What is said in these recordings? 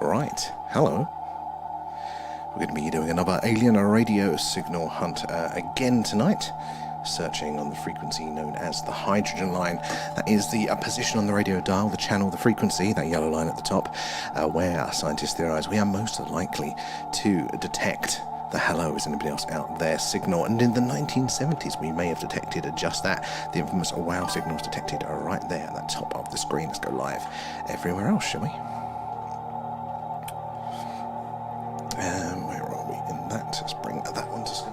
Right, hello. We're going to be doing another alien radio signal hunt again tonight, searching on the frequency known as the hydrogen line. That is the position on the radio dial, the channel, the frequency, that yellow line at the top, where scientists theorize we are most likely to detect the hello, is anybody else out there signal. And in the 1970s we may have detected just that. The infamous wow signal was detected right there at the top of the screen. Let's go live everywhere else, shall we? Where are we in that? Let's bring that one to sky.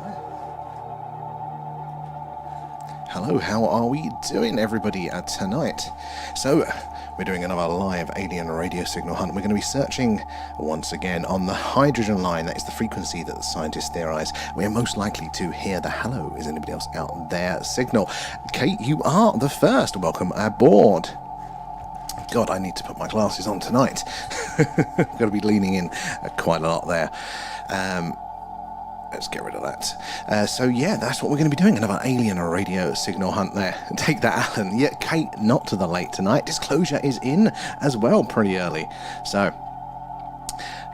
Hello, how are we doing, everybody, tonight? So, we're doing another live alien radio signal hunt. We're going to be searching once again on the hydrogen line. That is the frequency that the scientists theorize we're most likely to hear the hello. Is anybody else out there signal? Kate, you are the first. Welcome aboard. God, I need to put my glasses on tonight. Got to be leaning in quite a lot there. Let's get rid of that. So yeah, that's what we're going to be doing. Another alien radio signal hunt there. Take that, Alan. Yeah, Kate, not to the late tonight. Disclosure is in as well pretty early. So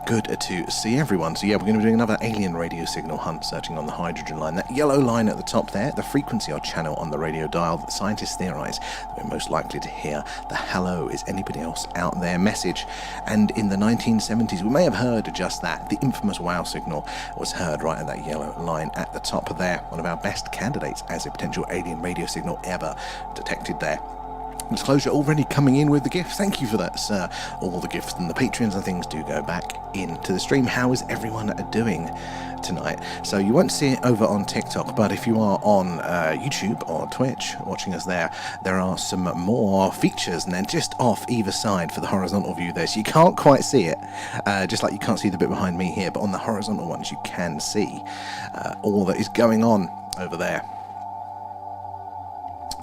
good to see everyone. So yeah, we're going to be doing another alien radio signal hunt, searching on the hydrogen line. That yellow line at the top there, the frequency or channel on the radio dial that scientists theorize that we're most likely to hear the hello, is anybody else out there message. And in the 1970s, we may have heard just that. The infamous wow signal was heard right at that yellow line at the top there. One of our best candidates as a potential alien radio signal ever detected there. Disclosure already coming in with the gifts. Thank you for that, sir. All the gifts and the Patreons and things do go back into the stream. How is everyone doing tonight? So you won't see it over on TikTok, but if you are on YouTube or Twitch watching us there, there are some more features, and then just off either side for the horizontal view there, so you can't quite see it, just like you can't see the bit behind me here, but on the horizontal ones you can see all that is going on over there.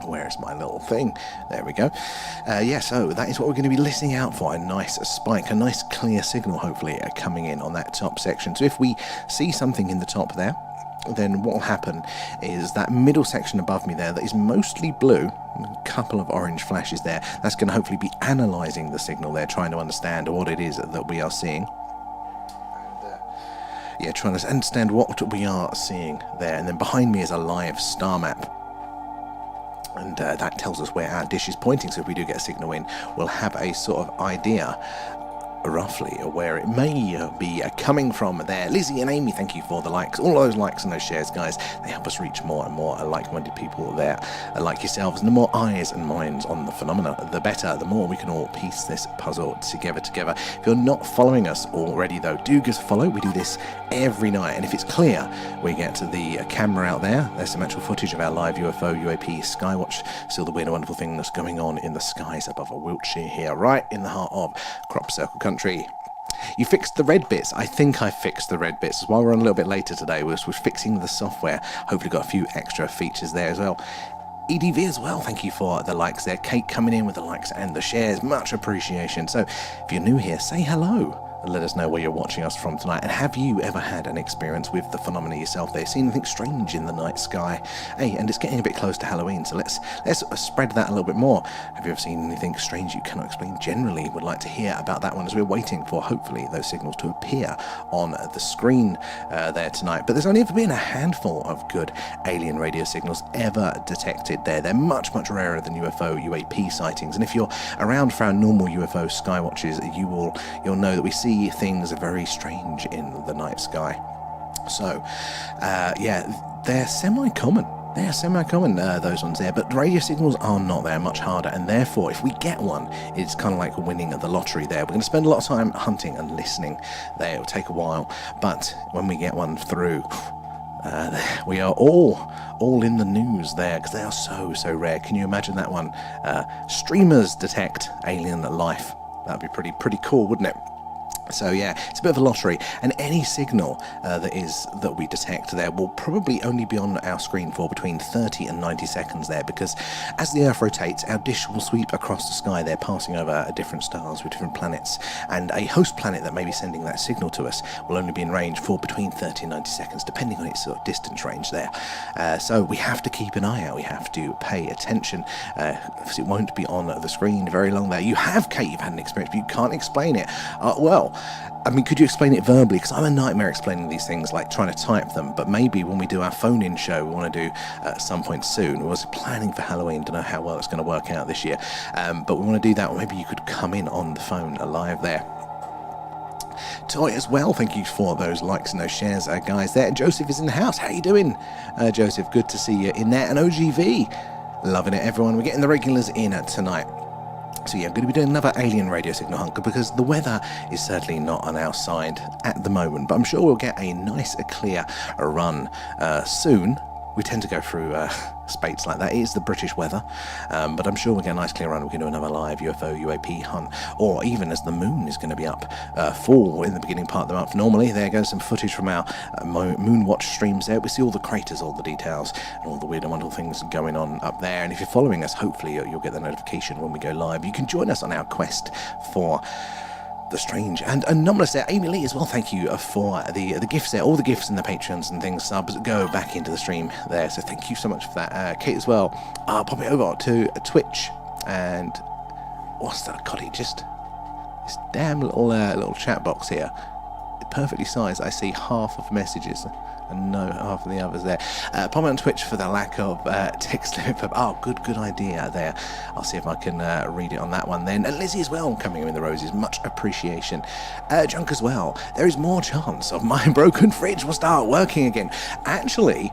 Where's my little thing? There we go. Yeah, so that is what we're going to be listening out for. A nice spike, a nice clear signal, hopefully, coming in on that top section. So if we see something in the top there, then what will happen is that middle section above me there that is mostly blue, a couple of orange flashes there, that's going to hopefully be analysing the signal there, trying to understand what it is that we are seeing. Yeah, trying to understand what we are seeing there. And then behind me is a live star map. And that tells us where our dish is pointing, so if we do get a signal in, we'll have a sort of idea roughly where it may be coming from there. Lizzie and Amy, thank you for the likes. All those likes and those shares, guys, they help us reach more and more like-minded people there like yourselves. And the more eyes and minds on the phenomena, the better. The more we can all piece this puzzle together. If you're not following us already, though, do give us a follow. We do this every night, and if it's clear, we get to the camera out there. There's some actual footage of our live UFO UAP skywatch, still the weird and wonderful thing that's going on in the skies above Wiltshire here, right in the heart of crop circle country. You fixed the red bits. I think I fixed the red bits. While we're on a little bit later today, we're fixing the software. Hopefully got a few extra features there as well. EDV as well, thank you for the likes there. Kate coming in with the likes and the shares, much appreciation. So if you're new here, say hello and let us know where you're watching us from tonight. And have you ever had an experience with the phenomena yourself there? Seen anything strange in the night sky? Hey, and it's getting a bit close to Halloween, so let's spread that a little bit more. Have you ever seen anything strange you cannot explain? Generally would like to hear about that one as we're waiting for, hopefully, those signals to appear on the screen there tonight. But there's only ever been a handful of good alien radio signals ever detected there. They're much, much rarer than UFO, UAP sightings. And if you're around for our normal UFO skywatches, you'll know that we see things very strange in the night sky. So, yeah, they're semi-common. Those ones there, but radio signals are not. They're much harder, and therefore, if we get one, it's kind of like winning the lottery there. We're going to spend a lot of time hunting and listening there. It'll take a while, but when we get one through, we are all in the news there, because they are so rare. Can you imagine that one? Streamers detect alien life. That'd be pretty cool, wouldn't it? So yeah, it's a bit of a lottery, and any signal that we detect there will probably only be on our screen for between 30 and 90 seconds there, because as the Earth rotates, our dish will sweep across the sky there, passing over different stars with different planets, and a host planet that may be sending that signal to us will only be in range for between 30 and 90 seconds, depending on its sort of distance range there. So we have to keep an eye out, we have to pay attention, because it won't be on the screen very long there. You have, Kate, you've had an experience, but you can't explain it. Well, I mean, could you explain it verbally? Because I'm a nightmare explaining these things, like trying to type them. But maybe when we do our phone-in show, we want to do at some point soon. We was planning for Halloween. Don't know how well it's going to work out this year. But we want to do that. Or maybe you could come in on the phone live there. Toy as well, thank you for those likes and those shares, guys there. Joseph is in the house. How you doing, Joseph? Good to see you in there. And OGV, loving it, everyone. We're getting the regulars in tonight. So yeah, I'm going to be doing another alien radio signal hunt because the weather is certainly not on our side at the moment, but I'm sure we'll get a nice, clear run soon. We tend to go through spates like that. It is the British weather, but I'm sure we'll get a nice clear run. We can do another live UFO, UAP hunt, or even as the moon is going to be up full in the beginning part of the month. Normally, there goes some footage from our moon watch streams there. We see all the craters, all the details, and all the weird and wonderful things going on up there. And if you're following us, hopefully you'll get the notification when we go live. You can join us on our quest for the strange and anomalous there. Amy Lee as well, thank you for the gifts there. All the gifts and the patrons and things, subs go back into the stream there, so thank you so much for that. Kate as well, pop it over to Twitch. And what's that? God, just this damn little chat box here, perfectly sized. I see half of messages and no half of the others there. Pop it on Twitch for the lack of text limit. Oh, good idea there. I'll see if I can read it on that one then. And Lizzie as well, coming in the roses, much appreciation. Junk as well, there is more chance of my broken fridge will start working again. Actually,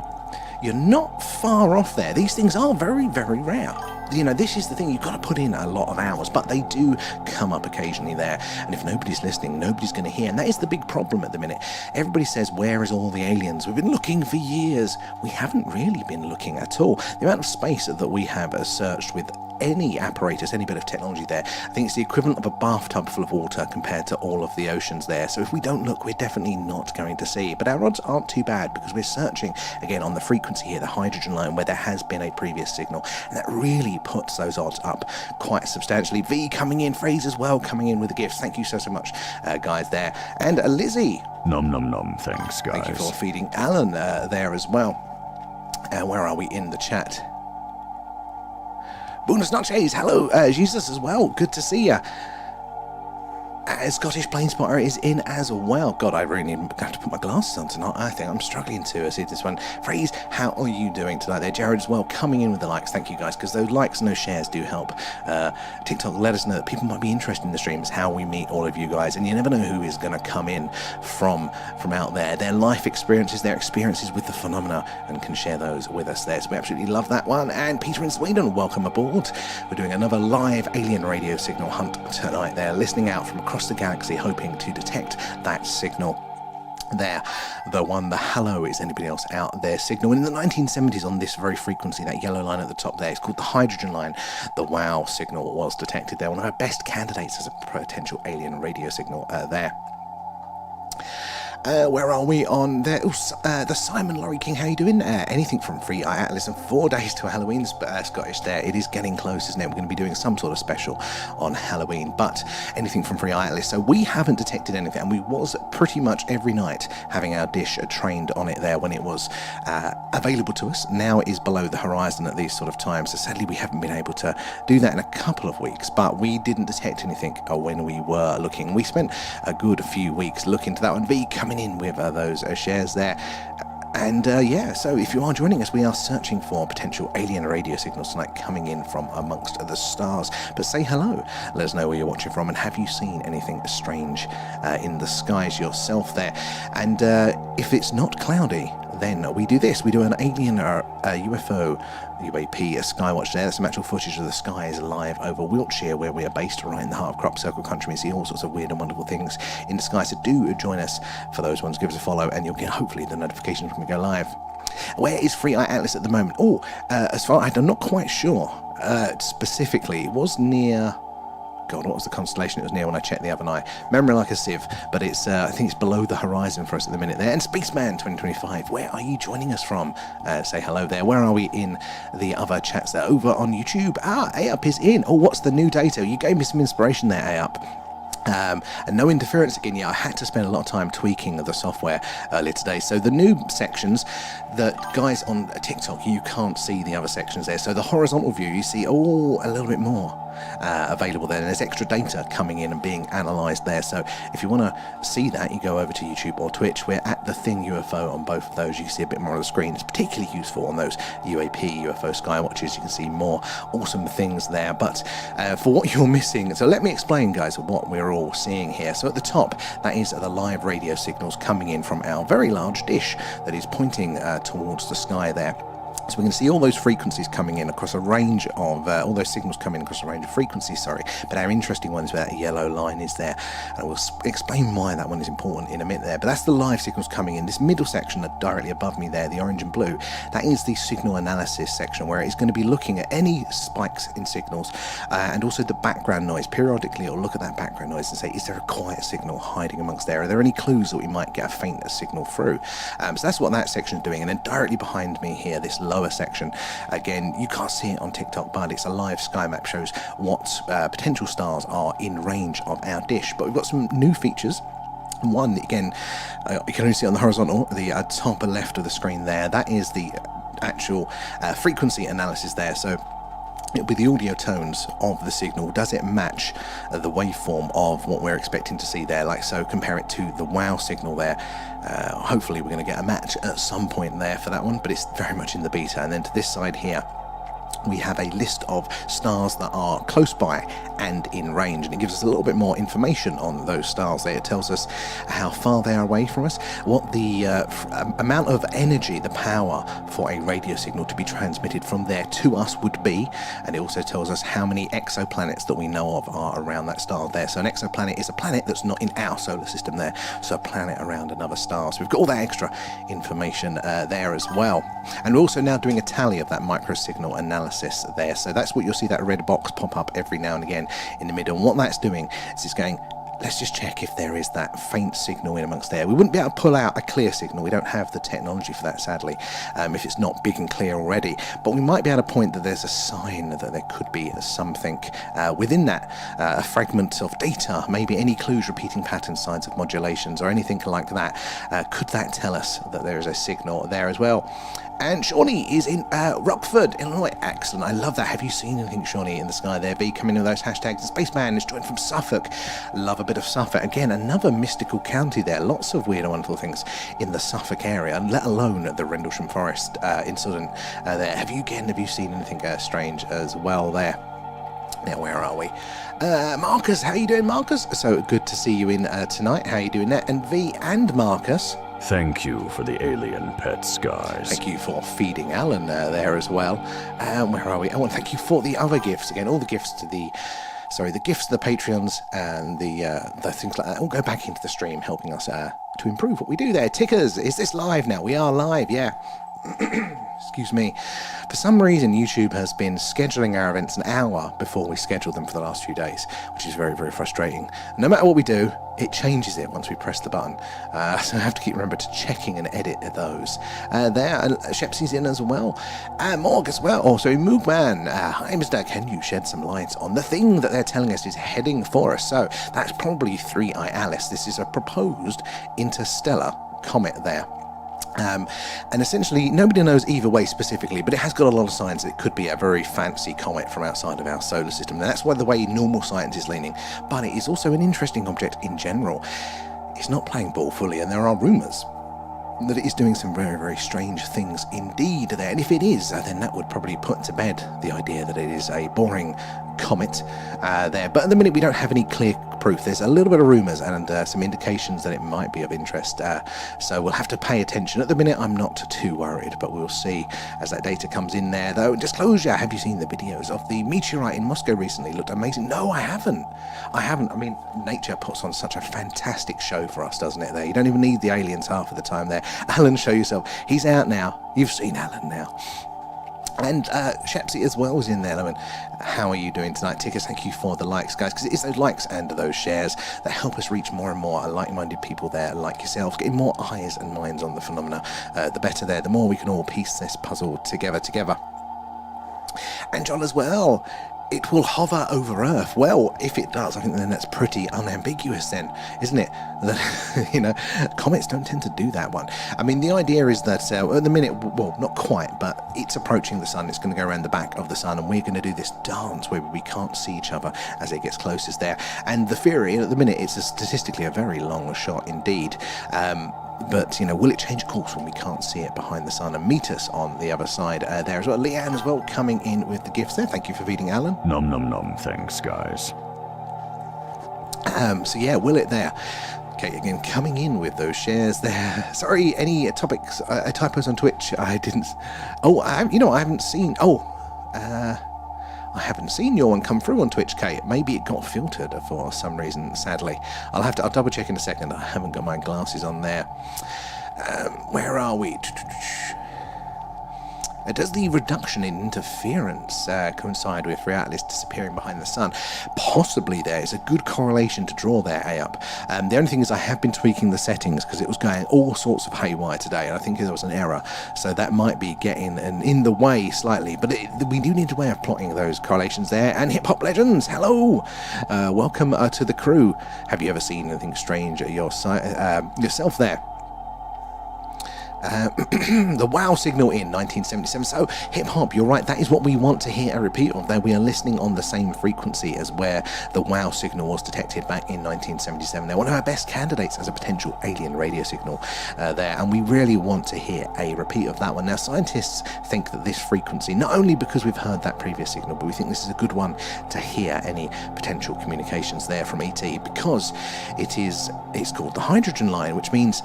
you're not far off there. These things are very, very rare. You know, this is the thing, you've got to put in a lot of hours, but they do come up occasionally there. And if nobody's listening, nobody's going to hear. And that is the big problem at the minute. Everybody says, where is all the aliens? We've been looking for years. We haven't really been looking at all. The amount of space that we have searched with any apparatus, any bit of technology there, I think it's the equivalent of a bathtub full of water compared to all of the oceans there. So if we don't look, we're definitely not going to see. But our odds aren't too bad because we're searching again on the frequency here, the hydrogen line, where there has been a previous signal, and that really puts those odds up quite substantially. V coming in, Fraser as well coming in with the gifts. Thank you so much, guys there. And Lizzie, nom nom nom, thanks guys. Thank you for feeding Alan there as well. Where are we in the chat? Buenas noches, hello, Jesus as well, good to see you. Scottish Plane Spotter is in as well. God, I really have to put my glasses on tonight. I think I'm struggling to see this one. Phrase, how are you doing tonight there? Jared as well, coming in with the likes. Thank you guys, because those likes and those shares do help. TikTok let us know that people might be interested in the streams, how we meet all of you guys, and you never know who is going to come in from out there. Their life experiences, their experiences with the phenomena, and can share those with us there. So we absolutely love that one. And Peter in Sweden, welcome aboard. We're doing another live alien radio signal hunt tonight there, listening out from across the galaxy, hoping to detect that signal there. The one, the hello, is anybody else out there signal. And in the 1970s, on this very frequency, that yellow line at the top there, it's called the hydrogen line. The WOW signal was detected there. One of our best candidates as a potential alien radio signal there. Where are we on there? The Simon Laurie King, how you doing? Anything from Free Eye Atlas and 4 days to Halloween, Scottish there. It is getting close, isn't it? We're going to be doing some sort of special on Halloween, but anything from Free Eye Atlas. So we haven't detected anything, and we was pretty much every night having our dish trained on it there when it was available to us. Now it is below the horizon at these sort of times, so sadly we haven't been able to do that in a couple of weeks, but we didn't detect anything when we were looking. We spent a good few weeks looking to that one. V coming in with those shares there. And yeah, so if you are joining us, we are searching for potential alien radio signals tonight coming in from amongst the stars. But say hello, let us know where you're watching from, and have you seen anything strange in the skies yourself there? And if it's not cloudy, then we do this. We do an alien UFO, UAP, a skywatch there. There's some actual footage of the skies live over Wiltshire, where we are based, right in the heart of crop circle country. We see all sorts of weird and wonderful things in the sky. So do join us for those ones. Give us a follow, and you'll get hopefully the notifications when we go live. Where is Free Eye Atlas at the moment? Oh, as far I'm not quite sure specifically. It was near. God, what was the constellation it was near when I checked the other night? Memory like a sieve, but it's I think it's below the horizon for us at the minute there. And Spaceman 2025, where are you joining us from? Say hello there. Where are we in the other chats there? Over on YouTube. AUP is in. Oh, what's the new data? You gave me some inspiration there, AUP. And no interference again. Yeah, I had to spend a lot of time tweaking the software earlier today. So the new sections that guys on TikTok, you can't see the other sections there. So the horizontal view, you see a little bit more available there. And there's extra data coming in and being analysed there. So if you want to see that, you go over to YouTube or Twitch. We're at The Thing UFO on both of those. You can see a bit more of the screen. It's particularly useful on those UAP, UFO skywatches. You can see more awesome things there. But for what you're missing, so let me explain, guys, what we're all seeing here. So at the top, that is the live radio signals coming in from our very large dish that is pointing towards the sky there. So we can see all those frequencies coming in across a range of, all those signals coming across a range of frequencies, but our interesting ones where that yellow line is there. And we'll explain why that one is important in a minute there. But that's the live signals coming in. This middle section directly above me there, the orange and blue, that is the signal analysis section where it's going to be looking at any spikes in signals and also the background noise. Periodically it'll look at that background noise and say, is there a quiet signal hiding amongst there? Are there any clues that we might get a faint signal through? So that's what that section is doing. And then directly behind me here, this lower section, again, you can't see it on TikTok, but it's a live sky map, shows what potential stars are in range of our dish. But we've got some new features. One, again, you can only see on the horizontal, the top left of the screen there, that is the actual frequency analysis there. So it'll be the audio tones of the signal. Does it match the waveform of what we're expecting to see there? Like so, compare it to the WOW signal there. Hopefully we're going to get a match at some point there for that one, but it's very much in the beta. And then to this side here, we have a list of stars that are close by and in range, and it gives us a little bit more information on those stars there. It tells us how far they are away from us, what the amount of energy, the power for a radio signal to be transmitted from there to us would be, and it also tells us how many exoplanets that we know of are around that star there. So an exoplanet is a planet that's not in our solar system there, so a planet around another star. So we've got all that extra information there as well. And we're also now doing a tally of that microsignal analysis there. So that's what you'll see, that red box pop up every now and again in the middle. And what that's doing is it's going, let's just check if there is that faint signal in amongst there. We wouldn't be able to pull out a clear signal. We don't have the technology for that, sadly, if it's not big and clear already. But we might be able to point that there's a sign that there could be something within that, a fragment of data, maybe any clues, repeating patterns, signs of modulations, or anything like that. Could that tell us that there is a signal there as well? And Shawnee is in Rockford, Illinois. Excellent. I love that. Have you seen anything, Shawnee, in the sky there? V, come in with those hashtags. And Spaceman is joined from Suffolk. Love a bit of Suffolk. Again, another mystical county there. Lots of weird and wonderful things in the Suffolk area, let alone the Rendlesham Forest incident there. Have you seen anything strange as well there? Now, where are we? Marcus, how you doing, Marcus? So good to see you in tonight. How you doing there? And V and Marcus, Thank you for the alien pets, guys. thank you for feeding Alan there as well. Where are we? I want to thank you for the other gifts. Again, all the gifts to the gifts to the Patreons and the things like that all go back into the stream, helping us to improve what we do there. Tickers, is this live now? We are live, yeah. Excuse me. For some reason, YouTube has been scheduling our events an hour before we schedule them for the last few days, which is very, very frustrating. No matter what we do, it changes it once we press the button. So I have to keep remember to checking and edit those. There, Shepsy's in as well. Morg as well. Also, Moogman. Hi, Mr. Can you shed some light on the thing that they're telling us is heading for us? So that's probably 3i Alice. This is a proposed interstellar comet there. And essentially, nobody knows either way specifically, but it has got a lot of signs that it could be a very fancy comet from outside of our solar system. And that's why the way normal science is leaning. But it is also an interesting object in general. It's not playing ball fully, and there are rumours that it is doing some very, very strange things indeed there. And if it is, then that would probably put to bed the idea that it is a boring comet there. But at the minute, we don't have any clear proof. There's a little bit of rumours and some indications that it might be of interest. So we'll have to pay attention. At the minute, I'm not too worried, but we'll see as that data comes in there. Though, disclosure, have you seen the videos of the meteorite in Moscow recently? Looked amazing. No, I haven't. I mean, nature puts on such a fantastic show for us, doesn't it there? You don't even need the aliens half of the time there. Alan, show yourself. He's out now. You've seen Alan now. And Shepsy as well was in there. I mean, how are you doing tonight? Tickers, thank you for the likes, guys, because it's those likes and those shares that help us reach more and more like-minded people there like yourselves, getting more eyes and minds on the phenomena. The better there, the more we can all piece this puzzle together. And John as well. it will hover over Earth. Well, if it does, I think then that's pretty unambiguous then, isn't it? That, you know, comets don't tend to do that one. I mean, the idea is that at the minute, well, not quite, but it's approaching the sun. It's going to go around the back of the sun, and we're going to do this dance where we can't see each other as it gets closest there. And the theory, at the minute, it's statistically a very long shot indeed. But, you know, will it change course when we can't see it behind the sun and meet us on the other side there as well? Leanne as well coming in with the gifts there. Thank you for feeding Alan. Nom nom nom, thanks, guys. So yeah, will it there? Okay, again, coming in with those shares there. Sorry, any topics, typos on Twitch? I didn't... Oh, I haven't seen... I haven't seen your one come through on Twitch, Kate. Maybe it got filtered for some reason, sadly. I'll double check in a second. I haven't got my glasses on there. Where are we? Does the reduction in interference coincide with Atlas disappearing behind the sun? Possibly there is a good correlation to draw there, up. The only thing is I have been tweaking the settings because it was going all sorts of haywire today, and I think there was an error. So that might be getting in the way slightly. But we do need a way of plotting those correlations there. And Hip Hop Legends, hello! Welcome to the crew. Have you ever seen anything strange at yourself there? The wow signal in 1977. So hip hop, you're right, that is what we want to hear a repeat of there. We are listening on the same frequency as where the wow signal was detected back in 1977. They're one of our best candidates as a potential alien radio signal there, and we really want to hear a repeat of that one. Now, scientists think that this frequency, not only because we've heard that previous signal, but we think this is a good one to hear any potential communications there from ET, because it's called the hydrogen line, which means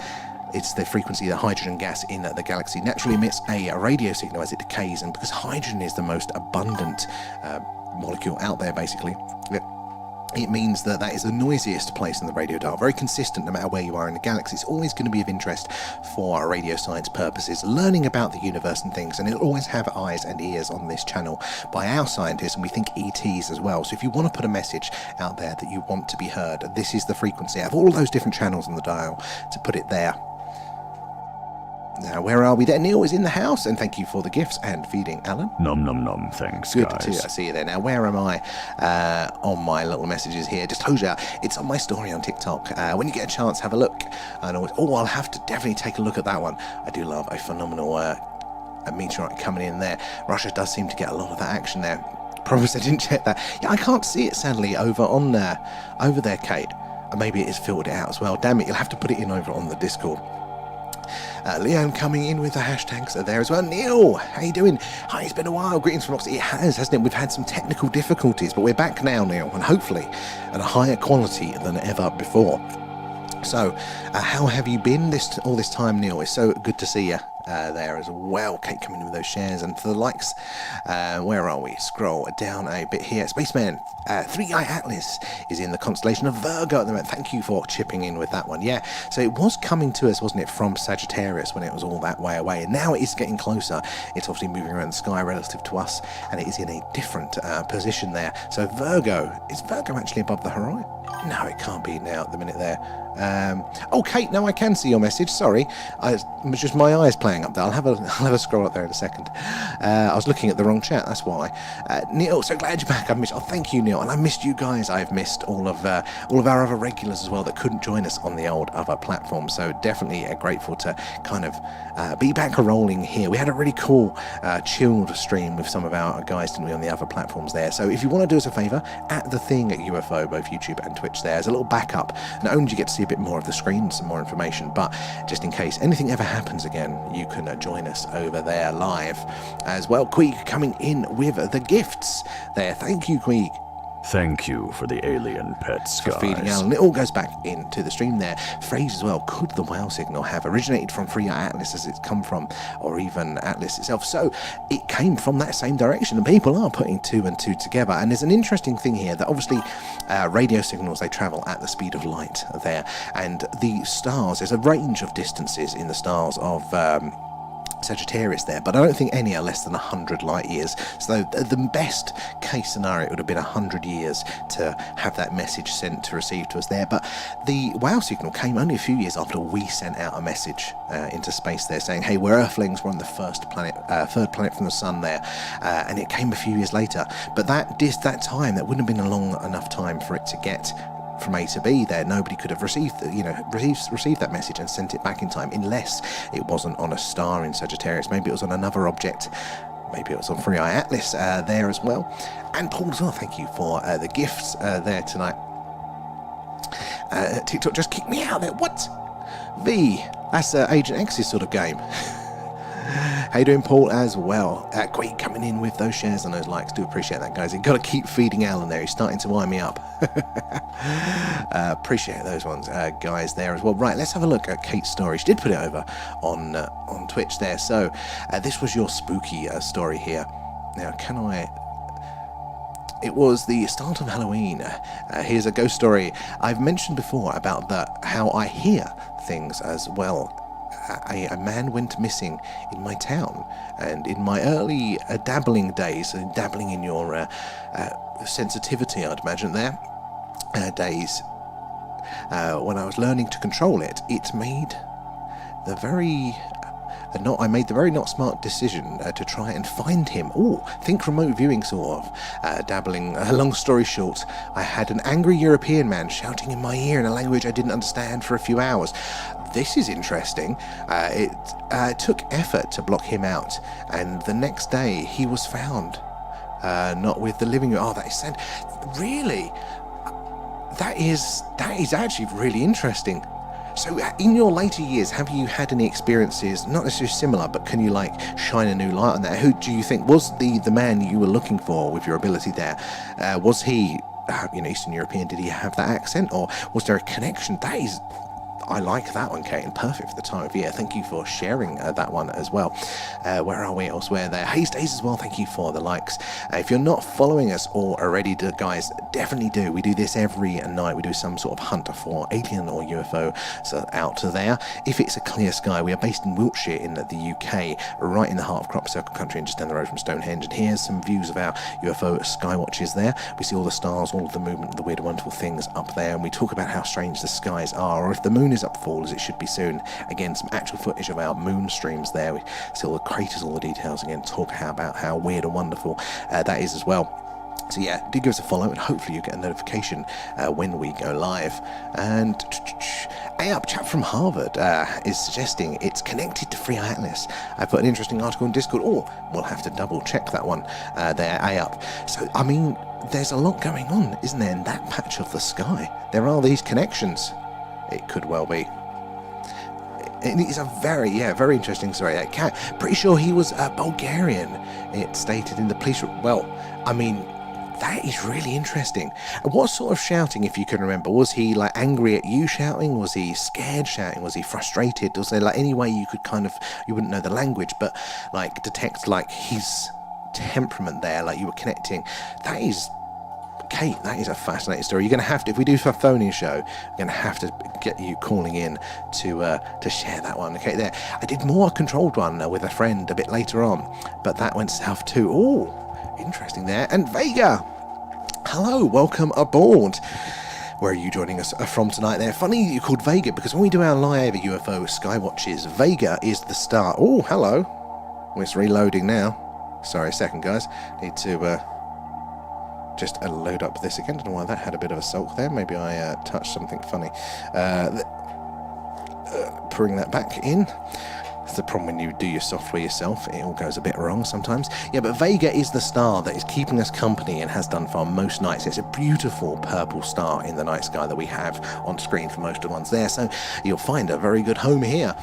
it's the frequency that hydrogen gas in the galaxy naturally emits a radio signal as it decays, and because hydrogen is the most abundant molecule out there, basically, it means that is the noisiest place in the radio dial. Very consistent no matter where you are in the galaxy. It's always going to be of interest for radio science purposes, learning about the universe and things, and it'll always have eyes and ears on this channel by our scientists, and we think ETs as well. So if you want to put a message out there that you want to be heard, this is the frequency out of all those different channels on the dial to put it there. Now, where are we there? Neil is in the house, and thank you for the gifts and feeding, Alan. Nom nom nom, thanks, Good guys. to see you there. Now, where am I on my little messages here? Disclosure, it's on my story on TikTok. When you get a chance, have a look. And I'll have to definitely take a look at that one. I do love a phenomenal a meteorite coming in there. Russia does seem to get a lot of that action there. Promise I didn't check that. Yeah, I can't see it, sadly, over there, Kate. Maybe it is filtered out as well. Damn it, you'll have to put it in over on the Discord. Leon coming in with the hashtags there as well. Neil, how you doing? Hi, it's been a while. Greetings from Oxford. It has, hasn't it? We've had some technical difficulties, but we're back now, Neil, and hopefully at a higher quality than ever before. So, how have you been all this time, Neil? It's so good to see you there as well. Kate coming in with those shares, and for the likes, where are we? Scroll down a bit here. Spaceman, 3i Atlas is in the constellation of Virgo at the moment. Thank you for chipping in with that one. Yeah, so it was coming to us, wasn't it, from Sagittarius when it was all that way away, and now it is getting closer. It's obviously moving around the sky relative to us, and it is in a different position there. So Virgo, is Virgo actually above the horizon? No, it can't be now at the minute there. Oh, Kate, now I can see your message. Sorry, it was just my eyes playing up there. I'll have a scroll up there in a second. I was looking at the wrong chat, that's why. Neil, so glad you're back. Thank you, Neil, and I missed you guys. I've missed all of our other regulars as well that couldn't join us on the old other platforms. So definitely grateful to kind of be back rolling here. We had a really cool chilled stream with some of our guys, didn't we, on the other platforms there. So if you want to do us a favour, at the thing at UFO, both YouTube and Twitch, there's a little backup. Not only do you get to see a bit more of the screen, some more information, but just in case anything ever happens again, you can join us over there live as well. Queeg coming in with the gifts there. Thank you, Queeg. Thank you for the alien pets, for feeding Alan. It all goes back into the stream there. Phrase as well, could the wow signal have originated from 3i Atlas as it's come from, or even Atlas itself? So it came from that same direction, and people are putting two and two together. And there's an interesting thing here that obviously radio signals, they travel at the speed of light there, and the stars, there's a range of distances in the stars of Sagittarius there, but I don't think any are less than 100 light years. So the best case scenario would have been 100 years to have that message sent to receive to us there. But the WOW signal came only a few years after we sent out a message into space there saying, hey, we're Earthlings, we're on the third planet from the sun there, and it came a few years later. But that time, that wouldn't have been a long enough time for it to get from A to B there. Nobody could have received that message and sent it back in time, unless it wasn't on a star in Sagittarius. Maybe it was on another object. Maybe it was on 3i Atlas there as well. And Paul as well, thank you for the gifts there tonight. TikTok just kicked me out there. What? V, that's Agent X's sort of game. How you doing, Paul, as well? Great coming in with those shares and those likes. Do appreciate that, guys. You've got to keep feeding Alan there. He's starting to wind me up. Appreciate those ones, guys, there as well. Right, let's have a look at Kate's story. She did put it over on Twitch there. So this was your spooky story here. Now, can I... It was the start of Halloween. Here's a ghost story. I've mentioned before about how I hear things as well. A man went missing in my town, and in my early dabbling days, dabbling in your sensitivity, I'd imagine there, days, when I was learning to control it, it made the very... I made the very not smart decision to try and find him. Think remote viewing sort of. Dabbling. Long story short, I had an angry European man shouting in my ear in a language I didn't understand for a few hours. This is interesting. It took effort to block him out, and the next day he was found. Not with the living room. That is sad. Really? That is actually really interesting. So in your later years, have you had any experiences, not necessarily similar, but can you shine a new light on that? Who do you think was the man you were looking for with your ability there? Was he Eastern European? Did he have that accent, or was there a connection? I like that one, Kate, and perfect for the time of year. Thank you for sharing that one as well. Where are we elsewhere there? Hey, Stays as well, thank you for the likes. If you're not following us already, guys, definitely do. We do this every night. We do some sort of hunt for alien or UFO out there. If it's a clear sky, we are based in Wiltshire in the UK, right in the heart of Crop Circle country and just down the road from Stonehenge. And here's some views of our UFO skywatches there. We see all the stars, all of the movement, the weird, wonderful things up there, and we talk about how strange the skies are, or if the moon is up full, as it should be soon. Again, some actual footage of our moon streams there. We see all the craters, all the details. Again, talk about how weird and wonderful that is as well. So yeah, do give us a follow, and hopefully you get a notification when we go live. And A-Up, chap from Harvard, is suggesting it's connected to 3i Atlas. I put an interesting article in Discord. We'll have to double check that one there, A-Up. So, I mean, there's a lot going on, isn't there, in that patch of the sky? There are these connections. It could well be. It's a very interesting story. Pretty sure he was Bulgarian, it stated in the police. Well, I mean, that is really interesting. What sort of shouting, if you can remember? Was he angry at you shouting? Was he scared shouting? Was he frustrated? Was there any way you could you wouldn't know the language, but detect his temperament there, you were connecting? That is... Kate, that is a fascinating story. You're going to have to, if we do a phone-in show, we're going to have to get you calling in to share that one. Okay, there. I did more controlled one with a friend a bit later on, but that went south too. Interesting there. And Vega, hello, welcome aboard. Where are you joining us from tonight there? Funny you called Vega, because when we do our live UFO Skywatches, Vega is the star. Hello. It's reloading now. Sorry, a second, guys. Need to... just load up this again. Don't know why that had a bit of a sulk there. Maybe I touched something funny. Bring that back in. It's the problem when you do your software yourself. It all goes a bit wrong sometimes. Yeah, but Vega is the star that is keeping us company and has done for most nights. It's a beautiful purple star in the night sky that we have on screen for most of the ones there. So you'll find a very good home here.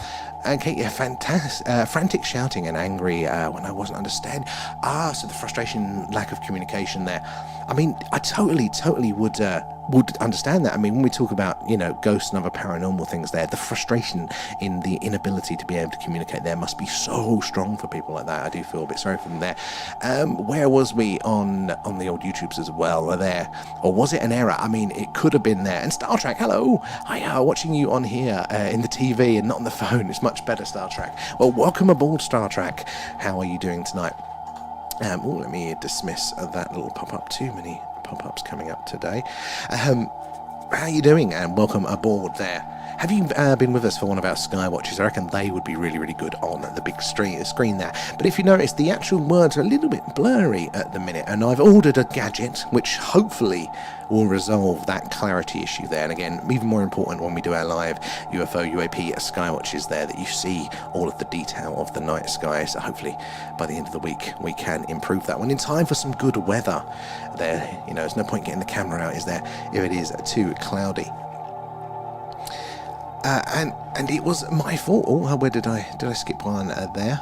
Okay, yeah, fantastic. Frantic shouting and angry when I wasn't understanding. So the frustration, lack of communication there. I mean, I totally would understand that. I mean, when we talk about, ghosts and other paranormal things there, the frustration in the inability to be able to communicate there must be so strong for people like that. I do feel a bit sorry for them there. Where was we on the old YouTubes as well? There, or was it an error? I mean, it could have been there. And Star Trek, hello, hi, watching you on here in the TV and not on the phone. It's much better, Star Trek. Well, welcome aboard, Star Trek. How are you doing tonight? Let me dismiss that little pop-up. Too many pop-ups coming up today. How are you doing? And welcome aboard there. Have you been with us for one of our skywatchers? I reckon they would be really, really good on the big screen there. But if you notice, the actual words are a little bit blurry at the minute, and I've ordered a gadget which hopefully will resolve that clarity issue there. And again, even more important when we do our live UFO, UAP skywatches there, that you see all of the detail of the night sky. So hopefully by the end of the week we can improve that one in time for some good weather there. There's no point getting the camera out, is there, if it is too cloudy. And it was my fault. Oh, where did I skip one there?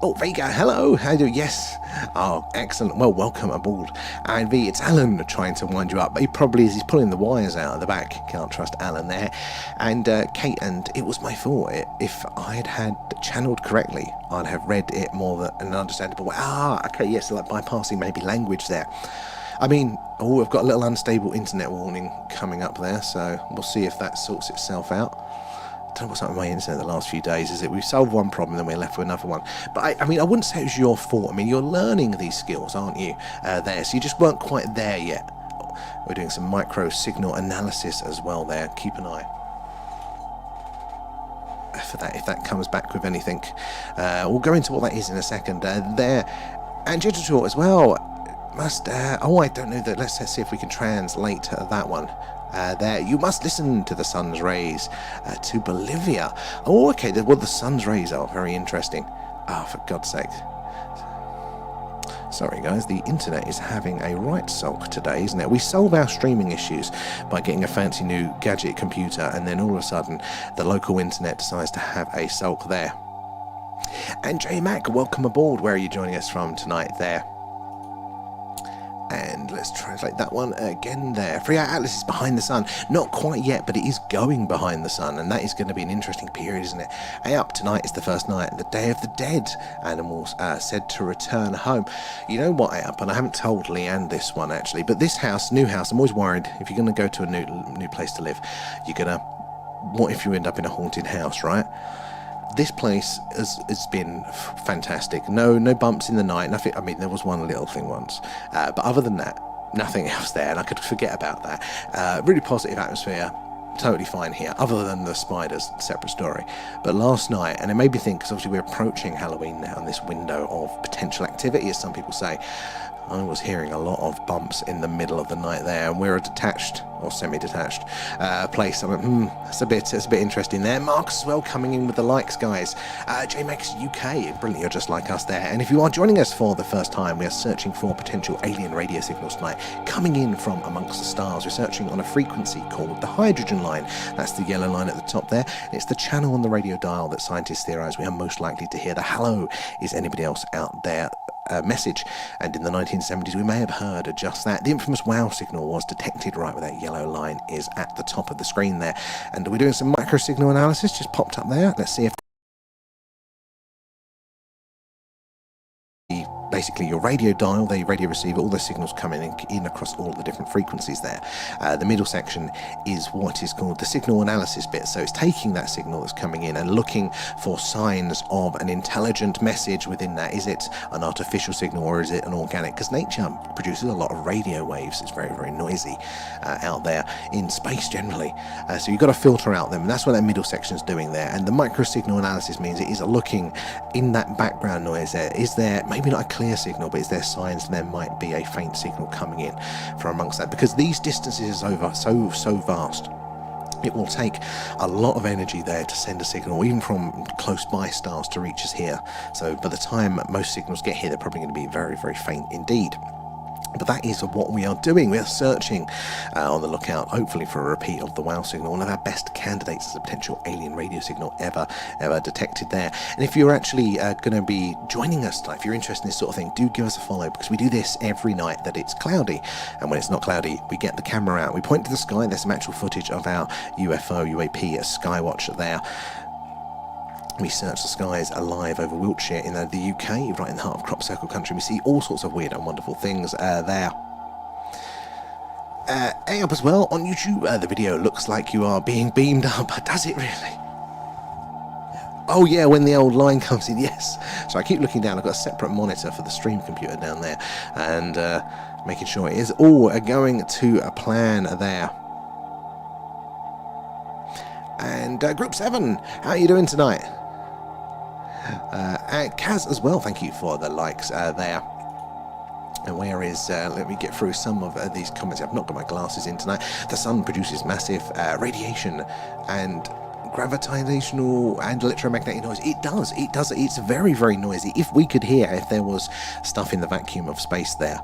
Oh, there you go. Hello. How do you? Yes. Oh, excellent. Well, welcome aboard. And V, it's Alan trying to wind you up. He probably is. He's pulling the wires out of the back. Can't trust Alan there. And Kate, and it was my fault. If I'd had channeled correctly, I'd have read it more than an understandable way. Okay, yes, like bypassing maybe language there. I mean, we've got a little unstable internet warning coming up there, so we'll see if that sorts itself out. I don't know what's up with my internet the last few days, is it? We've solved one problem, then we're left with another one. But I mean, I wouldn't say it was your fault. I mean, you're learning these skills, aren't you, there? So you just weren't quite there yet. We're doing some micro signal analysis as well there. Keep an eye for that, if that comes back with anything. We'll go into what that is in a second. There, and digital as well. I don't know that. Let's see if we can translate that one. There, you must listen to the sun's rays to Bolivia. Oh, okay. Well, the sun's rays are very interesting. For God's sake. Sorry, guys. The internet is having a right sulk today, isn't it? We solve our streaming issues by getting a fancy new gadget computer, and then all of a sudden, the local internet decides to have a sulk there. And J Mac, welcome aboard. Where are you joining us from tonight? There. And let's translate that one again there. Free Atlas is behind the sun. Not quite yet, but it is going behind the sun, and that is going to be an interesting period, isn't it? Hey up, tonight is the first night, the Day of the Dead. Animals said to return home. You know what, hey up, and I haven't told Leanne this one actually, but this house, new house, I'm always worried if you're going to go to a new place to live, what if you end up in a haunted house, right? This place has been fantastic. No bumps in the night. Nothing. I mean, there was one little thing once, but other than that, nothing else there, and I could forget about that. Really positive atmosphere. Totally fine here, other than the spiders, separate story. But last night, and it made me think, because obviously we're approaching Halloween now, and this window of potential activity, as some people say, I was hearing a lot of bumps in the middle of the night there, and we're a detached or semi-detached place. I went, that's a bit interesting there. Marcus as well coming in with the likes, guys. JMax UK, brilliant, you're just like us there. And if you are joining us for the first time, we are searching for potential alien radio signals tonight, coming in from amongst the stars. We're searching on a frequency called the hydrogen line. That's the yellow line at the top there. It's the channel on the radio dial that scientists theorize we are most likely to hear the hello. Is anybody else out there? Message, and in the 1970s we may have heard just that. The infamous WOW signal was detected right where that yellow line is at the top of the screen there, and we're doing some micro signal analysis. Just popped up there. Let's see if basically your radio dial, the radio receiver, all the signals coming in across all the different frequencies there. The middle section is what is called the signal analysis bit, so it's taking that signal that's coming in and looking for signs of an intelligent message within that. Is it an artificial signal or is it an organic? Because nature produces a lot of radio waves. It's very, very noisy out there in space generally, so you've got to filter out them, and that's what that middle section is doing there. And the micro signal analysis means it is looking in that background noise there. Is there maybe not a clear signal, but is there signs there might be a faint signal coming in from amongst that? Because these distances are so vast, it will take a lot of energy there to send a signal, even from close by stars, to reach us here. So by the time most signals get here, they're probably going to be very, very faint indeed. But that is what we are doing. We are searching on the lookout, hopefully, for a repeat of the WOW signal, one of our best candidates as a potential alien radio signal ever detected there. And if you're actually going to be joining us tonight, if you're interested in this sort of thing, do give us a follow, because we do this every night that it's cloudy. And when it's not cloudy, we get the camera out, we point to the sky. There's some actual footage of our UAP skywatcher there. We search the skies alive over Wiltshire in the UK, right in the heart of crop circle country. We see all sorts of weird and wonderful things there. Up as well on YouTube, the video looks like you are being beamed up. Does it really? Oh yeah, when the old line comes in, yes. So I keep looking down. I've got a separate monitor for the stream computer down there, and making sure it is all going to a plan there. And Group 7, how are you doing tonight? Kaz as well, thank you for the likes there. And where is, let me get through some of these comments. I've not got my glasses in tonight. The sun produces massive radiation and gravitational and electromagnetic noise. It does. It's very, very noisy. If we could hear, if there was stuff in the vacuum of space there,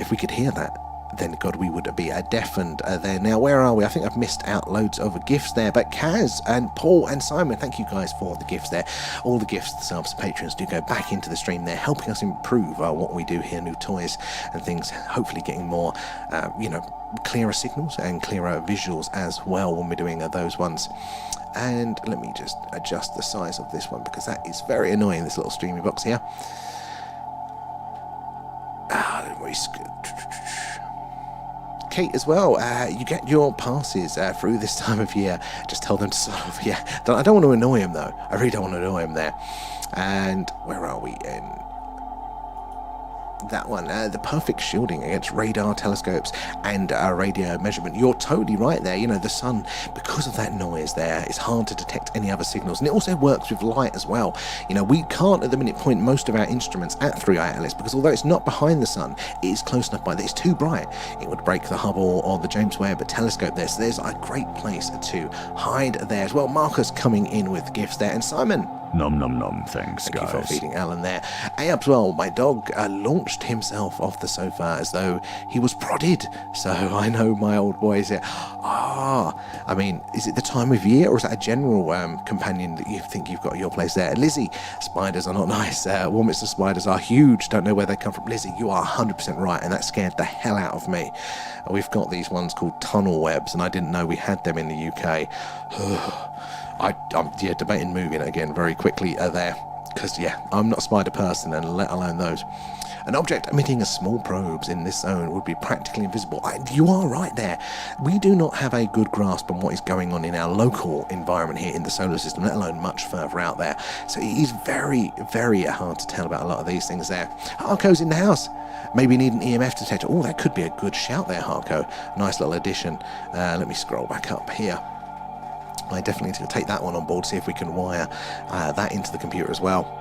if we could hear that, then God, we would be deafened there. Now, where are we? I think I've missed out loads of gifts there, but Kaz and Paul and Simon, thank you guys for the gifts there. All the gifts, the subs, patrons do go back into the stream there, helping us improve what we do here, new toys and things, hopefully getting more, clearer signals and clearer visuals as well when we're doing those ones. And let me just adjust the size of this one, because that is very annoying, this little streamy box here. Kate as well, you get your passes through this time of year. Just tell them to sort of, I don't want to annoy him though. I really don't want to annoy him there. And where are we in that one? The perfect shielding against radar, telescopes and radio measurement. You're totally right there. You know, the sun, because of that noise there, it's hard to detect any other signals. And it also works with light as well. You know, we can't at the minute point most of our instruments at 3i Atlas, because although it's not behind the sun, it is close enough by that it's too bright. It would break the Hubble or the James Webb telescope there. So there's a great place to hide there as well. Marcus coming in with gifts there, and Simon. Nom nom nom, thanks guys. Thank you for feeding Alan there. As well, my dog launched himself off the sofa as though he was prodded. So I know my old boy is here. I mean, is it the time of year, or is that a general companion that you think you've got at your place there? Lizzie, spiders are not nice. Warminster spiders are huge. Don't know where they come from. Lizzie, you are 100% right, and that scared the hell out of me. We've got these ones called tunnel webs, and I didn't know we had them in the UK. I'm debating moving it again very quickly there, because I'm not a spider person, and let alone those. An object emitting a small probes in this zone would be practically invisible. You are right there. We do not have a good grasp on what is going on in our local environment here in the solar system, let alone much further out there. So it is very, very hard to tell about a lot of these things there. Harco's in the house. Maybe need an EMF detector. Oh, that could be a good shout there, Harco. Nice little addition. Let me scroll back up here. I definitely need to take that one on board, see if we can wire that into the computer as well.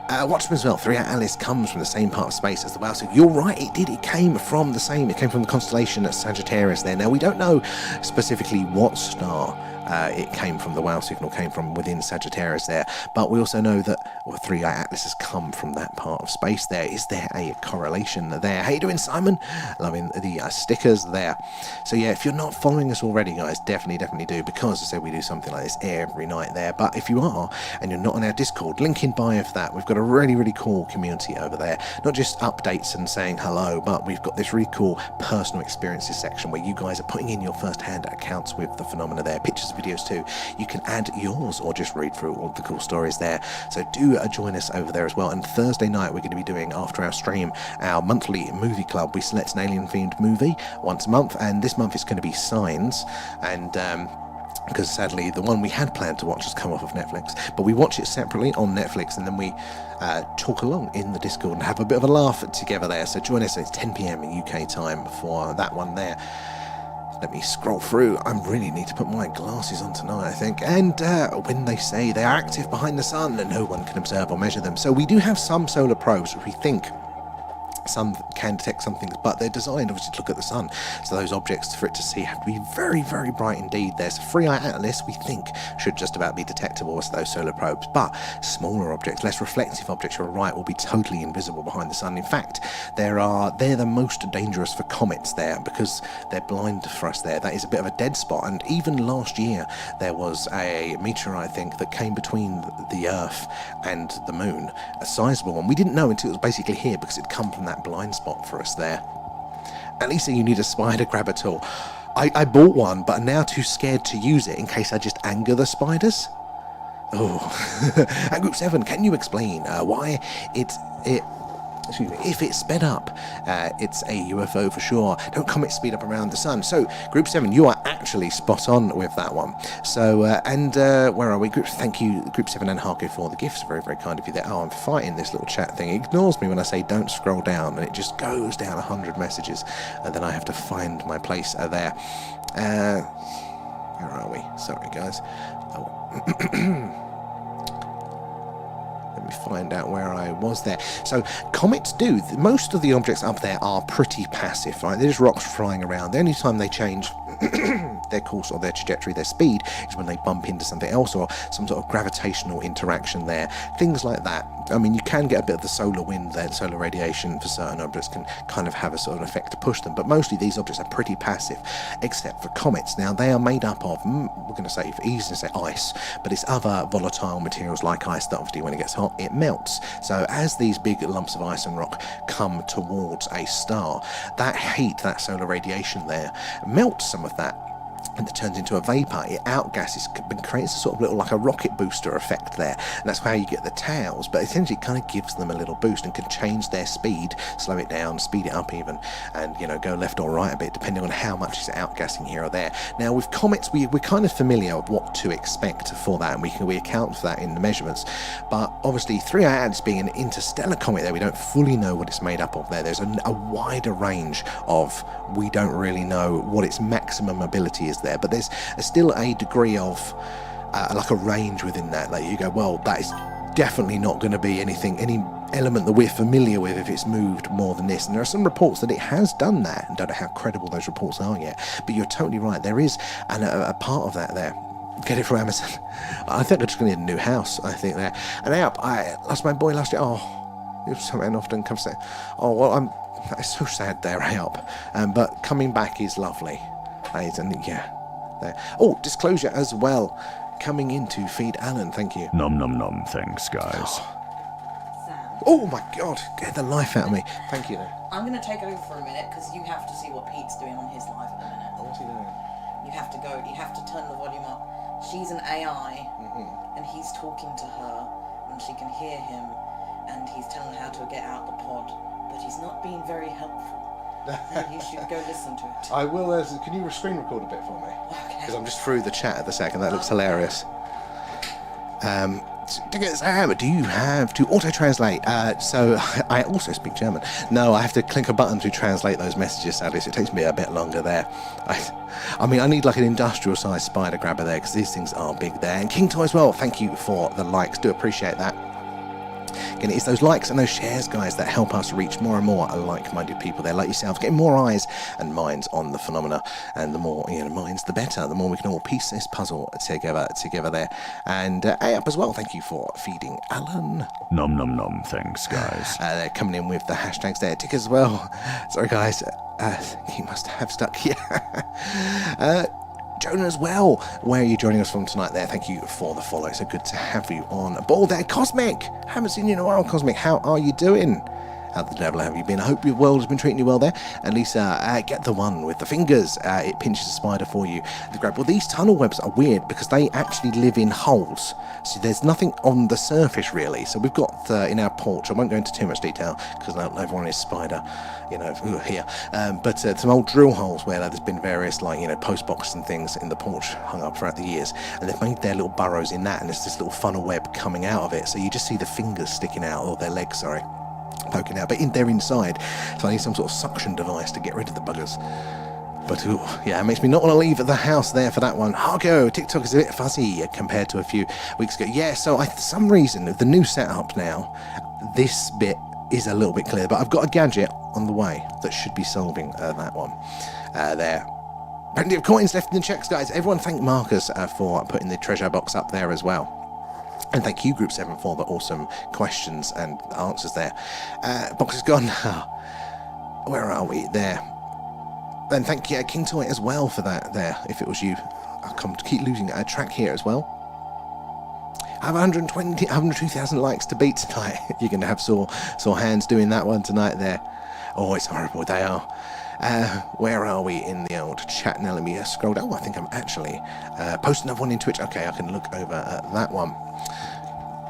Watchman as well. 3i Atlas comes from the same part of space as the WOW. So you're right, it did. It came from the same. It came from the constellation at Sagittarius there. Now, we don't know specifically what star it came from. The WOW signal came from within Sagittarius there, but we also know that 3i Atlas has come from that part of space there. Is there a correlation there? How you doing, Simon? Loving the stickers there. So if you're not following us already, guys, definitely do, because I said we do something like this every night there. But if you are and you're not on our Discord, link in bio for that. We've got a really cool community over there, not just updates and saying hello, but we've got this really cool personal experiences section where you guys are putting in your first-hand accounts with the phenomena there, pictures, videos too. You can add yours or just read through all the cool stories there. So do join us over there as well. And Thursday night we're going to be doing, after our stream, our monthly movie club. We select an alien themed movie once a month, and this month it's going to be Signs. And because sadly the one we had planned to watch has come off of Netflix, but we watch it separately on Netflix, and then we talk along in the Discord and have a bit of a laugh together there. So join us. It's 10 PM in UK time for that one there. Let me scroll through. I really need to put my glasses on tonight, I think. And when they say they are active behind the sun and no one can observe or measure them. So we do have some solar probes which we think sun can detect some things, but they're designed obviously to look at the sun, so those objects for it to see have to be very, very bright indeed. There's a 3-eye atlas we think should just about be detectable as those solar probes, but smaller objects, less reflective objects, you're right, will be totally invisible behind the sun. In fact, they're the most dangerous for comets there because they're blind for us there. That is a bit of a dead spot, and even last year there was a meteorite, I think, that came between the Earth and the Moon, a sizable one. We didn't know until it was basically here because it'd come from that blind spot for us there. At least you need a spider grabber tool. I bought one, but I'm now too scared to use it in case I just anger the spiders. Oh, at Group 7, can you explain why excuse me, if it's sped up, it's a UFO for sure. Don't comets speed up around the sun? So, Group 7, you are actually spot on with that one. So, where are we? Thank you, Group 7 and Harko, for the gifts. Very, very kind of you there. Oh, I'm fighting this little chat thing. It ignores me when I say don't scroll down, and it just goes down 100 messages, and then I have to find my place there. Where are we? Sorry, guys. Oh. Let me find out where I was there. So comets most of the objects up there are pretty passive, right? They're just rocks flying around. The only time they change their course or their trajectory, their speed, is when they bump into something else or some sort of gravitational interaction there. Things like that. I mean, you can get a bit of the solar wind there, solar radiation for certain objects can kind of have a sort of effect to push them, but mostly these objects are pretty passive, except for comets. Now, they are made up of, we're going to say, for ease to say ice, but it's other volatile materials like ice that obviously when it gets hot, it melts. So as these big lumps of ice and rock come towards a star, that heat, that solar radiation there, melts some of that, and it turns into a vapor. It outgasses and creates a sort of little, like a rocket booster effect there, and that's how you get the tails. But essentially it kind of gives them a little boost and can change their speed, slow it down, speed it up even, and go left or right a bit depending on how much is outgassing here or there. Now with comets, we're kind of familiar with what to expect for that, and we account for that in the measurements. But obviously 3-eye atlas being an interstellar comet there, we don't fully know what it's made up of there. There's a wider range of, we don't really know what its maximum ability is there, but there's still a degree of like a range within that. Like you go, well, that is definitely not going to be any element that we're familiar with if it's moved more than this. And there are some reports that it has done that, and don't know how credible those reports are yet, but you're totally right, there is a part of that there. Get it from Amazon. I think I'm just going to need a new house, I think there. And I lost my boy last year. Oh, it was something often comes to, oh well, it's so sad there, but coming back is lovely. And yeah, there. Oh, disclosure as well, coming in to feed Alan. Thank you. Nom nom nom. Thanks, guys. Oh my God, get the life out of me. Thank you. I'm going to take over for a minute because you have to see what Pete's doing on his live at the minute. What's he doing? You have to turn the volume up. She's an AI, and he's talking to her, and she can hear him, and he's telling her how to get out the pod, but he's not being very helpful. You should go listen to it. I will. Can you screen record a bit for me? Okay. Because I'm just through the chat at the second. That looks hilarious. Do you have to auto-translate? So I also speak German. No, I have to click a button to translate those messages, sadly, so it takes me a bit longer there. I mean, I need like an industrial-sized spider grabber there, because these things are big there. And King Toy as well, thank you for the likes. Do appreciate that. Again, it's those likes and those shares, guys, that help us reach more and more like-minded people there, like yourselves, getting more eyes and minds on the phenomena. And the more minds, the better. The more we can all piece this puzzle together there. And up as well, thank you for feeding Alan. Nom nom nom. Thanks, guys. They're coming in with the hashtags there. Tick as well. Sorry, guys. He must have stuck here. Jonah as well, where are you joining us from tonight there? Thank you for the follow. So good to have you on board there. Cosmic, haven't seen you in a while, Cosmic. How are you doing? How the devil have you been? I hope your world has been treating you well there. And Lisa, get the one with the fingers. It pinches a spider for you to grab. Well, these tunnel webs are weird because they actually live in holes. So there's nothing on the surface really. So we've got in our porch, I won't go into too much detail because not everyone is spider, here. But some old drill holes where there's been various post boxes and things in the porch hung up throughout the years. And they've made their little burrows in that, and there's this little funnel web coming out of it. So you just see the fingers sticking out, or their legs, sorry, poking out, but they're inside, so I need some sort of suction device to get rid of the buggers. But it makes me not want to leave the house there for that one. Hargo, TikTok is a bit fuzzy compared to a few weeks ago. Yeah, so for some reason, the new setup now, this bit is a little bit clear, but I've got a gadget on the way that should be solving that one there. Plenty of coins left in the checks, guys. Everyone thank Marcus for putting the treasure box up there as well. And thank you, Group 7, for the awesome questions and answers there. Box is gone. Where are we? There. And thank you, King Toy, as well for that there, if it was you. I keep losing a track here as well. I have 102,000 likes to beat tonight. You're going to have sore hands doing that one tonight there. Oh, it's horrible. They are. Where are we in the old chat? Now let me scroll down. Oh, I think I'm actually posting another one in Twitch. Okay, I can look over at that one.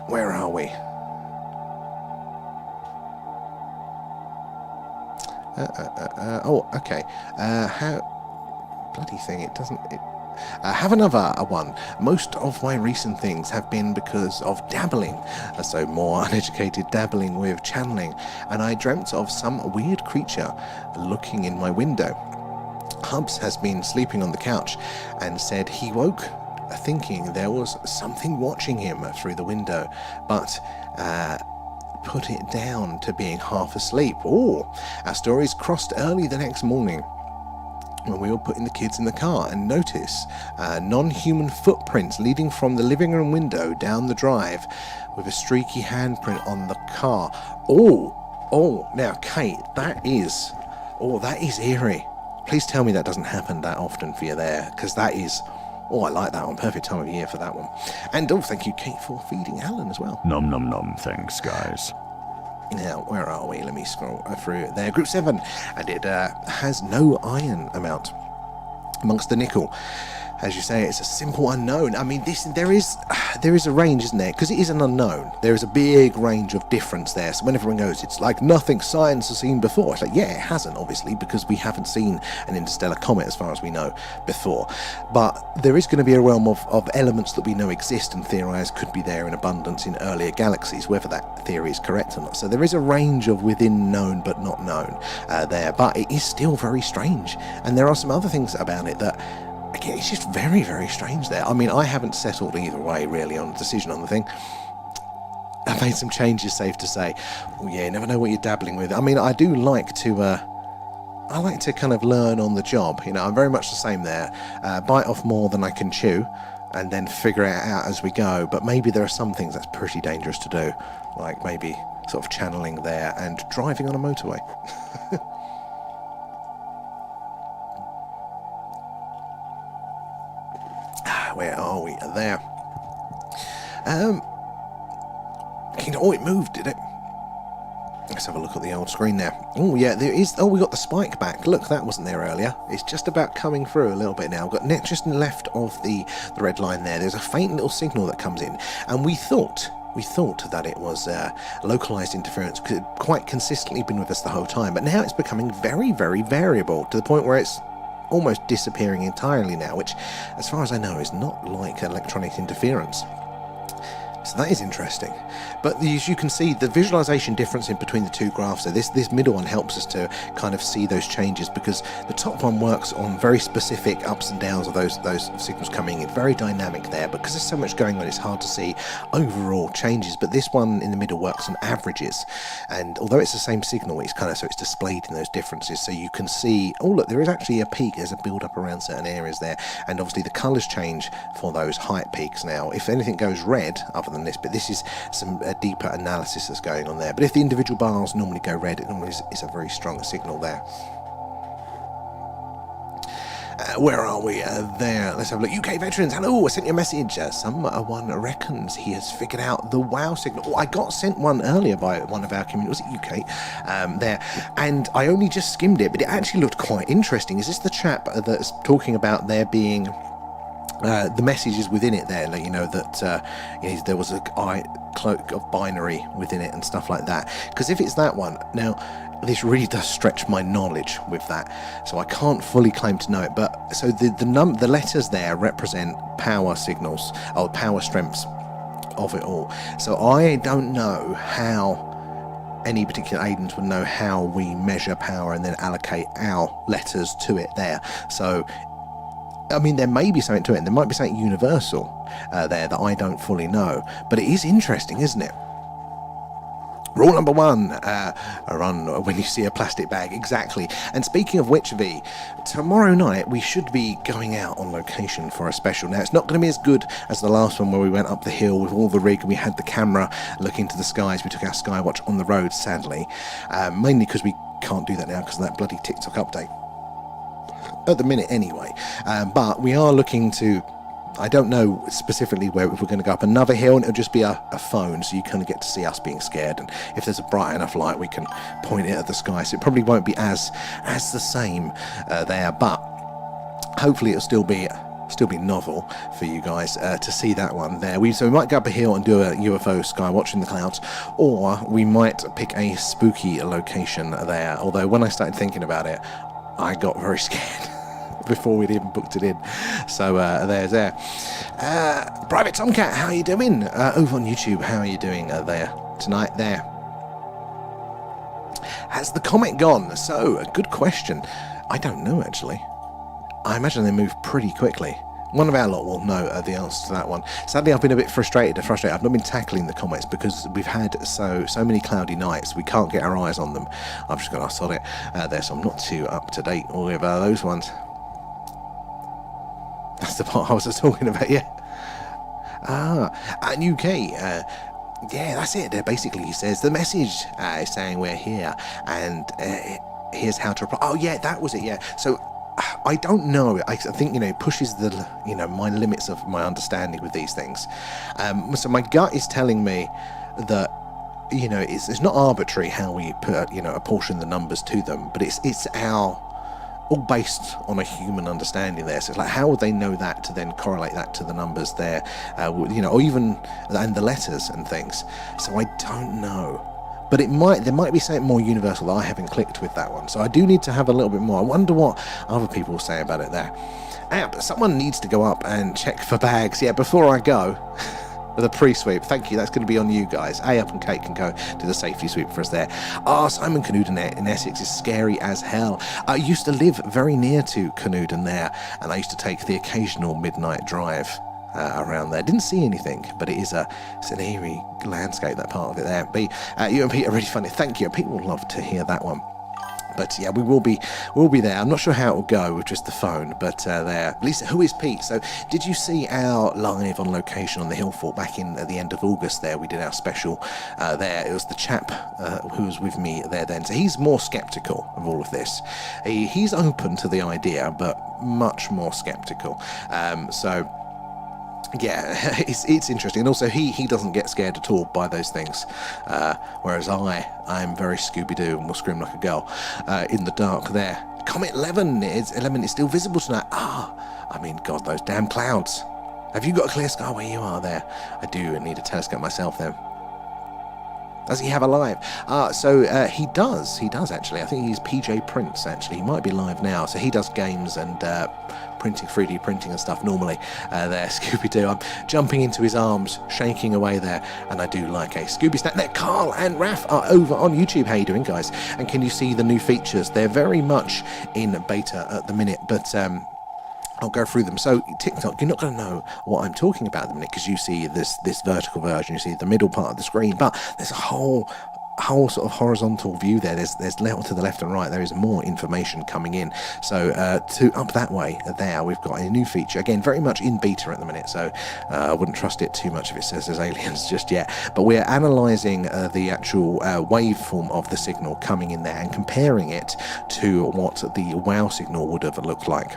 Where are we? Oh, okay. How bloody thing? It doesn't. Have another one. Most of my recent things have been because of dabbling, so more uneducated dabbling with channeling, and I dreamt of some weird creature looking in my window. Hubs has been sleeping on the couch and said he woke thinking there was something watching him through the window, but put it down to being half asleep. Oh, our stories crossed early the next morning when we were putting the kids in the car and notice non-human footprints leading from the living room window down the drive with a streaky handprint on the car. Oh, now Kate, that is eerie. Please tell me that doesn't happen that often for you there, because that is, I like that one. Perfect time of year for that one. And thank you, Kate, for feeding Alan as well. Nom nom nom, thanks guys. Now, where are we? Let me scroll through there. Group 7, and it has no iron amount amongst the nickel. As you say, it's a simple unknown. I mean, there is a range, isn't there? Because it is an unknown. There is a big range of difference there. So when everyone goes, it's like nothing science has seen before. It's like, yeah, it hasn't, obviously, because we haven't seen an interstellar comet, as far as we know, before. But there is going to be a realm of elements that we know exist and theorize could be there in abundance in earlier galaxies, whether that theory is correct or not. So there is a range of within known but not known there. But it is still very strange. And there are some other things about it that, again, it's just very, very strange there. I mean, I haven't settled either way, really, on a decision on the thing. I've made some changes, safe to say. Oh, yeah, you never know what you're dabbling with. I mean, I do like to... I like to kind of learn on the job. You know, I'm very much the same there. Bite off more than I can chew, and then figure it out as we go. But maybe there are some things that's pretty dangerous to do, like maybe sort of channeling there and driving on a motorway. Where are we? There. It moved, did it? Let's have a look at the old screen there. Oh, yeah, there is... Oh, we got the spike back. Look, that wasn't there earlier. It's just about coming through a little bit now. We've got just left of the red line there. There's a faint little signal that comes in. And we thought that it was localized interference, because it had quite consistently been with us the whole time. But now it's becoming very, very variable, to the point where it's almost disappearing entirely now, which, as far as I know, is not like electronic interference. So that is interesting. But as you can see, the visualization difference in between the two graphs, so this middle one helps us to kind of see those changes, because the top one works on very specific ups and downs of those signals coming in. Very dynamic there, but because there's so much going on, it's hard to see overall changes. But this one in the middle works on averages, and although it's the same signal, it's kind of, so it's displayed in those differences, so you can see, oh look, there is actually a peak. There's a build up around certain areas there, and obviously the colors change for those height peaks. Now, if anything goes red other than this, but this is some deeper analysis that's going on there. But if the individual bars normally go red, it normally is a very strong signal there. Where are we? There. Let's have a look. UK veterans, hello, I sent you a message. Someone reckons he has figured out the WOW signal. Oh, I got sent one earlier by one of our community, was it UK? There. And I only just skimmed it, but it actually looked quite interesting. Is this the chap that's talking about there being... the messages within it there, let you know that there was a cloak of binary within it and stuff like that. Because if it's that one, now this really does stretch my knowledge with that, so I can't fully claim to know it. But so the letters there represent power signals or power strengths of it all. So I don't know how any particular agents would know how we measure power and then allocate our letters to it there. So I mean, there may be something to it, and there might be something universal there that I don't fully know. But it is interesting, isn't it? Rule number one, run when you see a plastic bag. Exactly. And speaking of which, V, tomorrow night we should be going out on location for a special. Now, it's not going to be as good as the last one where we went up the hill with all the rig and we had the camera looking to the skies. We took our skywatch on the road, sadly, mainly because we can't do that now because of that bloody TikTok update. At the minute, anyway. But we are looking to... I don't know specifically where, if we're going to go up another hill, and it'll just be a phone, so you kind of get to see us being scared, and if there's a bright enough light we can point it at the sky, so it probably won't be as the same there, but hopefully it'll still be novel for you guys to see that one there. So we might go up a hill and do a UFO sky watching the clouds, or we might pick a spooky location there, although when I started thinking about it I got very scared before we'd even booked it in. So there's there. Private Tomcat, how are you doing? Over on YouTube, how are you doing there tonight there? Has the comet gone? So, good question. I don't know, actually. I imagine they move pretty quickly. One of our lot will know the answer to that one. Sadly, I've been a bit frustrated. I've not been tackling the comets because we've had so many cloudy nights. We can't get our eyes on them. I've just got to sod it there, so I'm not too up to date with those ones. That's the part I was just talking about, yeah. And UK, yeah, that's it. Basically, he says the message is saying we're here, and here's how to reply. Oh, yeah, that was it, yeah. So, I don't know. I think, it pushes my limits of my understanding with these things. So my gut is telling me that, it's not arbitrary how we put, apportion the numbers to them, but it's all based on a human understanding there. So it's like, how would they know that to then correlate that to the numbers there, or even and the letters and things. So I don't know, but there might be something more universal that I haven't clicked with that one. So I do need to have a little bit more. I wonder what other people say about it there. Someone needs to go up and check for bags. Yeah, before I go. The pre-sweep, thank you, that's going to be on you guys. Up and Kate can go do the safety sweep for us there. Simon Canoodan in Essex is scary as hell. I used to live very near to Canoodan there, and I used to take the occasional midnight drive around there. Didn't see anything, but it's an eerie landscape, that part of it there. But you and Pete are really funny, thank you. People would love to hear that one. But yeah, we'll be there. I'm not sure how it will go with just the phone, but there. Lisa, who is Pete? So, did you see our live on location on the hill fort back in at the end of August? There, we did our special there. It was the chap who was with me there then. So he's more sceptical of all of this. He's open to the idea, but much more sceptical. So. Yeah, it's interesting, and also he doesn't get scared at all by those things, whereas I'm very Scooby-Doo and will scream like a girl in the dark there. Comet 11 is still visible tonight. I mean, God, those damn clouds. Have you got a clear sky where you are there? I do need a telescope myself then. Does he have a live? So he does actually. I think he's PJ Prince actually. He might be live now. So he does games and printing, 3D printing and stuff normally there, Scooby-Doo. I'm jumping into his arms, shaking away there, and I do like a Scooby snack there. Carl and Raph are over on YouTube. How you doing, guys? And can you see the new features? They're very much in beta at the minute, but I'll go through them. So TikTok, you're not going to know what I'm talking about at the minute because you see this vertical version, you see the middle part of the screen, but there's a whole sort of horizontal view there. There's to the left and right. There is more information coming in. So to up that way there, we've got a new feature, again very much in beta at the minute, so I wouldn't trust it too much if it says there's aliens just yet, but we're analysing the actual waveform of the signal coming in there and comparing it to what the WOW signal would have looked like.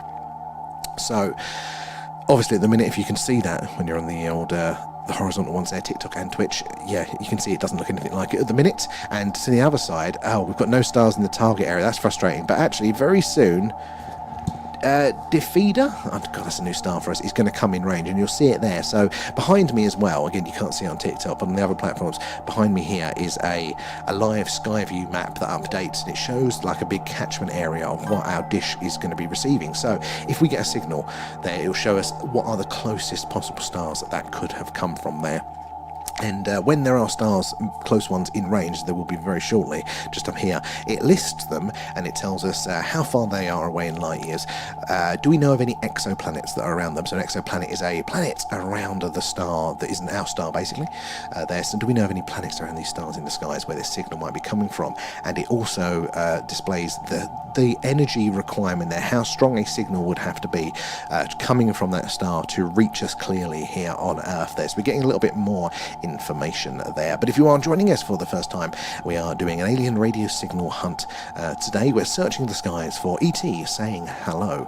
So obviously at the minute, if you can see that when you're on the old the horizontal ones there, TikTok and Twitch, yeah, you can see it doesn't look anything like it at the minute. And to the other side, we've got no stars in the target area. That's frustrating, but actually very soon Defeater, oh god, that's a new star for us, is going to come in range, and you'll see it there. So behind me as well, again you can't see it on TikTok, but on the other platforms behind me here is a live Skyview map that updates, and it shows like a big catchment area of what our dish is going to be receiving. So if we get a signal there, it'll show us what are the closest possible stars that could have come from there. And when there are stars, close ones in range, there will be very shortly, just up here, it lists them and it tells us how far they are away in light years. Do we know of any exoplanets that are around them? So an exoplanet is a planet around the star that isn't our star, basically. So do we know of any planets around these stars in the skies where this signal might be coming from? And it also displays the energy requirement there, how strong a signal would have to be coming from that star to reach us clearly here on Earth there. So we're getting a little bit more information there. But if you are joining us for the first time, we are doing an alien radio signal hunt. Today we're searching the skies for ET saying hello.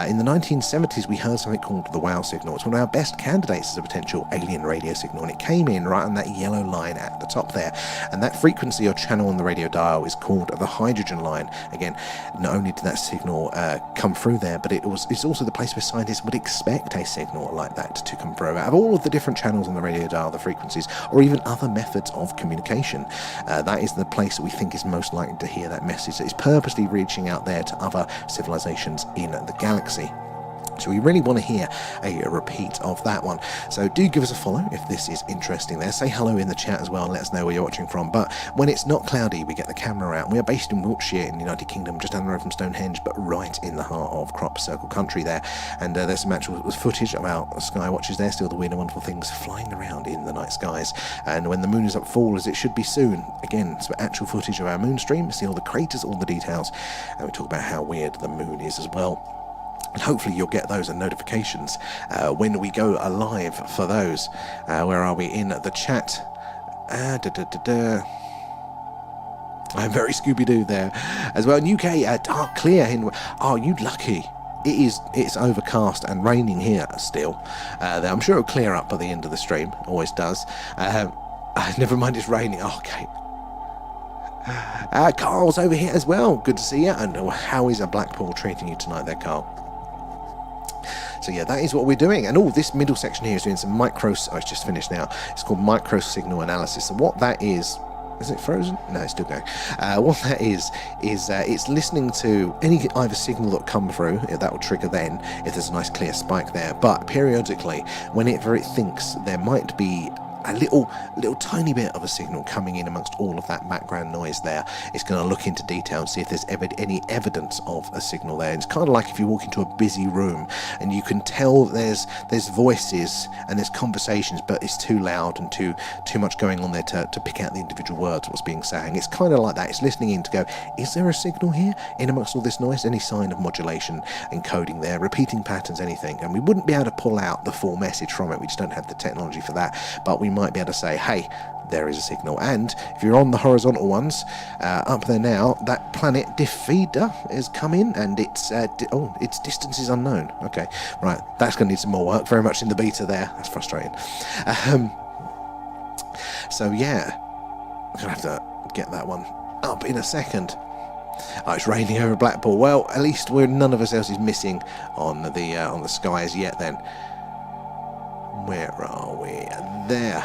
In the 1970s we heard something called the WOW signal. It's one of our best candidates as a potential alien radio signal, and it came in right on that yellow line at the top there, and that frequency or channel on the radio dial is called the hydrogen line. Again, not only did that signal come through there, but it's also the place where scientists would expect a signal like that to come through. Out of all of the different channels on the radio dial, the frequencies, or even other methods of communication, that is the place that we think is most likely to hear that message that is purposely reaching out there to other civilizations in the galaxy. So we really want to hear a repeat of that one. So do give us a follow if this is interesting there. Say hello in the chat as well and let us know where you're watching from. But when it's not cloudy, we get the camera out. We are based in Wiltshire in the United Kingdom, just down the road from Stonehenge, but right in the heart of Crop Circle country there. And there's some actual footage of our skywatchers there, still the weird and wonderful things flying around in the night skies. And when the moon is up full, as it should be soon, again, some actual footage of our moon stream. See all the craters, all the details. And we talk about how weird the moon is as well. And hopefully you'll get those notifications when we go live for those. Where are we in the chat? I'm very Scooby-Doo there as well. In UK, dark clear. Oh, you lucky. It's overcast and raining here still. I'm sure it'll clear up by the end of the stream. Always does. Never mind, it's raining. Oh, okay. Carl's over here as well. Good to see you. And how is a Blackpool treating you tonight there, Carl? So yeah, that is what we're doing. And this middle section here is doing some it's just finished now. It's called micro signal analysis. So what that is it frozen? No, it's still going. What that is it's listening to any either signal that come through. That will trigger then if there's a nice clear spike there. But periodically, whenever it thinks there might be a little tiny bit of a signal coming in amongst all of that background noise there, it's going to look into detail and see if there's any evidence of a signal there. And it's kind of like if you walk into a busy room and you can tell there's voices and there's conversations, but it's too loud and too much going on there to pick out the individual words, what's being sang. It's kind of like that. It's listening in to go, is there a signal here in amongst all this noise? Any sign of modulation, encoding there, repeating patterns, anything? And we wouldn't be able to pull out the full message from it. We just don't have the technology for that. But we might be able to say, hey, there is a signal. And if you're on the horizontal ones, up there now, that planet Defida has come in, and its distance is unknown. Okay, right, that's going to need some more work. Very much in the beta there. That's frustrating. So yeah, I'm going to have to get that one up in a second. Oh, it's raining over Blackpool. Well, at least none of us else is missing on the skies yet then. Where are we? There.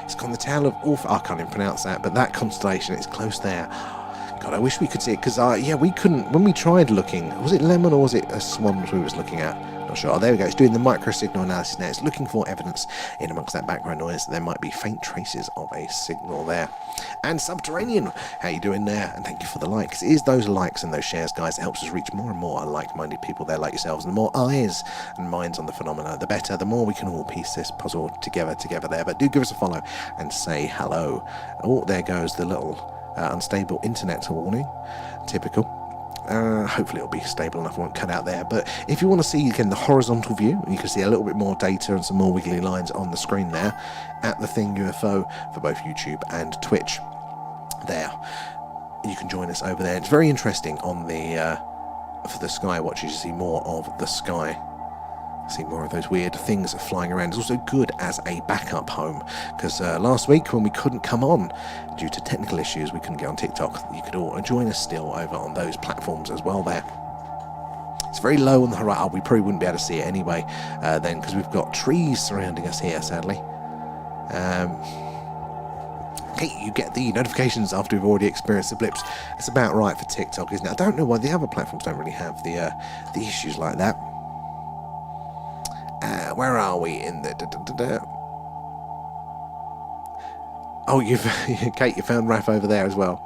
It's called the Town of I can't even pronounce that, but that constellation is close there. God, I wish we could see it, because we couldn't, when we tried looking, was it Lemon or was it a Swan we was looking at? Not sure. Oh, there we go. It's doing the micro signal analysis now. It's looking for evidence in amongst that background noise. There might be faint traces of a signal there. And Subterranean, how you doing there? And thank you for the likes. It is those likes and those shares, guys, that helps us reach more and more like-minded people there like yourselves. And the more eyes and minds on the phenomena, the better. The more we can all piece this puzzle together there. But do give us a follow and say hello. Oh, there goes the little unstable internet warning. Typical. Hopefully it'll be stable enough, I won't cut out there. But if you want to see again the horizontal view, you can see a little bit more data and some more wiggly lines on the screen there at the Thing UFO for both YouTube and Twitch. There, you can join us over there. It's very interesting on the for the Skywatchers. You see more of the sky. See more of those weird things flying around. It's also good as a backup home, because last week when we couldn't come on due to technical issues, we couldn't get on TikTok. You could all join us still over on those platforms as well there. It's very low on the horizon. We probably wouldn't be able to see it anyway then, because we've got trees surrounding us here, sadly. Okay, you get the notifications after we've already experienced the blips. It's about right for TikTok, isn't it? I don't know why the other platforms don't really have the issues like that. where are we in the... Oh, Kate, you found Raph over there as well.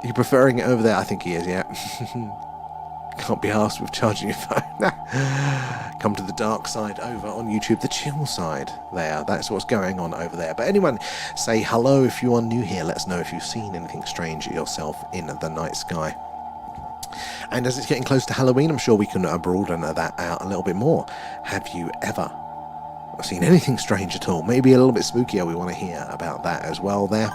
You're preferring it over there? I think he is, yeah. Can't be asked with charging your phone. Come to the dark side over on YouTube, the chill side there. That's what's going on over there. But anyone, say hello if you are new here. Let us know if you've seen anything strange yourself in the night sky. And as it's getting close to Halloween, I'm sure we can broaden that out a little bit more. Have you ever seen anything strange at all? Maybe a little bit spookier. We want to hear about that as well there.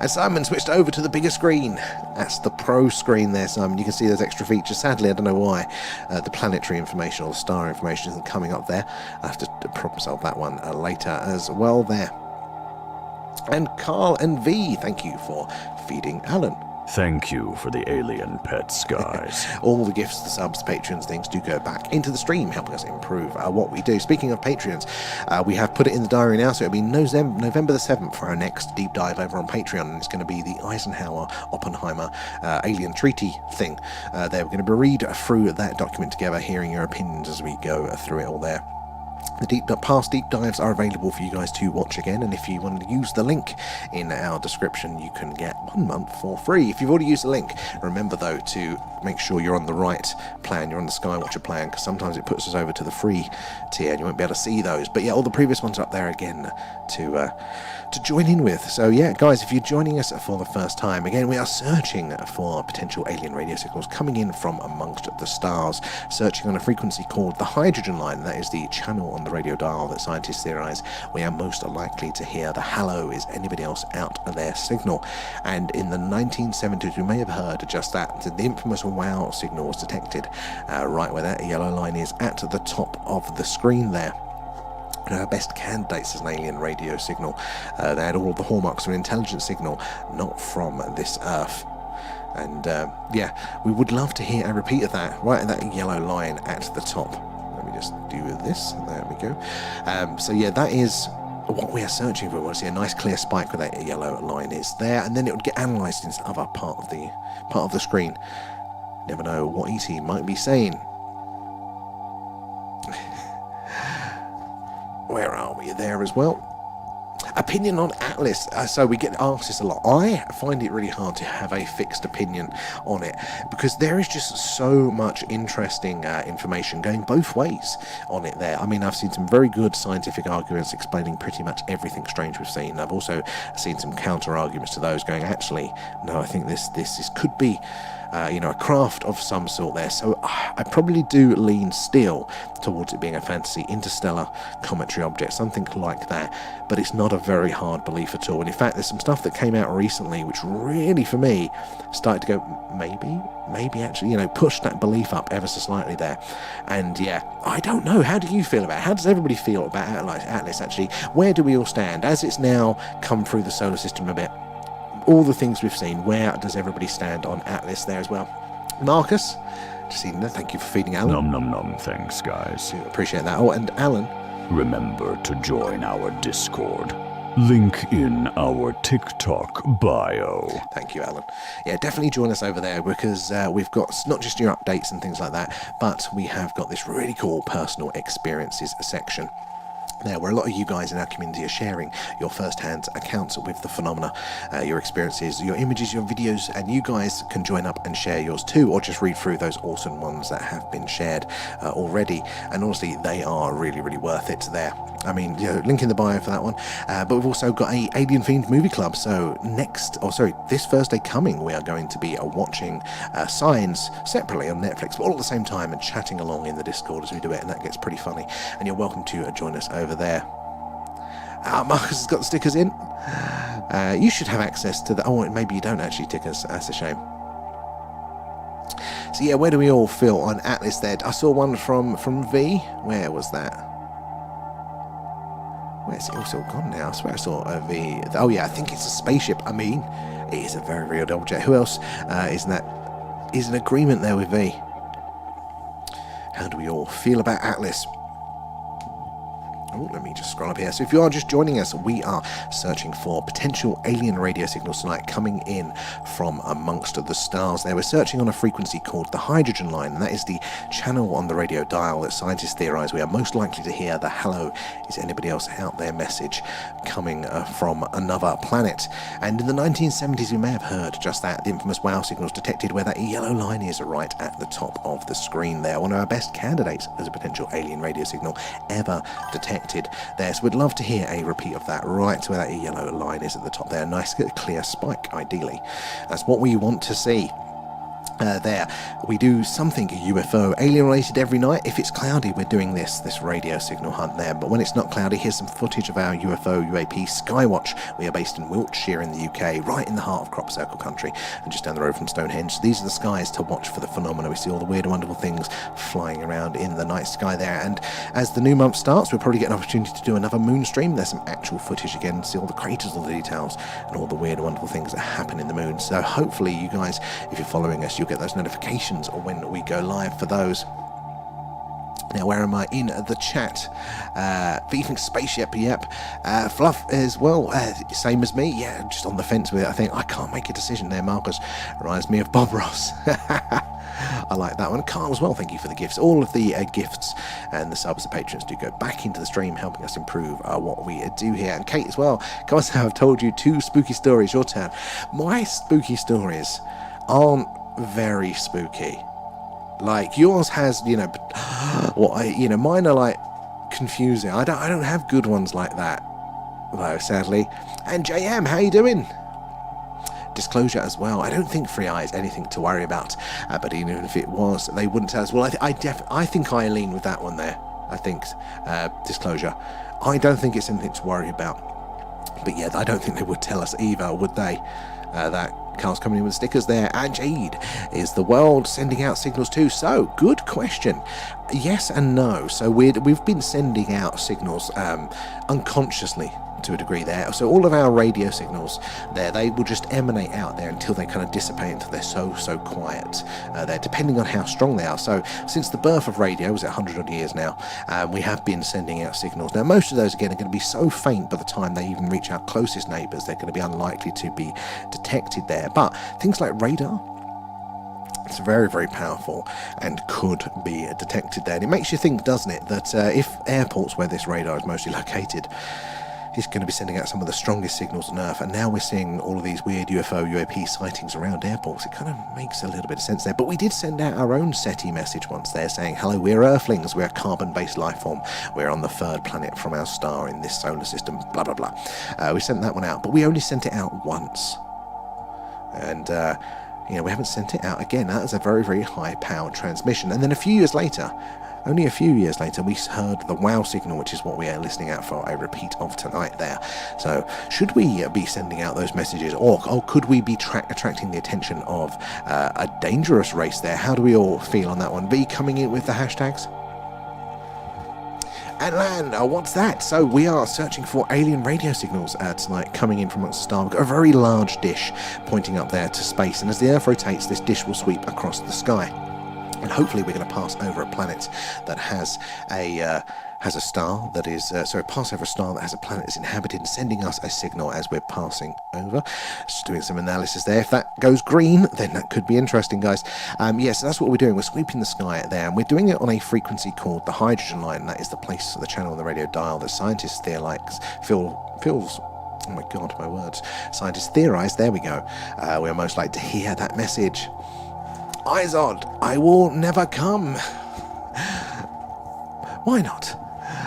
And Simon switched over to the bigger screen. That's the Pro screen there, Simon. You can see those extra features. Sadly, I don't know why the planetary information or the star information isn't coming up there. I have to problem solve that one later as well there. And Carl and V, thank you for feeding Alan. Thank you for the alien pets, guys. All the gifts, the subs, patrons, things do go back into the stream, helping us improve what we do. Speaking of Patreons, we have put it in the diary now, so it'll be November the 7th for our next deep dive over on Patreon, and it's going to be the Eisenhower-Oppenheimer alien treaty thing. We're going to read through that document together, hearing your opinions as we go through it all there. The past deep dives are available for you guys to watch again, and if you want to use the link in our description, you can get 1 month for free. If you've already used the link, remember though to make sure you're on the right plan, you're on the Skywatcher plan, because sometimes it puts us over to the free tier and you won't be able to see those. But yeah, all the previous ones are up there again to join in with. So yeah, guys, if you're joining us for the first time, again, we are searching for potential alien radio signals coming in from amongst the stars, searching on a frequency called the hydrogen line. That is the channel on the radio dial that scientists theorize we are most likely to hear the halo is anybody else out of their signal. And in the 1970s, we may have heard just that. The infamous WOW signal was detected right where that yellow line is at the top of the screen there. Our best candidates as an alien radio signal. They had all of the hallmarks of an intelligent signal, not from this Earth. And yeah, we would love to hear a repeat of that, right at that yellow line at the top. Let me just do this. There we go. So yeah, that is what we are searching for. We want to see a nice clear spike where that yellow line is there, and then it would get analysed in some other part of the screen. Never know what ET might be saying. Where are we? There as well. Opinion on Atlas. So we get asked this a lot. I find it really hard to have a fixed opinion on it, because there is just so much interesting information going both ways on it there. I mean, I've seen some very good scientific arguments explaining pretty much everything strange we've seen. I've also seen some counter arguments to those going, actually, no, I think this could be a craft of some sort there. So I probably do lean still towards it being a fantasy interstellar cometary object, something like that. But it's not a very hard belief at all. And in fact, there's some stuff that came out recently which really, for me, started to go, maybe actually, push that belief up ever so slightly there. And yeah, I don't know. How do you feel about it? How does everybody feel about Atlas actually? Where do we all stand? As it's now come through the solar system a bit, all the things we've seen, where does everybody stand on Atlas there as well? Marcus, just seen there, thank you for feeding Alan. Nom nom nom, thanks guys. Appreciate that. Oh, and Alan, remember to join our Discord. Link in our TikTok bio. Thank you, Alan. Yeah, definitely join us over there, because we've got not just your updates and things like that, but we have got this really cool personal experiences section there, where a lot of you guys in our community are sharing your first-hand accounts with the phenomena, your experiences, your images, your videos, and you guys can join up and share yours too, or just read through those awesome ones that have been shared already. And honestly, they are really, really worth it there. I mean, link in the bio for that one. But we've also got a alien-themed movie club. So this Thursday coming, we are going to be watching Signs separately on Netflix, but all at the same time, and chatting along in the Discord as we do it, and that gets pretty funny. And you're welcome to join us over there. Marcus has got the stickers in. You should have access to the... Oh, maybe you don't actually, Tickers. That's a shame. So yeah, where do we all feel on Atlas there? I saw one from V. Where was that? Where's it also gone now? I swear I saw a V. Oh yeah, I think it's a spaceship. I mean, it is a very real object. Who else is in agreement there with V? How do we all feel about Atlas? Oh, let me just scroll up here. So if you are just joining us, we are searching for potential alien radio signals tonight coming in from amongst the stars there. We're searching on a frequency called the hydrogen line, and that is the channel on the radio dial that scientists theorize we are most likely to hear the "hello, is anybody else out there" message coming from another planet. And in the 1970s, you may have heard just that, the infamous WOW signals detected where that yellow line is right at the top of the screen there. One of our best candidates as a potential alien radio signal ever detected there. So we'd love to hear a repeat of that right to where that yellow line is at the top there. A nice clear spike, ideally. That's what we want to see. There we do something UFO alien related every night. If it's cloudy, we're doing this radio signal hunt there, but when it's not cloudy, here's some footage of our UFO UAP Skywatch. We are based in Wiltshire in the UK, right in the heart of crop circle country and just down the road from Stonehenge. So these are the skies to watch for the phenomena. We see all the weird wonderful things flying around in the night sky there, and as the new month starts, we'll probably get an opportunity to do another moon stream. There's some actual footage again, see all the craters, all the details and all the weird wonderful things that happen in the moon. So hopefully you guys, if you're following us, you'll get those notifications when we go live for those. Now, where am I in the chat? Beefing Space, yep. Fluff as well, same as me, yeah, just on the fence with it. I think I can't make a decision there. Marcus reminds me of Bob Ross. I like that one. Carl as well, thank you for the gifts. All of the gifts and the subs, the patrons do go back into the stream, helping us improve what we do here. And Kate as well, come on, I've told you 2 spooky stories, your turn. My spooky stories aren't very spooky. Like yours has, mine are like confusing. I don't have good ones like that, though, sadly. And JM, how you doing? Disclosure as well. I don't think Free Eye is anything to worry about, but even if it was, they wouldn't tell us. Well, I think I lean with that one there. I think disclosure. I don't think it's anything to worry about, but yeah, I don't think they would tell us either, would they? That Carl's coming in with stickers there. And Jade, is the world sending out signals too? So, good question. Yes and no. So we've been sending out signals unconsciously to a degree there. So all of our radio signals there, they will just emanate out there until they kind of dissipate, until they're so quiet there, depending on how strong they are. So since the birth of radio, was it 100 odd years now, we have been sending out signals. Now most of those again are going to be so faint by the time they even reach our closest neighbours, they're going to be unlikely to be detected there. But things like radar, it's very, very powerful and could be detected there. And it makes you think, doesn't it, that if airports where this radar is mostly located is going to be sending out some of the strongest signals on Earth, and now we're seeing all of these weird UFO, UAP sightings around airports, it kind of makes a little bit of sense there. But we did send out our own SETI message once there saying, hello, we're Earthlings, we're a carbon-based life form, we're on the 3rd planet from our star in this solar system, blah, blah, blah. We sent that one out, but we only sent it out once. And, we haven't sent it out again. That is a very, very high-powered transmission. And then only a few years later, we heard the WOW signal, which is what we are listening out for a repeat of tonight there. So should we be sending out those messages, or could we be attracting the attention of a dangerous race there? How do we all feel on that one? Be coming in with the hashtags? And land, what's that? So we are searching for alien radio signals tonight coming in from amongst the star. We've got a very large dish pointing up there to space, and as the Earth rotates, this dish will sweep across the sky. And hopefully we're going to pass over a planet that has a star that is, pass over a star that has a planet that's inhabited and sending us a signal as we're passing over. Just doing some analysis there. If that goes green, then that could be interesting, guys. So that's what we're doing. We're sweeping the sky there, and we're doing it on a frequency called the hydrogen line. That is the place, the channel on the radio dial that scientists feels. Oh my God, my words. Scientists theorize, there we go. We're most likely to hear that message. Izod, I will never come. Why not?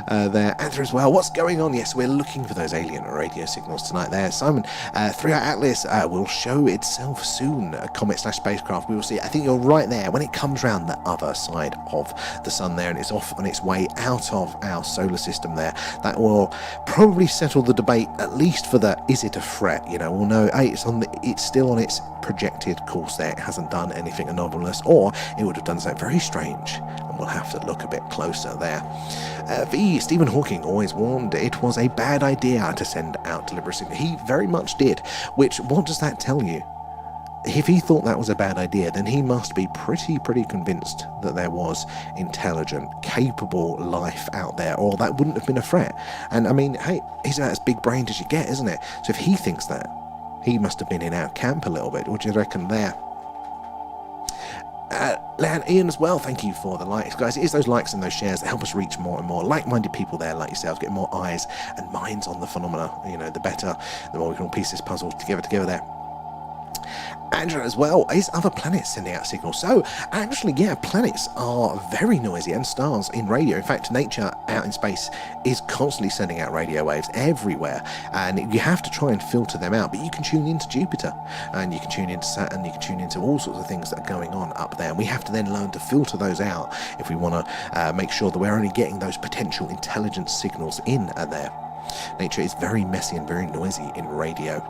There, Anther as well. What's going on? Yes, we're looking for those alien radio signals tonight there. Simon, 3-Hour Atlas will show itself soon. A comet/spacecraft, we will see. I think you're right there. When it comes round the other side of the sun there and it's off on its way out of our solar system there, that will probably settle the debate, at least for the, is it a threat? We'll know, it's still on its projected course there. It hasn't done anything anomalous, or it would have done something very strange, and we'll have to look a bit closer there. Stephen Hawking always warned it was a bad idea to send out deliberate signals. He very much did. Which, what does that tell you? if he thought that was a bad idea, then he must be pretty convinced that there was intelligent, capable life out there, or that wouldn't have been a threat. And I mean, hey, he's about as big-brained as you get, isn't it? So if he thinks that, he must have been in our camp a little bit. What do you reckon there? Ian as well, thank you for the likes, guys. It is those likes and those shares that help us reach more and more like-minded people there like yourselves, get more eyes and minds on the phenomena. You know, the better, the more we can all piece this puzzle together there. Andrew as well, is other planets sending out signals? So actually, yeah, planets are very noisy, and stars in radio. In fact, nature out in space is constantly sending out radio waves everywhere, and you have to try and filter them out. But you can tune into Jupiter, and you can tune into Saturn, you can tune into all sorts of things that are going on up there, and we have to then learn to filter those out if we want to make sure that we're only getting those potential intelligence signals in there. Nature is very messy and very noisy in radio.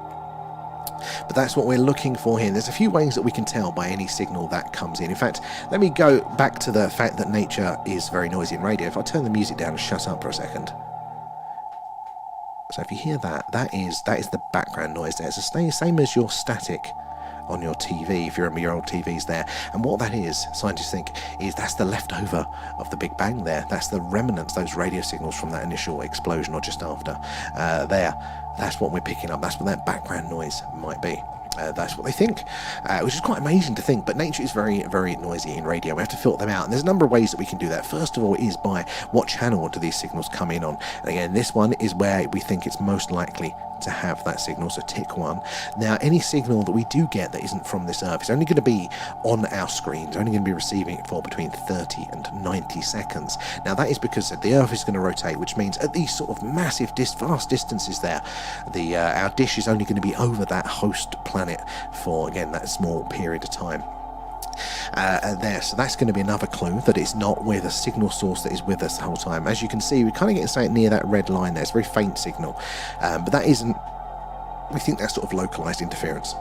But that's what we're looking for here. There's a few ways that we can tell by any signal that comes in. In fact, let me go back to the fact that nature is very noisy in radio. If I turn the music down and shut up for a second. So if you hear that, that is the background noise there. It's the same as your static on your TV, if you remember your old TVs there. And what that is, scientists think, is that's the leftover of the Big Bang there. That's the remnants, those radio signals from that initial explosion or just after there. That's what we're picking up. That's what that background noise might be. That's what they think, which is quite amazing to think. But nature is very noisy in radio. We have to filter them out, and there's a number of ways that we can do that. First of all is by what channel do these signals come in on. And again, this one is where we think it's most likely to have that signal, so tick 1. Now, any signal that we do get that isn't from this Earth is only going to be on our screens, only going to be receiving it for between 30 and 90 seconds. Now, that is because the Earth is going to rotate, which means at these sort of massive, vast distances there, our dish is only going to be over that host planet for, again, that small period of time. There, so that's going to be another clue that it's not with a signal source that is with us the whole time. As you can see, we kind of get something near that red line there. It's a very faint signal, but that isn't. We think that's sort of localized interference,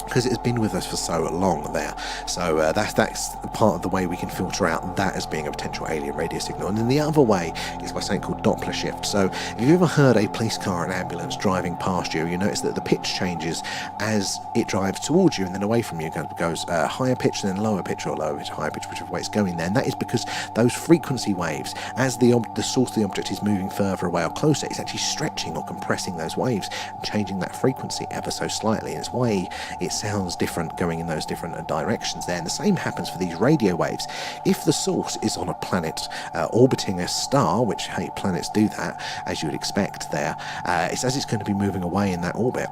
because it has been with us for so long there. So that's part of the way we can filter out that as being a potential alien radio signal. And then the other way is by something called Doppler shift. So if you've ever heard a police car or an ambulance driving past you, you notice that the pitch changes as it drives towards you and then away from you. It goes higher pitch and then lower pitch, or lower pitch, higher pitch, whichever way it's going there. And that is because those frequency waves, as the source of the object is moving further away or closer, it's actually stretching or compressing those waves and changing that frequency ever so slightly. And it's why it's sounds different going in those different directions there. And the same happens for these radio waves. If the source is on a planet orbiting a star, which, hey, planets do that, as you would expect there, it's as it's going to be moving away in that orbit,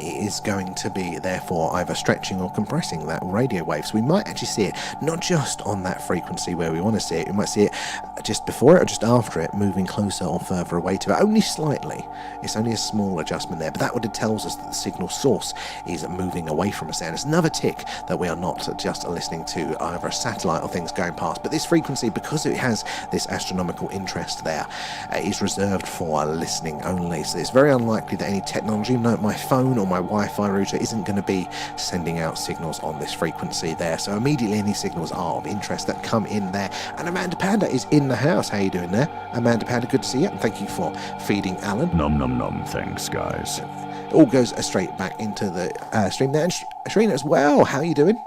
it is going to be therefore either stretching or compressing that radio wave. So we might actually see it not just on that frequency where we want to see it, we might see it just before it or just after it, moving closer or further away to it, only slightly. It's only a small adjustment there, but that would tells us that the signal source is moving away from us there. And it's another tick that we are not just listening to either a satellite or things going past, but this frequency, because it has this astronomical interest there, is reserved for listening only. So it's very unlikely that any technology, no, my phone or my Wi-Fi router, isn't going to be sending out signals on this frequency there. So immediately any signals are of interest that come in there. And Amanda Panda is in the house. How you doing there, Amanda Panda? Good to see you, and thank you for feeding Alan. Nom nom nom. Thanks, guys. It all goes straight back into the stream there. And Shrina as well. How you doing?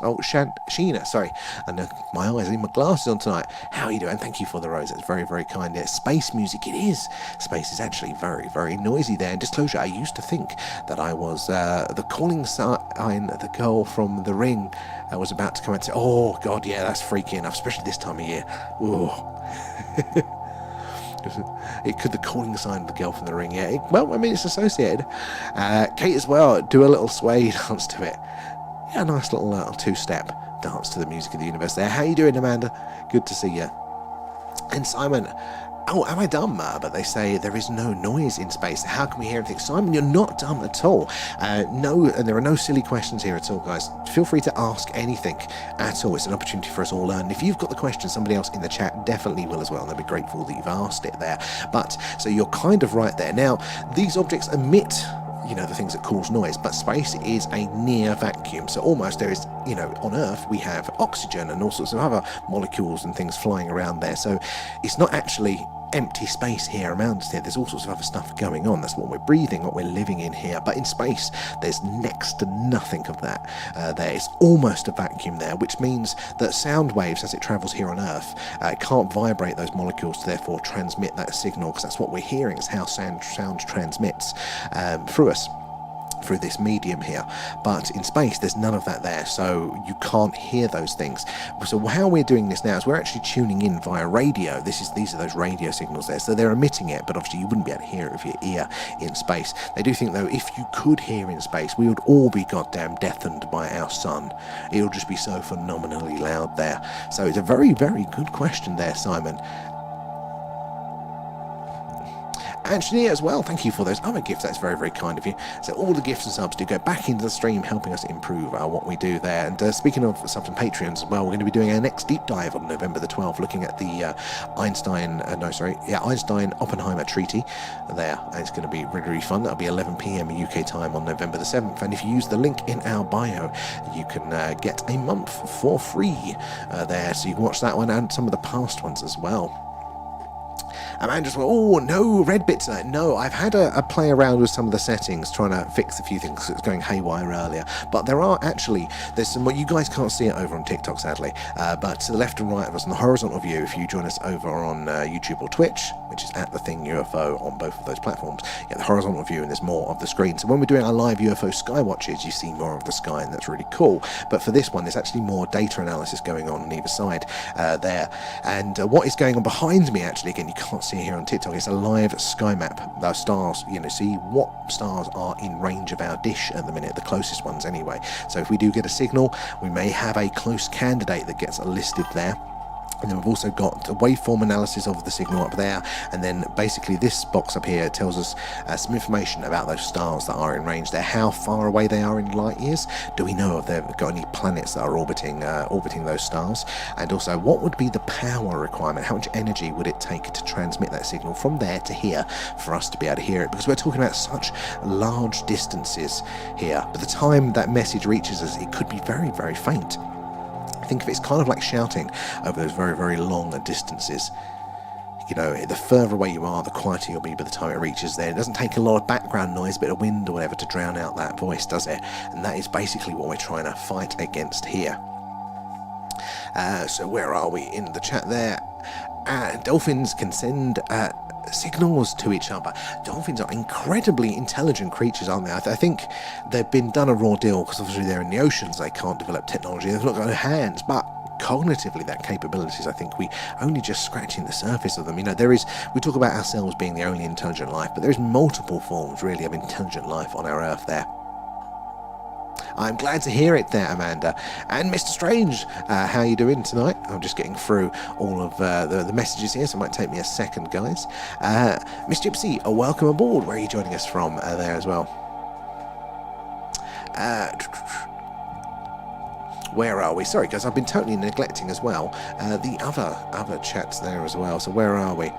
Oh, Sheena, sorry. And my eyes, I need my glasses on tonight. How are you doing? Thank you for the rose. That's very, very kind. Yeah, space music, it is. Space is actually very, very noisy there. And disclosure, I used to think that I was the calling sign, the girl from The Ring was about to come and say, oh, God, yeah, that's freaky enough, especially this time of year. Ooh. It could the calling sign of the girl from The Ring, yeah. Well, I mean, it's associated. Kate as well, do a little sway dance to it. Yeah, a nice little two-step dance to the music of the universe there. How you doing, Amanda? Good to see you. And Simon, oh, am I dumb? But they say there is no noise in space. How can we hear anything? Simon, you're not dumb at all. No, and there are no silly questions here at all, guys. Feel free to ask anything at all. It's an opportunity for us all to learn. And if you've got the question, somebody else in the chat definitely will as well, and they'll be grateful that you've asked it there. But, so you're kind of right there. Now, these objects emit, you know, the things that cause noise, but space is a near vacuum. So almost there is, you know, on Earth we have oxygen and all sorts of other molecules and things flying around there. So it's not actually empty space here around us here. There's all sorts of other stuff going on. That's what we're breathing, what we're living in here. But in space, there's next to nothing of that. There is almost a vacuum there, which means that sound waves, as it travels here on Earth, can't vibrate those molecules to therefore transmit that signal, because that's what we're hearing. It's how sound transmits through us, through this medium here. But in space there's none of that there, so you can't hear those things. So how we're doing this now is we're actually tuning in via radio. These are those radio signals there, so they're emitting it, but obviously you wouldn't be able to hear it with your ear in space. They do think though, if you could hear in space, we would all be goddamn deafened by our sun. It'll just be so phenomenally loud there. So it's a very, very good question there, Simon. Anthony as well, thank you for those other gifts. That's very, very kind of you. So all the gifts and subs do go back into the stream, helping us improve what we do there. And speaking of subs and Patreons as well, we're going to be doing our next deep dive on November the 12th, looking at the Einstein Oppenheimer treaty there. And it's going to be really, really fun. That'll be 11 p.m. UK time on November the 7th. And if you use the link in our bio, you can get a month for free there. So you can watch that one and some of the past ones as well. Amanda's well, oh no, red bit tonight. No, I've had a play around with some of the settings, trying to fix a few things that was going haywire earlier. But there's some, well, you guys can't see it over on TikTok sadly, but to the left and right of us in the horizontal view, if you join us over on YouTube or Twitch, which is at The Thing UFO on both of those platforms, you get the horizontal view and there's more of the screen. So when we're doing our live UFO skywatches, you see more of the sky, and that's really cool. But for this one, there's actually more data analysis going on either side there. And what is going on behind me, actually, again, you can't see it here on TikTok, it's a live sky map. Those stars, see what stars are in range of our dish at the minute, the closest ones anyway. So if we do get a signal, we may have a close candidate that gets listed there. And then we've also got a waveform analysis of the signal up there, and then basically this box up here tells us some information about those stars that are in range there, how far away they are in light years, do we know if they've got any planets that are orbiting those stars, and also what would be the power requirement, how much energy would it take to transmit that signal from there to here for us to be able to hear it, because we're talking about such large distances here. By the time that message reaches us, it could be very, very faint. Think of it, it's kind of like shouting over those very, very long distances. The further away you are, the quieter you'll be by the time it reaches there. It doesn't take a lot of background noise, a bit of wind or whatever to drown out that voice, does it? And that is basically what we're trying to fight against here. So where are we in the chat there? Dolphins can send signals to each other. Dolphins are incredibly intelligent creatures, aren't they? I think they've been done a raw deal because obviously they're in the oceans, they can't develop technology, they've not got no hands, but cognitively their capabilities, I think we only just scratching the surface of them. We talk about ourselves being the only intelligent life, but there's multiple forms really of intelligent life on our Earth there. I'm glad to hear it there, Amanda. And Mr. Strange, how are you doing tonight? I'm just getting through all of the messages here, so it might take me a second, guys. Miss Gypsy, welcome aboard. Where are you joining us from there as well? Where are we? Sorry, guys, I've been totally neglecting as well the other chats there as well. So where are we?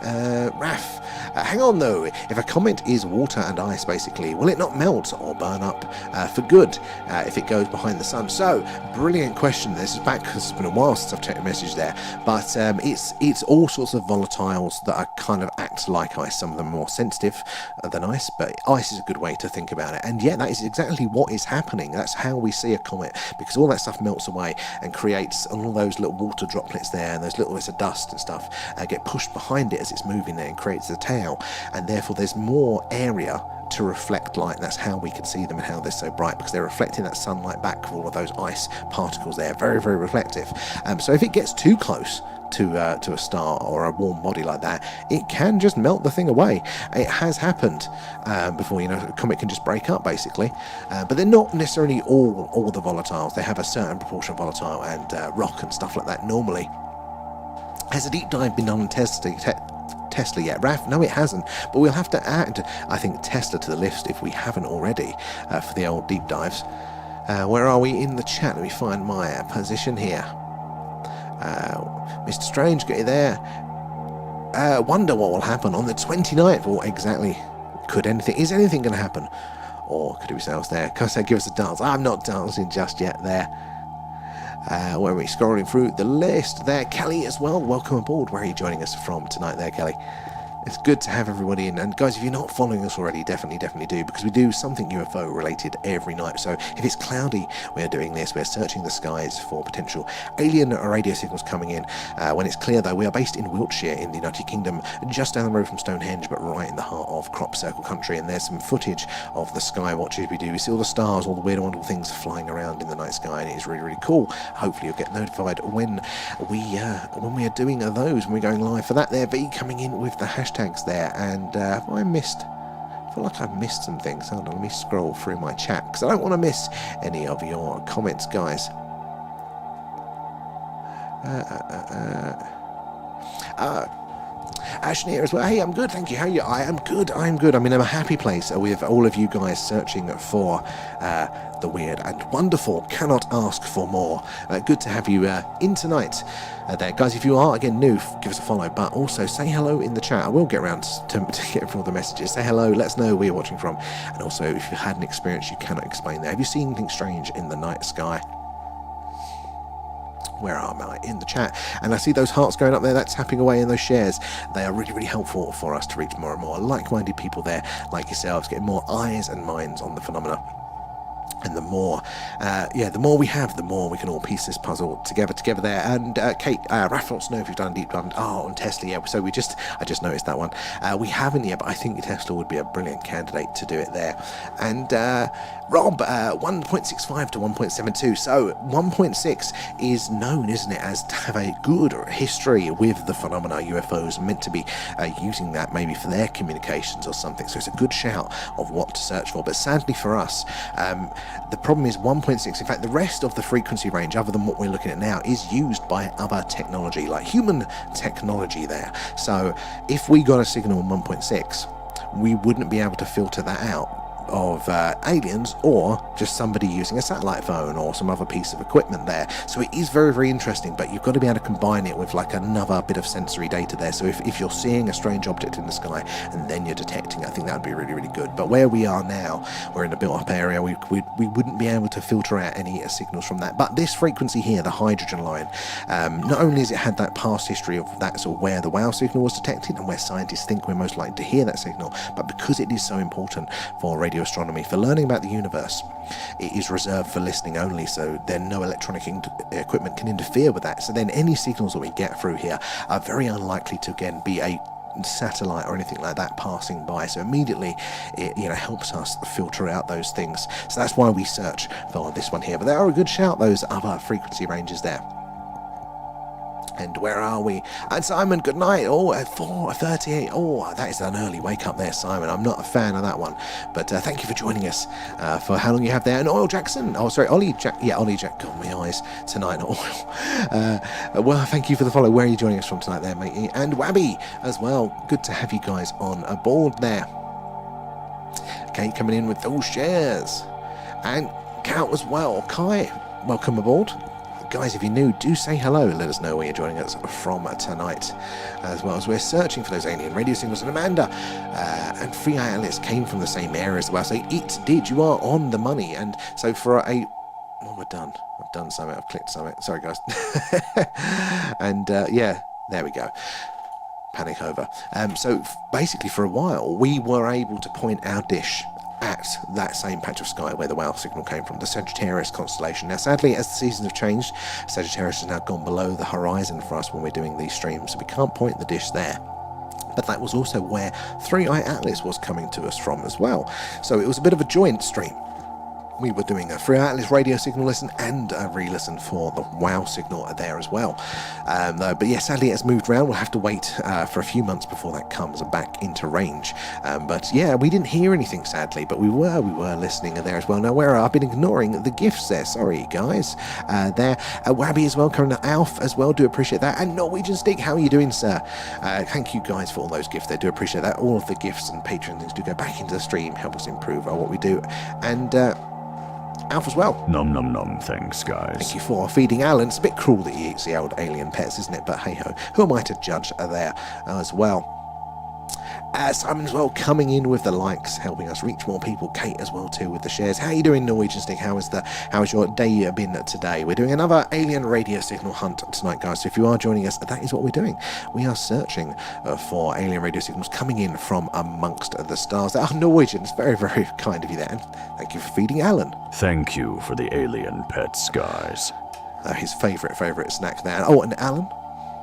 Raf, hang on though, if a comet is water and ice basically, will it not melt or burn up for good if it goes behind the sun? So, brilliant question. This is back because it's been a while since I've checked a message there, but it's all sorts of volatiles that are kind of act like ice. Some of them are more sensitive than ice, but ice is a good way to think about it. And yeah, that is exactly what is happening. That's how we see a comet, because all that stuff melts away and creates all those little water droplets there, and those little bits of dust and stuff get pushed behind it as it's moving there and creates a tail, and therefore there's more area to reflect light. That's how we can see them and how they're so bright, because they're reflecting that sunlight back with all of those ice particles there. Very, very reflective. So if it gets too close to a star or a warm body like that, it can just melt the thing away. It has happened before. A comet can just break up basically, but they're not necessarily all the volatiles. They have a certain proportion of volatile and rock and stuff like that normally. Has a deep dive been done on Tesla yet, Raf? No, it hasn't, but we'll have to add, I think, Tesla to the list if we haven't already for the old deep dives. Where are we in the chat? Let me find my position here. Mr. Strange, get you there. Wonder what will happen on the 29th. Well, exactly. Is anything going to happen? Or could it be else there? Give us a dance. I'm not dancing just yet there. When we're scrolling through the list there, Kelly as well, welcome aboard. Where are you joining us from tonight there, Kelly? It's good to have everybody in, and guys, if you're not following us already, definitely do, because we do something UFO related every night. So if it's cloudy, we're doing this. We're searching the skies for potential alien radio signals coming in. When it's clear, though, we are based in Wiltshire in the United Kingdom, just down the road from Stonehenge, but right in the heart of Crop Circle country. And there's some footage of the skywatchers we do. We see all the stars, all the weird wonderful things flying around in the night sky, and it is really cool. Hopefully you'll get notified when we are doing those, when we're going live for that. There, V coming in with the hashtags there, and have I feel like I've missed some things. Hold on, let me scroll through my chat, because I don't want to miss any of your comments, guys. Ashneer as well. Hey, I'm good, thank you. How are you? I'm good. I'm in a happy place with all of you guys searching for the weird and wonderful. Cannot ask for more. Good to have you in tonight there. Guys, if you are, again, new, give us a follow, but also say hello in the chat. I will get around to get through all the messages. Say hello, let us know where you're watching from. And also, if you've had an experience you cannot explain there. Have you seen anything strange in the night sky? Where am I? In the chat. And I see those hearts going up there. That's tapping away in those shares. They are really helpful for us to reach more and more like-minded people there, like yourselves, getting more eyes and minds on the phenomena. And the more we have, the more we can all piece this puzzle together there. And Kate, Raph wants to know if you've done a deep dive. On Tesla, yeah. So I just noticed that one. We haven't yet, but I think Tesla would be a brilliant candidate to do it there. And Rob, 1.65 to 1.72. So 1.6 is known, isn't it, as to have a good history with the phenomena. UFOs meant to be using that maybe for their communications or something. So it's a good shout of what to search for. But sadly for us, the problem is 1.6. In fact, the rest of the frequency range, other than what we're looking at now, is used by other technology, like human technology there. So if we got a signal on 1.6, we wouldn't be able to filter that out of aliens, or just somebody using a satellite phone or some other piece of equipment there. So it is very interesting, but you've got to be able to combine it with like another bit of sensory data there. So if you're seeing a strange object in the sky and then you're detecting it, I think that would be really good. But where we are now, we're in a built up area, we wouldn't be able to filter out any signals from that. But this frequency here, the hydrogen line, not only has it had that past history of that sort of where the wow signal was detected and where scientists think we're most likely to hear that signal, but because it is so important for radio astronomy, for learning about the universe, it is reserved for listening only, so then no electronic equipment can interfere with that. So then any signals that we get through here are very unlikely to again be a satellite or anything like that passing by. So immediately it helps us filter out those things. So that's why we search for this one here. But they are a good shout, those other frequency ranges there. And where are we? And Simon, good night. Oh, at 4:38. Oh, that is an early wake up there, Simon. I'm not a fan of that one. But thank you for joining us for how long you have there. And Oil Jackson. Oh, sorry, Ollie Jack. Yeah, Ollie Jack. God, my eyes tonight. Oil. Well, thank you for the follow. Where are you joining us from tonight there, matey? And Wabby as well. Good to have you guys on board there. Kate coming in with those shares. And Cal as well. Kai, welcome aboard. Guys, if you're new, do say hello. Let us know where you're joining us from tonight, as well as we're searching for those alien radio signals. And Amanda and Free Atlas came from the same area as well. So it did. You are on the money. And so for a... Oh, we're done. I've done something. I've clicked something. Sorry, guys. And yeah, there we go. Panic over. So basically, for a while, we were able to point our dish at that same patch of sky where the wow signal came from, the Sagittarius constellation. Now, sadly, as the seasons have changed, Sagittarius has now gone below the horizon for us when we're doing these streams, so we can't point the dish there. But that was also where 3i Atlas was coming to us from as well. So it was a bit of a joint stream. We were doing a 3i Atlas radio signal listen and a re-listen for the wow signal there as well. But yeah, sadly it's moved around. We'll have to wait for a few months before that comes back into range. But yeah, we didn't hear anything sadly, but we were listening there as well. Now, I've been ignoring the gifts there. Sorry, guys. There, Wabby as well, coming to Alf as well. Do appreciate that. And Norwegian Stick, how are you doing, sir? Thank you guys for all those gifts there. Do appreciate that. All of the gifts and Patreon things do go back into the stream, help us improve what we do. And Alf as well. Nom, thanks, guys. Thank you for feeding Alan. It's a bit cruel that he eats the old alien pets, isn't it? But hey ho, who am I to judge there as well? Simon as well coming in with the likes, helping us reach more people. Kate as well too with the shares. How are you doing, Norwegian Stick? How's your day been today? We're doing another alien radio signal hunt tonight, guys. So if you are joining us, that is what we're doing. We are searching for alien radio signals coming in from amongst the stars. Norwegian, it's very, very kind of you there. And thank you for feeding Alan. Thank you for the alien pets, guys. His favourite snack there. Oh, and Alan?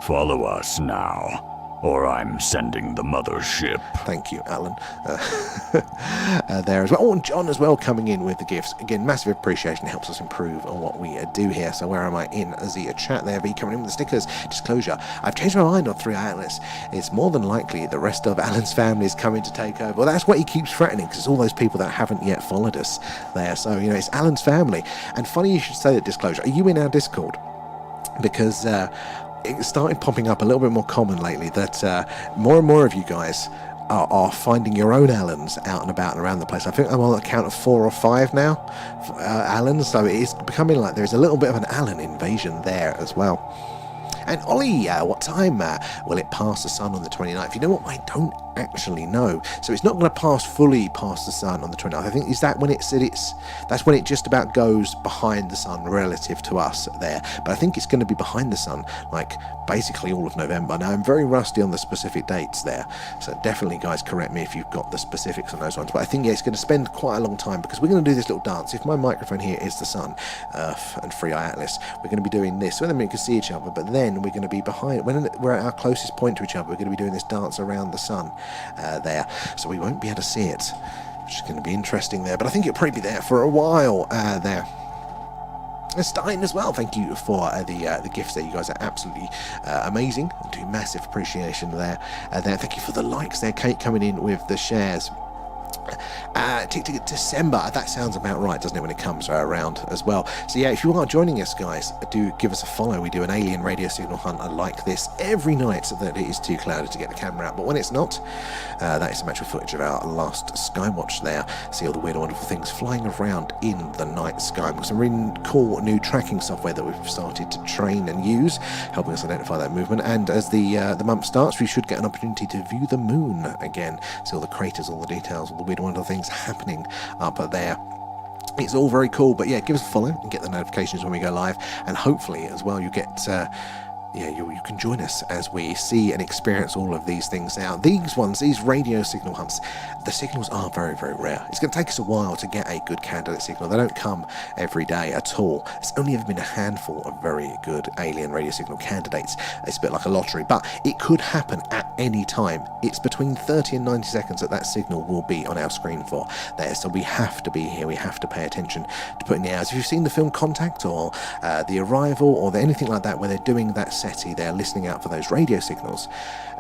Follow us now, or I'm sending the mothership. Thank you, Alan. There as well. Oh, and John as well coming in with the gifts. Again, massive appreciation. It helps us improve on what we do here. So where am I in the chat there? V coming in with the stickers. Disclosure. I've changed my mind on 3 Atlas. It's more than likely the rest of Alan's family is coming to take over. Well, that's what he keeps threatening, because it's all those people that haven't yet followed us there. So, it's Alan's family. And funny you should say that, Disclosure. Are you in our Discord? Because it started popping up a little bit more common lately that more and more of you guys are finding your own Allens out and about and around the place. I think I'm on the count of 4 or 5 now, Allens, so it is becoming like there's a little bit of an Allen invasion there as well. And Ollie, what time will it pass the sun on the 29th? You know what? I don't actually know. So it's not going to pass fully past the sun on the 29th. I think that's when it just about goes behind the sun relative to us there. But I think it's going to be behind the sun like basically all of November. Now I'm very rusty on the specific dates there, so definitely guys correct me if you've got the specifics on those ones. But I think it's going to spend quite a long time, because we're going to do this little dance. If my microphone here is the sun, Earth and 3 Atlas, we're going to be doing this so then we can see each other, but then we're going to be behind, when we're at our closest point to each other, we're going to be doing this dance around the sun there, so we won't be able to see it, which is going to be interesting there, but I think it'll probably be there for a while there. Stein as well, thank you for the gifts there. You guys are absolutely amazing. Do massive appreciation there. Thank you for the likes there. Kate coming in with the shares. December, that sounds about right, doesn't it, when it comes around as well. So yeah, if you are joining us, guys, do give us a follow. We do an alien radio signal hunt like this every night so that it is too cloudy to get the camera out, but when it's not, that is some actual footage of our last skywatch there. See all the weird and wonderful things flying around in the night sky. We've got some really cool new tracking software that we've started to train and use, helping us identify that movement. And as the month starts, we should get an opportunity to view the moon again, see all the craters, all the details, all the weird and wonderful things happening up there. It's all very cool, but yeah, give us a follow and get the notifications when we go live, and hopefully as well you get you can join us as we see and experience all of these things. Now these radio signal hunts, the signals are very, very rare. It's going to take us a while to get a good candidate signal. They don't come every day at all. There's only ever been a handful of very good alien radio signal candidates. It's a bit like a lottery, but it could happen at any time. It's between 30 and 90 seconds that signal will be on our screen for there, so we have to be here. We have to pay attention to putting the hours. If you've seen the film Contact or The Arrival or anything like that, where they're doing that SETI, they're listening out for those radio signals.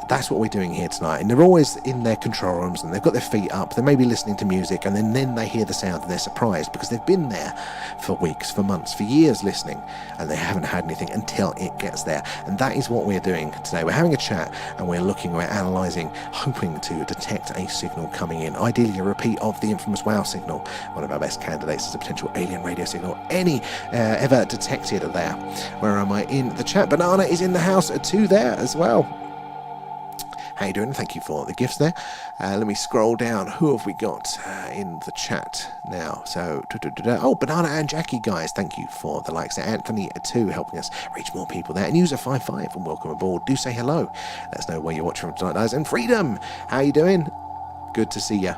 That's what we're doing here tonight, and they're always in their control rooms and they've got their feet up, they may be listening to music, and then they hear the sound and they're surprised because they've been there for weeks, for months, for years listening, and they haven't had anything until it gets there. And that is what we're doing today. We're having a chat and we're analysing, hoping to detect a signal coming in, ideally a repeat of the infamous WOW signal, one of our best candidates as a potential alien radio signal ever detected there. Where am I in the chat? Banana is in the house too there as well. How you doing? Thank you for the gifts there. Let me scroll down. Who have we got in the chat now? So, oh, Banana and Jackie, guys. Thank you for the likes there. Anthony, too, helping us reach more people there. And User55, and welcome aboard. Do say hello. Let us know where you're watching from tonight, guys. And Freedom, how you doing? Good to see you.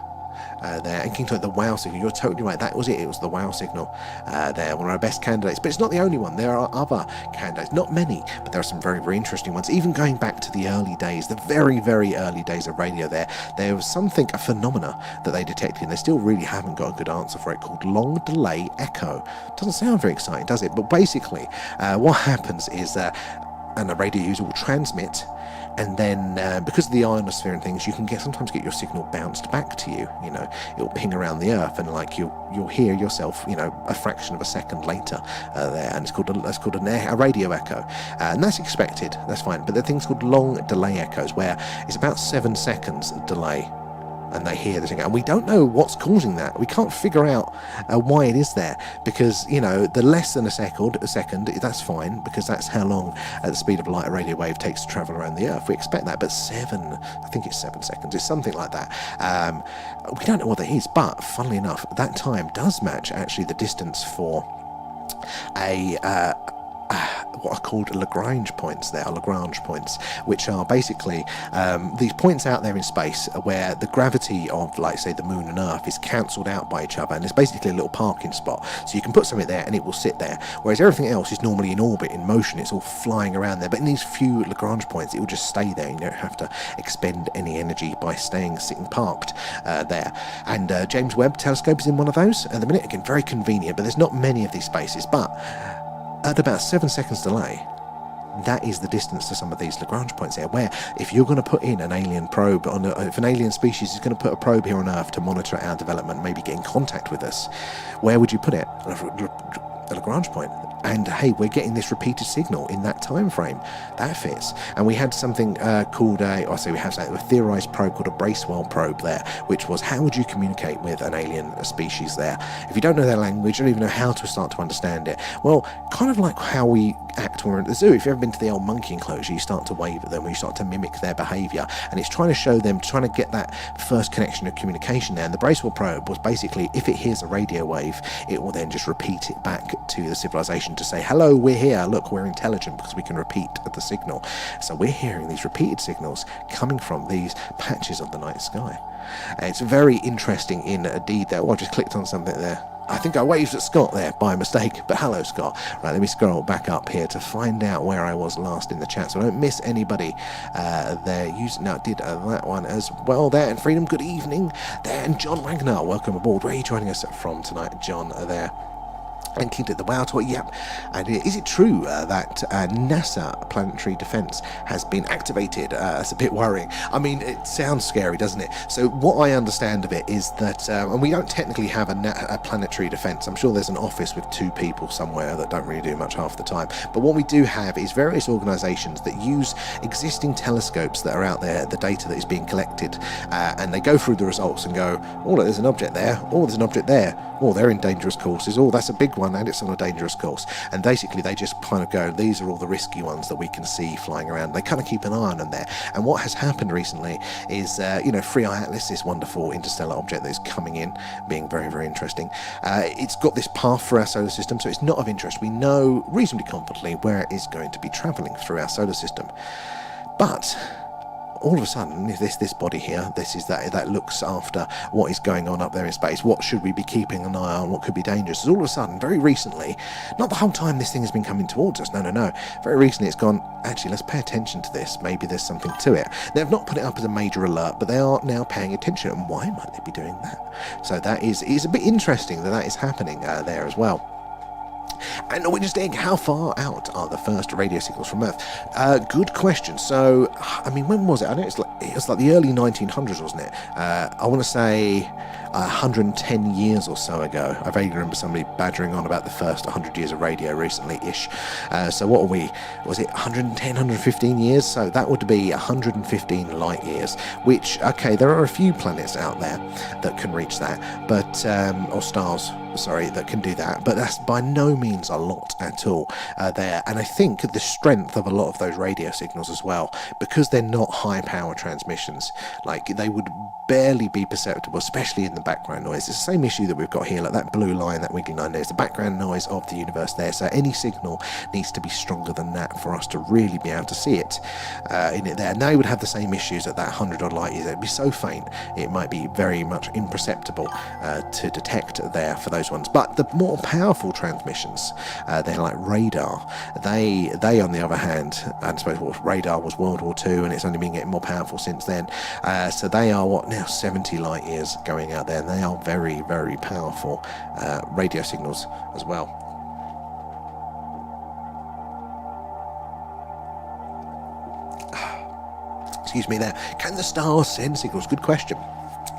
There, and King Toy, the WOW signal, you're totally right, that was it was the WOW signal there, one of our best candidates, but it's not the only one. There are other candidates, not many, but there are some very, very interesting ones, even going back to the early days, the very, very early days of radio there was something, a phenomena that they detected, and they still really haven't got a good answer for it, called long delay echo. Doesn't sound very exciting, does it? But basically what happens is and a radio user will transmit, and then because of the ionosphere and things, you can sometimes get your signal bounced back to you. It'll ping around the earth, and like you'll hear yourself, a fraction of a second later there, and that's called a radio echo, and that's expected. That's fine. But there are things called long delay echoes, where it's about 7 seconds delay and they hear the thing, and we don't know what's causing that. We can't figure out why it is there, because the less than a second, that's fine, because that's how long at the speed of light a radio wave takes to travel around the Earth. We expect that, but I think it's 7 seconds, it's something like that. We don't know what that is, but funnily enough, that time does match actually the distance for what are called Lagrange points, which are basically these points out there in space where the gravity of, like, say, the moon and Earth is cancelled out by each other, and it's basically a little parking spot. So you can put something there and it will sit there, whereas everything else is normally in orbit, in motion, it's all flying around there. But in these few Lagrange points, it will just stay there. You don't have to expend any energy by sitting parked there. And James Webb Telescope is in one of those at the minute. Again, very convenient, but there's not many of these spaces. But at about 7 seconds delay, that is the distance to some of these Lagrange points here, where if you're going to put in an alien probe, if an alien species is going to put a probe here on Earth to monitor our development, maybe get in contact with us, where would you put it? A Lagrange point. And hey, we're getting this repeated signal in that time frame. That fits. And we had something called a theorized probe called a Bracewell probe there, which was, how would you communicate with an alien species there? If you don't know their language, you don't even know how to start to understand it. Well, kind of like how we act when we're at the zoo. If you've ever been to the old monkey enclosure, you start to wave at them, or you start to mimic their behaviour, and it's trying to show them, trying to get that first connection of communication there. And the Bracewell probe was basically, if it hears a radio wave, it will then just repeat it back to the civilization to say, hello, we're here, look, we're intelligent, because we can repeat the signal. So we're hearing these repeated signals coming from these patches of the night sky. It's very interesting indeed there. Oh, I just clicked on something there. I think I waved at Scott there by mistake, but hello, Scott. Right, let me scroll back up here to find out where I was last in the chat, so I don't miss anybody there. Did that one as well there. And Freedom, good evening there. And John Wagner, welcome aboard. Where are you joining us from tonight, John, there? And Kid at the Wow Toy, yep. And is it true that NASA planetary defense has been activated? It's a bit worrying. I mean, it sounds scary, doesn't it? So what I understand of it is that, and we don't technically have a planetary defense. I'm sure there's an office with 2 people somewhere that don't really do much half the time. But what we do have is various organisations that use existing telescopes that are out there, the data that is being collected, and they go through the results and go, oh, look, there's an object there. Oh, there's an object there. Oh, they're in dangerous courses. Oh, that's a big one, and it's on a dangerous course. And basically they just kind of go, these are all the risky ones that we can see flying around. They kind of keep an eye on them there. And what has happened recently is, 3i Atlas, this wonderful interstellar object that is coming in, being very, very interesting. It's got this path through our solar system, so it's not of interest. We know reasonably confidently where it is going to be travelling through our solar system. But all of a sudden, this body here, that looks after what is going on up there in space. What should we be keeping an eye on? What could be dangerous? All of a sudden, very recently, not the whole time this thing has been coming towards us, no. Very recently it's gone, actually, let's pay attention to this. Maybe there's something to it. They've not put it up as a major alert, but they are now paying attention. And why might they be doing that? So that is a bit interesting that is happening there as well. And we're just saying, how far out are the first radio signals from Earth? Good question. So, I mean, when was it? I know it was like the early 1900s, wasn't it? I want to say 110 years or so ago. I vaguely remember somebody badgering on about the first 100 years of radio recently-ish. So what are we? Was it 110, 115 years? So that would be 115 light years, which, okay, there are a few planets out there that can reach that, but, or stars, sorry, that can do that, but that's by no means a lot at all there. And I think the strength of a lot of those radio signals as well, because they're not high power transmissions, like they would barely be perceptible, especially in the background noise. It's the same issue that we've got here, like that blue line, that wiggly line, there's the background noise of the universe there. So any signal needs to be stronger than that for us to really be able to see it in it there. And they would have the same issues at that 100 odd light years. It'd be so faint it might be very much imperceptible to detect there for those ones. But the more powerful transmissions, they're like radar. They on the other hand, I suppose radar was World War II, and it's only been getting more powerful since then. So they are now 70 light years going out there, and they are very, very powerful radio signals as well. Excuse me there. Can the stars send signals? Good question.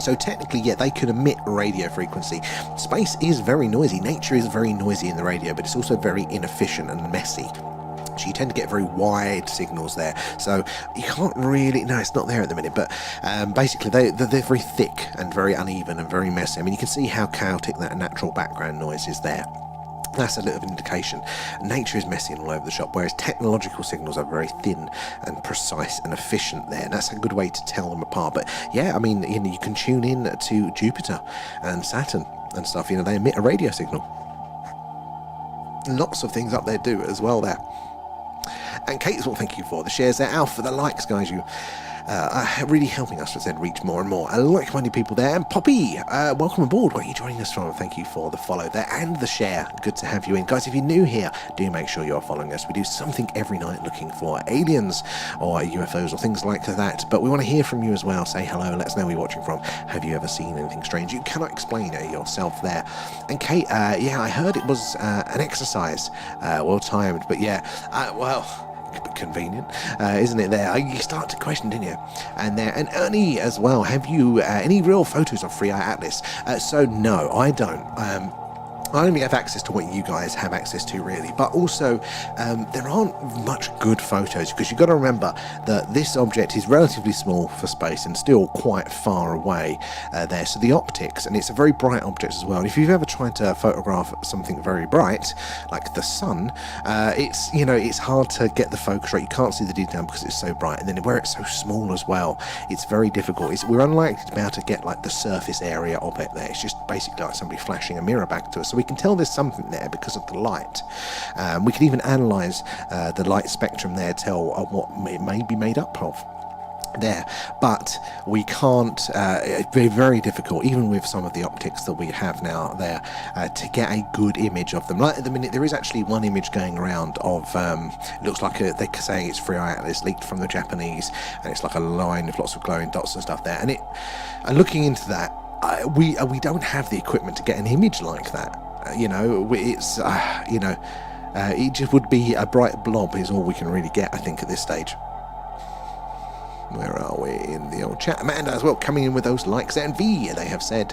So technically, yeah, they can emit radio frequency. Space is very noisy. Nature is very noisy in the radio, but it's also very inefficient and messy. So you tend to get very wide signals there. So you can't really... No, it's not there at the minute, but basically they're very thick and very uneven and very messy. I mean, you can see how chaotic that natural background noise is there. That's a little indication. Nature is messy and all over the shop, whereas technological signals are very thin and precise and efficient there. And that's a good way to tell them apart. But yeah, I mean, you know, you can tune in to Jupiter and Saturn and stuff. You know, they emit a radio signal. Lots of things up there do as well there. And Kate as well, thank you for the shares there. Alf for the likes, guys. You are really helping us to reach more and more like-minded people there. And Poppy, welcome aboard. Where are you joining us from? Thank you for the follow there and the share. Good to have you in. Guys, if you're new here, do make sure you're following us. We do something every night looking for aliens or UFOs or things like that. But we want to hear from you as well. Say hello. Let us know where you're watching from. Have you ever seen anything strange? You cannot explain it yourself there. And Kate, yeah, I heard it was an exercise. Well timed. But yeah, well... convenient, isn't it there? You start to question, didn't you? And Ernie as well, have you any real photos of Free Eye Atlas? So no, I don't. I only have access to what you guys have access to, really. But also, there aren't much good photos, because you've got to remember that this object is relatively small for space and still quite far away there. So the optics, and it's a very bright object as well. And if you've ever tried to photograph something very bright, like the sun, it's, you know, it's hard to get the focus right. You can't see the detail because it's so bright. And then where it's so small as well, it's very difficult. We're unlikely to be able to get like the surface area of it there. It's just basically like somebody flashing a mirror back to us. So we can tell there's something there because of the light. We can even analyze the light spectrum there, tell what it may be made up of there, but we can't. It's very, very difficult, even with some of the optics that we have now there, to get a good image of them. Like at the minute, there is actually one image going around of it looks like they're saying it's Free Eye Atlas, leaked from the Japanese, and it's like a line with lots of glowing dots and stuff there. And looking into that, we don't have the equipment to get an image like that. You know, it's you know, it just would be a bright blob is all we can really get, I think, at this stage. Where are we in the old chat? Amanda as well coming in with those likes there. And V, they have said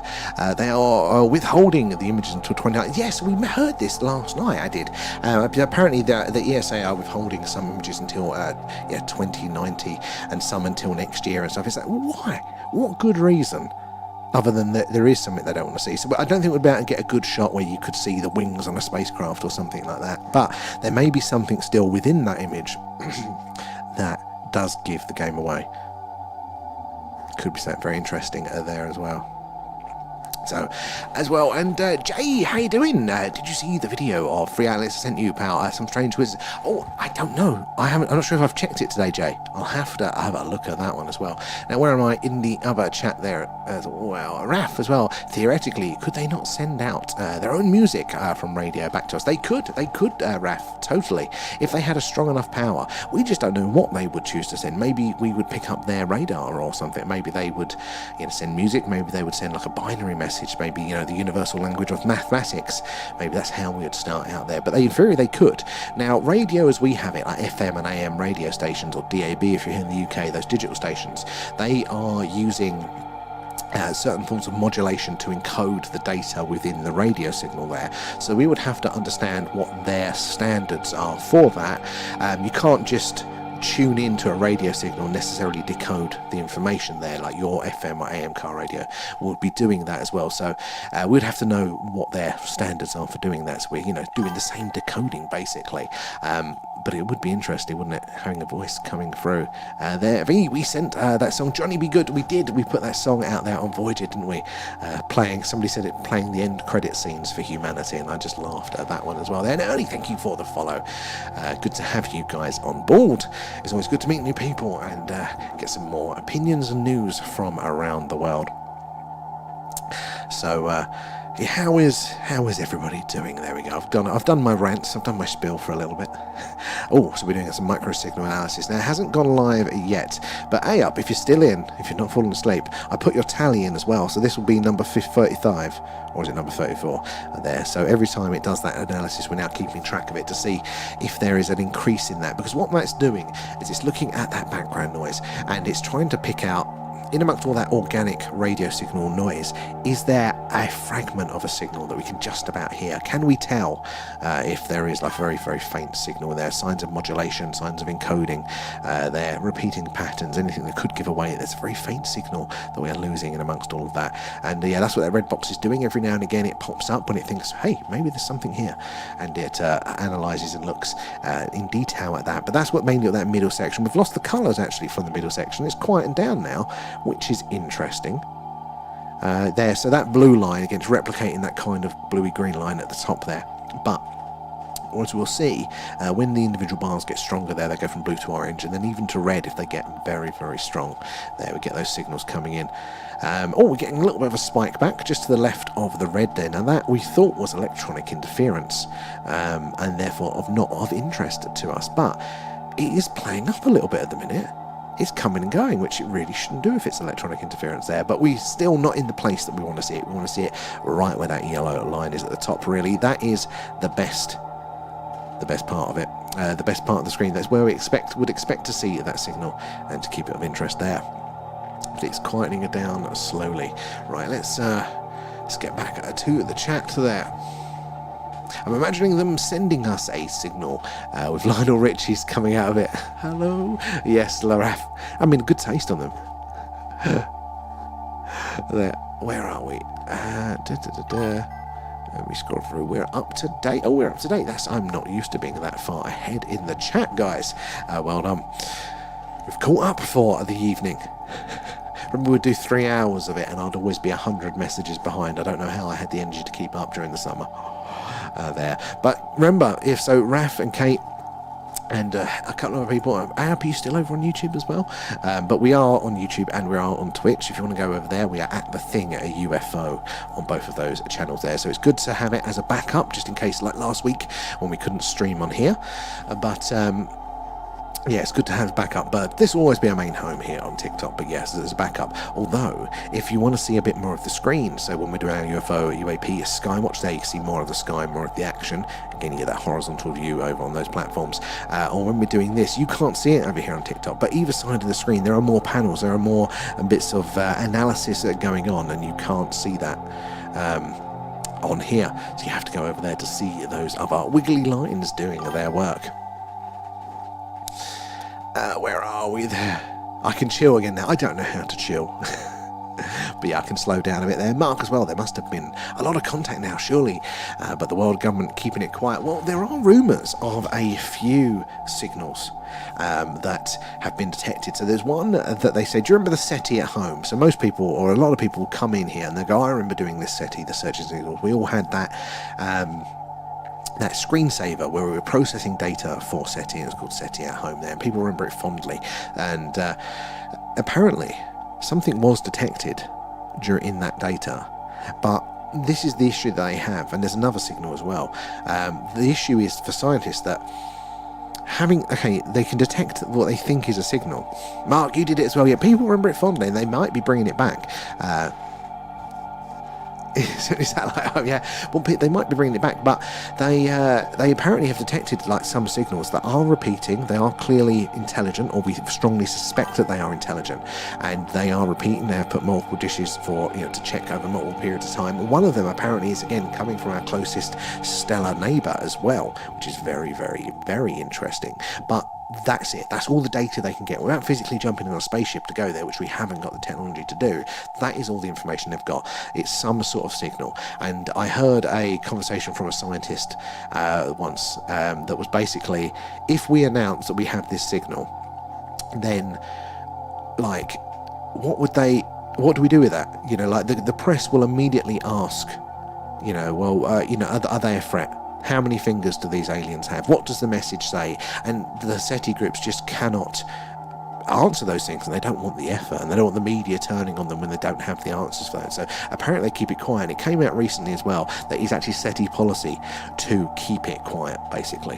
they are withholding the images until 29. Yes, we heard this last night. I did. Apparently the ESA are withholding some images until 2090 and some until next year and stuff. It's like, why? What good reason? Other than that, there is something they don't want to see. So I don't think we'd be able to get a good shot where you could see the wings on a spacecraft or something like that. But there may be something still within that image that does give the game away. Could be something very interesting there as well. So, as well, and Jay, how you doing? Did you see the video of Free Atlas I sent you about some strange wizards? Oh, I don't know. I'm not sure if I've checked it today, Jay. I'll have to have a look at that one as well. Now, where am I in the other chat there as well? Raf as well. Theoretically, could they not send out their own music from radio back to us? They could, Raf, totally. If they had a strong enough power. We just don't know what they would choose to send. Maybe we would pick up their radar or something. Maybe they would, send music. Maybe they would send like a binary message. Maybe, the universal language of mathematics. Maybe that's how we would start out there. But in theory, they could. Now, radio as we have it, like FM and AM radio stations, or DAB if you're here in the UK, those digital stations, they are using certain forms of modulation to encode the data within the radio signal there. So we would have to understand what their standards are for that. You can't just tune into a radio signal and necessarily decode the information there, like your FM or AM car radio would be doing that as well. So we'd have to know what their standards are for doing that. So we're doing the same decoding basically. But it would be interesting, wouldn't it, having a voice coming through there. We sent that song Johnny Be Good. We did. We put that song out there on Voyager, didn't we? Somebody said it playing the end credit scenes for humanity, and I just laughed at that one as well there. And Ernie, thank you for the follow. Good to have you guys on board. It's always good to meet new people and get some more opinions and news from around the world. So how is everybody doing? There we go. I've done my rants. I've done my spiel for a little bit. Oh, so we're doing some micro signal analysis now. It hasn't gone live yet, but up if you're still in, if you're not falling asleep, I put your tally in as well. So this will be number 35, or is it number 34 there? So every time it does that analysis, we're now keeping track of it to see if there is an increase in that, because what that's doing is it's looking at that background noise and it's trying to pick out in amongst all that organic radio signal noise, is there a fragment of a signal that we can just about hear? Can we tell if there is like a very, very faint signal? There are signs of modulation, signs of encoding, there repeating patterns, anything that could give away there's a very faint signal that we are losing in amongst all of that. And yeah, that's what that red box is doing. Every now and again it pops up when it thinks, hey, maybe there's something here, and it analyzes and looks in detail at that. But that's what mainly at that middle section. We've lost the colours actually from the middle section. It's quietened down now, which is interesting. There, so that blue line again is replicating that kind of bluey green line at the top there. But as we'll see, when the individual bars get stronger there, they go from blue to orange, and then even to red if they get very, very strong. There we get those signals coming in. We're getting a little bit of a spike back just to the left of the red there. Now that we thought was electronic interference, and therefore not of interest to us, but it is playing up a little bit at the minute. It's coming and going, which it really shouldn't do if it's electronic interference there, but we're still not in the place that we want to see it. We want to see it right where that yellow line is at the top, really. That is the best part of it, the best part of the screen. That's where we would expect to see that signal and to keep it of interest there. But it's quietening it down slowly. Right, let's get back to the chat there. I'm imagining them sending us a signal with Lionel Richie's coming out of it. Hello? Yes, Laraf. I mean, good taste on them. There. Where are we? Let me scroll through. We're up to date. Oh, we're up to date. I'm not used to being that far ahead in the chat, guys. Well done. We've caught up for the evening. Remember, we'd do 3 hours of it, and I'd always be 100 messages behind. I don't know how I had the energy to keep up during the summer. There. But remember, Raf and Kate and a couple of other people, are you still over on YouTube as well? But we are on YouTube and we are on Twitch. If you want to go over there, we are at The Thing, a UFO, on both of those channels there. So it's good to have it as a backup, just in case, like last week when we couldn't stream on here. Yeah, it's good to have backup, but this will always be our main home here on TikTok. But yes, as a backup. Although, if you want to see a bit more of the screen, so when we're doing our UFO, UAP, skywatch, there you can see more of the sky, more of the action. Again, you get that horizontal view over on those platforms. Or when we're doing this, you can't see it over here on TikTok, but either side of the screen, there are more panels, there are more bits of analysis going on, and you can't see that on here. So you have to go over there to see those other wiggly lines doing their work. Where are we there? I can chill again now. I don't know how to chill. But yeah, I can slow down a bit there. Mark as well, there must have been a lot of contact now, surely. But the world government keeping it quiet. Well, there are rumours of a few signals that have been detected. So there's one that they say, do you remember the SETI at home? So most people, or a lot of people, come in here and they go, I remember doing this SETI, the search signals. We all had that screensaver where we were processing data for SETI, and it's called SETI at home there, and people remember it fondly. And apparently something was detected in that data, but this is the issue that they have, and there's another signal as well. The issue is for scientists that they can detect what they think is a signal. Mark, you did it as well. Yeah, people remember it fondly, and they might be bringing it back. Is that like, oh yeah, well, they might be bringing it back, but they apparently have detected like some signals that are repeating. They are clearly intelligent, or we strongly suspect that they are intelligent, and they are repeating. They have put multiple dishes for to check over multiple periods of time. One of them apparently is again coming from our closest stellar neighbour as well, which is very, very, very interesting. But that's it. That's all the data they can get without physically jumping in a spaceship to go there, which we haven't got the technology to do. That is all the information they've got. It's some sort of signal. And I heard a conversation from a scientist once that was basically, if we announce that we have this signal, then like what do we do with that? Like the press will immediately ask, are they a threat? How many fingers do these aliens have? What does the message say? And the SETI groups just cannot answer those things, and they don't want the effort, and they don't want the media turning on them when they don't have the answers for that. So apparently they keep it quiet. And it came out recently as well that it's actually SETI policy to keep it quiet, basically,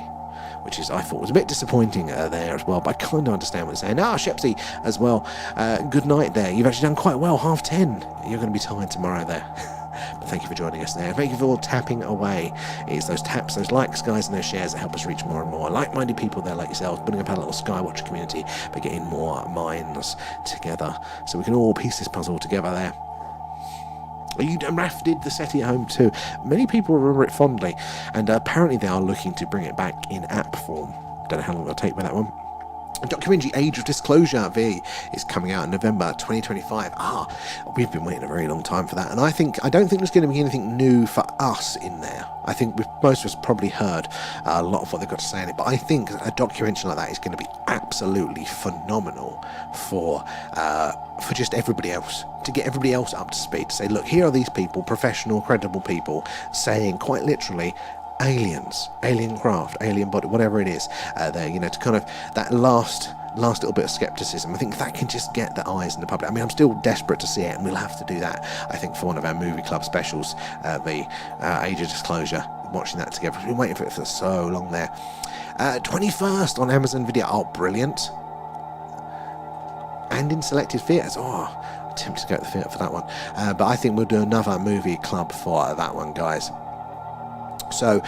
which is, I thought, was a bit disappointing there as well, but I kind of understand what they're saying. Shepsy as well, good night there. You've actually done quite well, 10:30. You're going to be tired tomorrow there. But thank you for joining us there. Thank you for tapping away. It's those taps, those likes, guys, and those shares that help us reach more and more like-minded people there like yourselves, building up our little skywatcher community, but getting more minds together so we can all piece this puzzle together there. Raf did the SETI at home too. Many people remember it fondly, and apparently they are looking to bring it back in app form. Don't know how long it'll take with that one. Documentary Age of Disclosure V is coming out in November 2025. We've been waiting a very long time for that, and I don't think there's going to be anything new for us in there. I think most of us probably heard a lot of what they've got to say in it, but I think a documentary like that is going to be absolutely phenomenal for just everybody else, to get everybody else up to speed, to say, look, here are these people, professional, credible people, saying quite literally, aliens, alien craft, alien body, whatever it is, there, to kind of that last little bit of skepticism. I think that can just get the eyes in the public. I mean, I'm still desperate to see it, and we'll have to do that, I think, for one of our movie club specials, the Age of Disclosure, watching that together. We've been waiting for it for so long there. 21st on Amazon Video. Oh, brilliant. And in selected theatres. I'm tempted to go to the theatre for that one. But I think we'll do another movie club for that one, guys. So,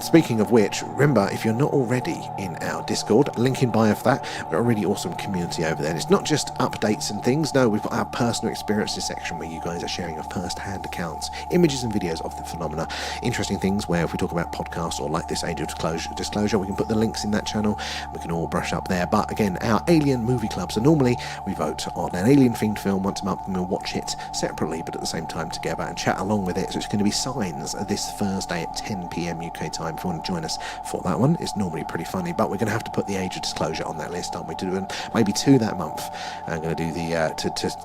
speaking of which, remember, if you're not already in our Discord, link in bio for that. We've got a really awesome community over there. And it's not just updates and things. No, we've got our personal experiences section where you guys are sharing your first-hand accounts, images and videos of the phenomena. Interesting things where if we talk about podcasts or like this Age of Disclosure, we can put the links in that channel. We can all brush up there. But again, our alien movie club. So normally we vote on an alien-themed film once a month, and we'll watch it separately, but at the same time together and chat along with it. So it's going to be Signs this Thursday at 10 p.m. UK time. If you want to join us for that one, it's normally pretty funny, but we're going to have to put the Age of Disclosure on that list, aren't we? Doing maybe 2 that month. I'm going to do the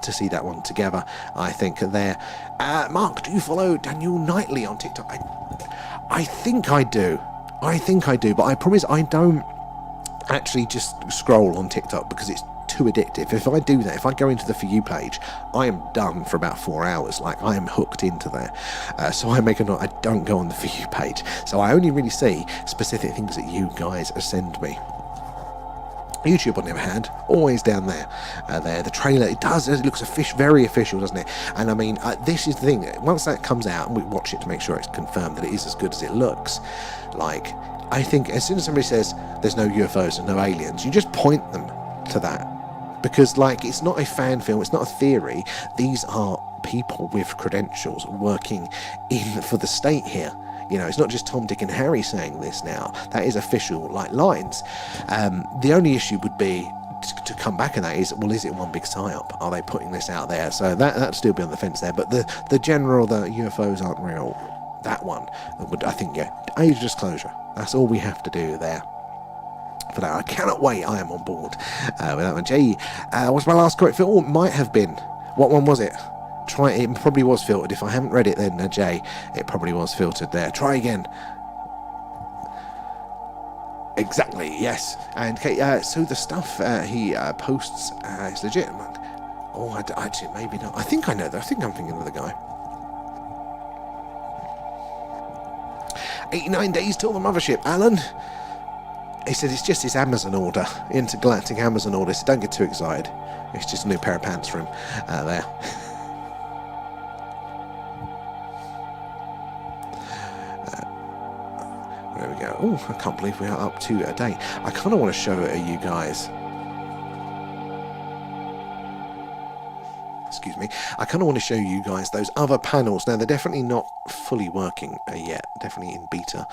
to see that one together, I think. There, Mark, do you follow Daniel Knightley on TikTok? I think I do, but I promise I don't actually just scroll on TikTok because it's too addictive. If I do that, if I go into the For You page, I am done for about 4 hours. Like, I am hooked into there. So I make a note, I don't go on the For You page. So I only really see specific things that you guys send me. YouTube, on the other hand, always down there. The trailer, it looks very official, doesn't it? And I mean, this is the thing. Once that comes out, and we watch it to make sure it's confirmed that it is as good as it looks, like, I think as soon as somebody says there's no UFOs and no aliens, you just point them to that. Because, like, it's not a fan film, it's not a theory. These are people with credentials working for the state here. It's not just Tom, Dick and Harry saying this now. That is official, like, lines. The only issue would be to come back in that is, well, is it one big psyop? Are they putting this out there? So that'd still be on the fence there. But the general, the UFOs aren't real, that one, I think, yeah, Age of Disclosure. That's all we have to do there. For that, I cannot wait. I am on board with that one. Jay, what's my last correct film? It might have been. What one was it? It probably was filtered. If I haven't read it, then Jay, it probably was filtered there. Try again. Exactly. Yes. And so the stuff he posts is legit. Actually, maybe not. I think I know that. I think I'm thinking of the guy. 89 days till the mothership, Alan. He said it's just his Amazon order, intergalactic Amazon order, so don't get too excited. It's just a new pair of pants for him there. There we go. Oh, I can't believe we are up to a date. I kind of want to show it to you guys. Excuse me. I kind of want to show you guys those other panels. Now, they're definitely not fully working yet. Definitely in beta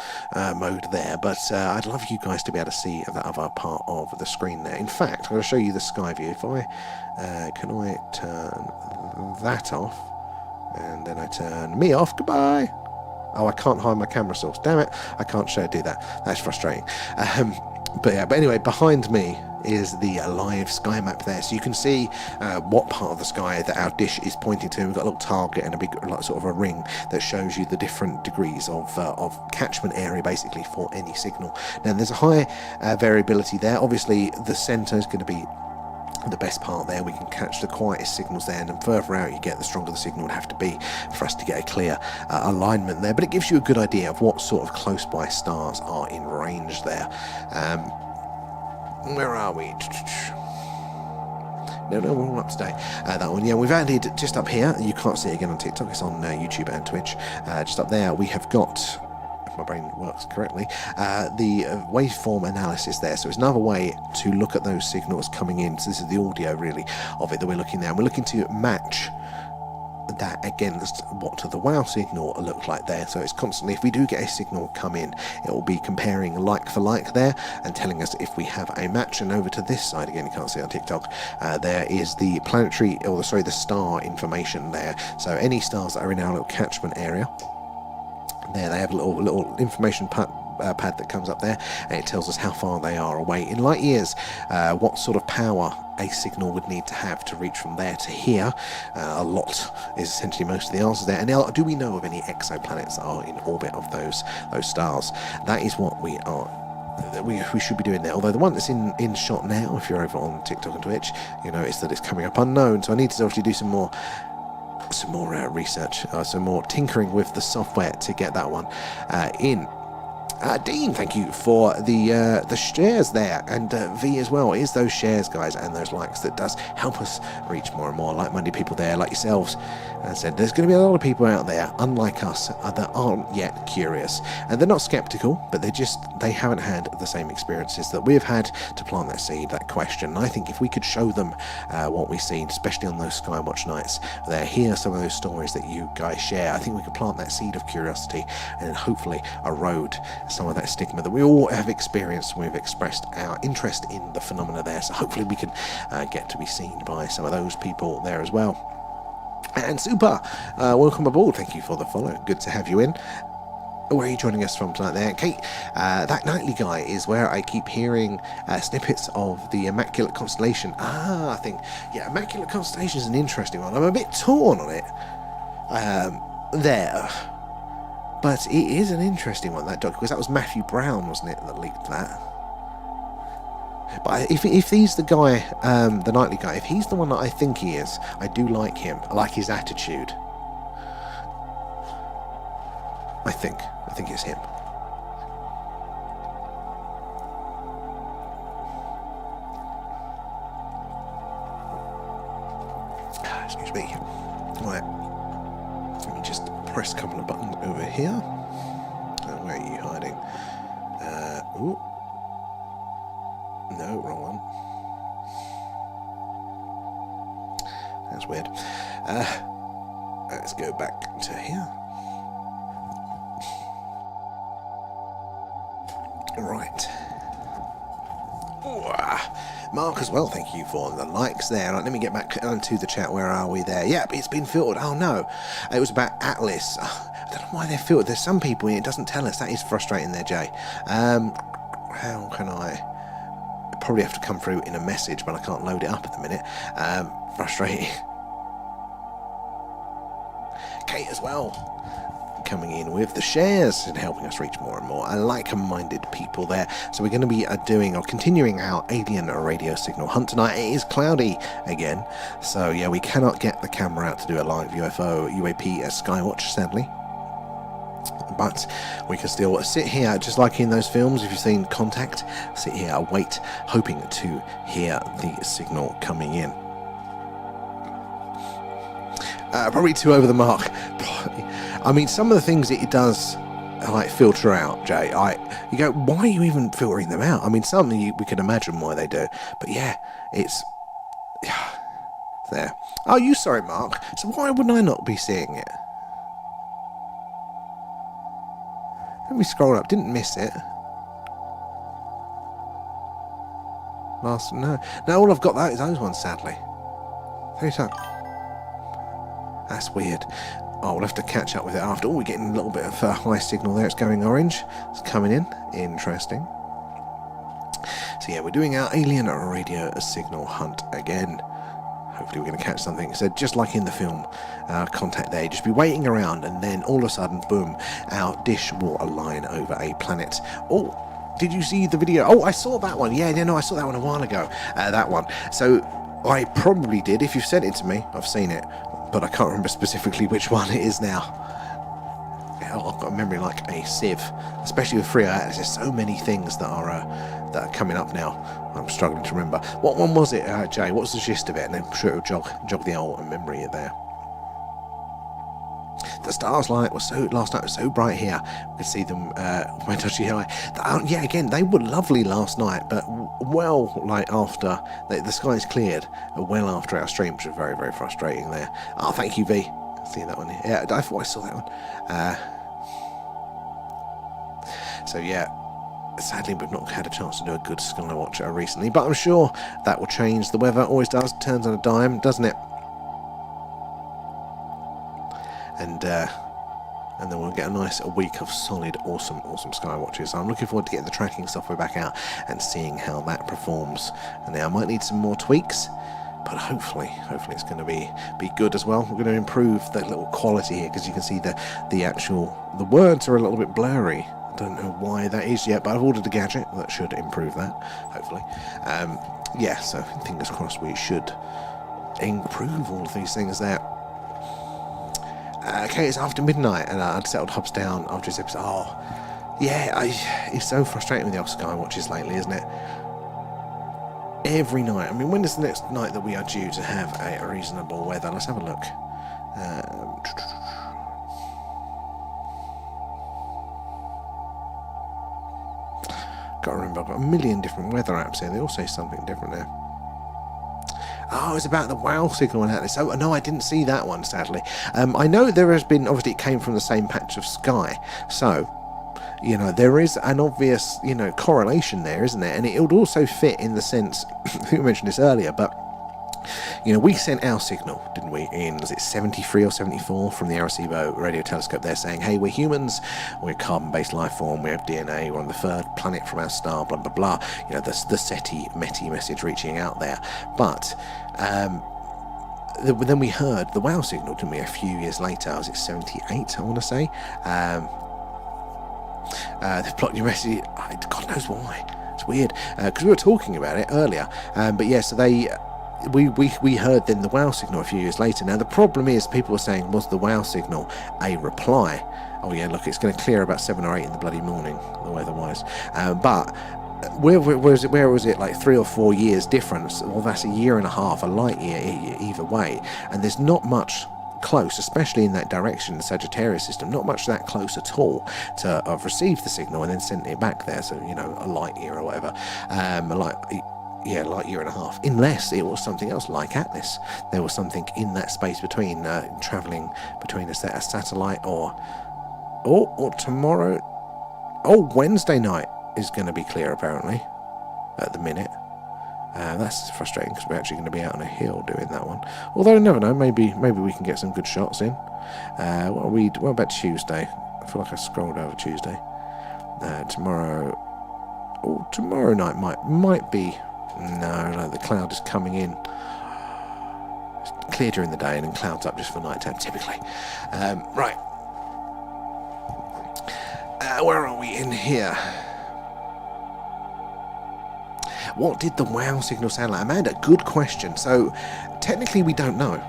mode there. But I'd love you guys to be able to see that other part of the screen there. In fact, I'm going to show you the sky view. If can I turn that off? And then I turn me off. Goodbye. Oh, I can't hide my camera source. Damn it. I can't do that. That's frustrating. But anyway, behind me is the live sky map there, so you can see what part of the sky that our dish is pointing to. We've got a little target and a big, like, sort of a ring that shows you the different degrees of catchment area, basically, for any signal. Now, there's a high variability there. Obviously, the centre is going to be the best part there. We can catch the quietest signals there, and the further out you get, the stronger the signal would have to be for us to get a clear alignment there. But it gives you a good idea of what sort of close by stars are in range there. Where are we? No, we're all up to date. That one, yeah, we've added just up here. You can't see it again on TikTok. It's on YouTube and Twitch. Just up there, we have got, if my brain works correctly, the waveform analysis there. So it's another way to look at those signals coming in. So this is the audio, really, of it that we're looking there. And we're looking to match that against what the WOW signal looked like there. So it's constantly, if we do get a signal come in, it will be comparing like for like there and telling us if we have a match. And over to this side again, you can't see it on TikTok, there is the planetary, or sorry, the star information there. So any stars that are in our little catchment area there, they have a little information pad that comes up there, and it tells us how far they are away in light years, what sort of power a signal would need to have to reach from there to here. A lot is essentially most of the answers there. And now, do we know of any exoplanets that are in orbit of those stars? That is what we should be doing there. Although the one that's in shot now, if you're over on TikTok and Twitch, you notice that it's coming up unknown. So I need to obviously do some more research, some more tinkering with the software to get that one in. Dean, thank you for the shares there, and V as well. It is those shares, guys, and those likes that does help us reach more and more like-minded people there, like yourselves. As I said, there's going to be a lot of people out there, unlike us, that aren't yet curious, and they're not skeptical, but they haven't had the same experiences that we've had to plant that seed, that question. And I think if we could show them what we've seen, especially on those Skywatch nights, they hear some of those stories that you guys share, I think we could plant that seed of curiosity and then hopefully erode some of that stigma that we all have experienced when we've expressed our interest in the phenomena there. So hopefully we can get to be seen by some of those people there as well. And Super, welcome aboard. Thank you for the follow. Good to have you in. Where are you joining us from tonight there? Kate, that nightly guy is where I keep hearing snippets of the Immaculate Constellation. I think, yeah, Immaculate Constellation is an interesting one. I'm a bit torn on it there. But it is an interesting one, that doc, because that was Matthew Brown, wasn't it, that leaked that? But if he's the guy, the nightly guy, if he's the one that I think he is, I do like him. I like his attitude. I think it's him. Excuse me. Right. Let me just press a couple of buttons over here. Where are you hiding? Ooh. No, wrong one. That's weird. Let's go back to here. Right. Ooh, Mark as well, thank you for the likes there. Right, let me get back onto the chat. Where are we there? Yep, it's been filtered. Oh no, it was about Atlas. I don't know why they're filtered. There's some people it doesn't tell us. That is frustrating there, Jay. How can I probably have to come through in a message, but I can't load it up at the minute. Frustrating. Kate as well, coming in with the shares and helping us reach more and more like-minded people there. So we're going to be doing or continuing our alien radio signal hunt tonight. It is cloudy again, so yeah, we cannot get the camera out to do a live UAP Skywatch, sadly. But we can still sit here, just like in those films, if you've seen Contact, sit here, wait, hoping to hear the signal coming in. Probably too over the mark. I mean, some of the things it does like filter out, Jay. You go, why are you even filtering them out? I mean, some we can imagine why they do, but yeah, it's there. Oh, you sorry, Mark. So why wouldn't I not be seeing it? Let me scroll up. Didn't miss it. No, all I've got is those ones, sadly. That's weird. Oh, we'll have to catch up with it after. Oh, we're getting a little bit of high signal there. It's going orange. It's coming in. Interesting. So yeah, we're doing our alien radio signal hunt again. Hopefully we're going to catch something. So just like in the film Contact there, just be waiting around and then all of a sudden, boom, our dish will align over a planet. Oh, did you see the video? Oh, I saw that one. Yeah, no, I saw that one a while ago. That one. So I probably did. If you've sent it to me, I've seen it. But I can't remember specifically which one it is now. I've got a memory like a sieve, especially with Free Atlas. There's so many things that are coming up now. I'm struggling to remember. What one was it, Jay? What's the gist of it? And I'm sure it'll jog the old memory there. The stars last night was so bright here. We could see them when touching the eye. Yeah, again, they were lovely last night, but after the skies cleared, well after our stream, which was very, very frustrating there. Oh, thank you, V. See that one? Yeah, I thought I saw that one. So yeah, sadly we've not had a chance to do a good skywatcher recently, but I'm sure that will change. The weather always does, turns on a dime, doesn't it? And then we'll get a week of solid, awesome skywatches. So I'm looking forward to getting the tracking software back out and seeing how that performs. And now I might need some more tweaks, but hopefully it's going to be good as well. We're going to improve the little quality here, because you can see the words are a little bit blurry. I don't know why that is yet, but I've ordered a gadget that should improve that, hopefully. Yeah, so fingers crossed we should improve all of these things there. Okay, it's after midnight, and I'd settled hubs down after this episode. Oh, yeah, it's so frustrating with the old skywatches lately, isn't it? Every night. I mean, when is the next night that we are due to have a reasonable weather? Let's have a look. Can't remember. I've got a million different weather apps here. They all say something different there. Oh, it's about the WOW signal and Atlas. Oh, no, I didn't see that one, sadly. I know there has been, obviously, it came from the same patch of sky. So, there is an obvious, correlation there, isn't there? And it would also fit in the sense, I think we mentioned this earlier, but, we sent our signal, didn't we, in, was it 73 or 74 from the Arecibo radio telescope there saying, hey, we're humans, we're a carbon-based life form, we have DNA, we're on the third planet from our star, blah, blah, blah. The SETI message reaching out there. But then we heard the WOW signal, didn't we, a few years later? Was it 78, I want to say? They've blocked your message. God knows why. It's weird. Because we were talking about it earlier. But yeah, so we heard then the WOW signal a few years later. Now the problem is, people were saying, was the WOW signal a reply? Oh yeah, look, it's going to clear about 7 or 8 in the bloody morning, the weather-wise. But where was it, like 3 or 4 years difference? Well, that's a year and a half, a light year either way, and there's not much close, especially in that direction, the Sagittarius system, not much that close at all to have received the signal and then sent it back there. So a light year or whatever, light year and a half, unless it was something else like Atlas. There was something in that space between, traveling between a satellite or tomorrow. Wednesday night is going to be clear apparently at the minute. That's frustrating, because we're actually going to be out on a hill doing that one. Although, you never know, maybe we can get some good shots in. What about Tuesday? I feel like I scrolled over Tuesday. Tomorrow night might be. No, the cloud is coming in. It's clear during the day and then clouds up just for night time, typically. Right. Where are we in here? What did the WOW signal sound like? Amanda, good question. So, technically we don't know.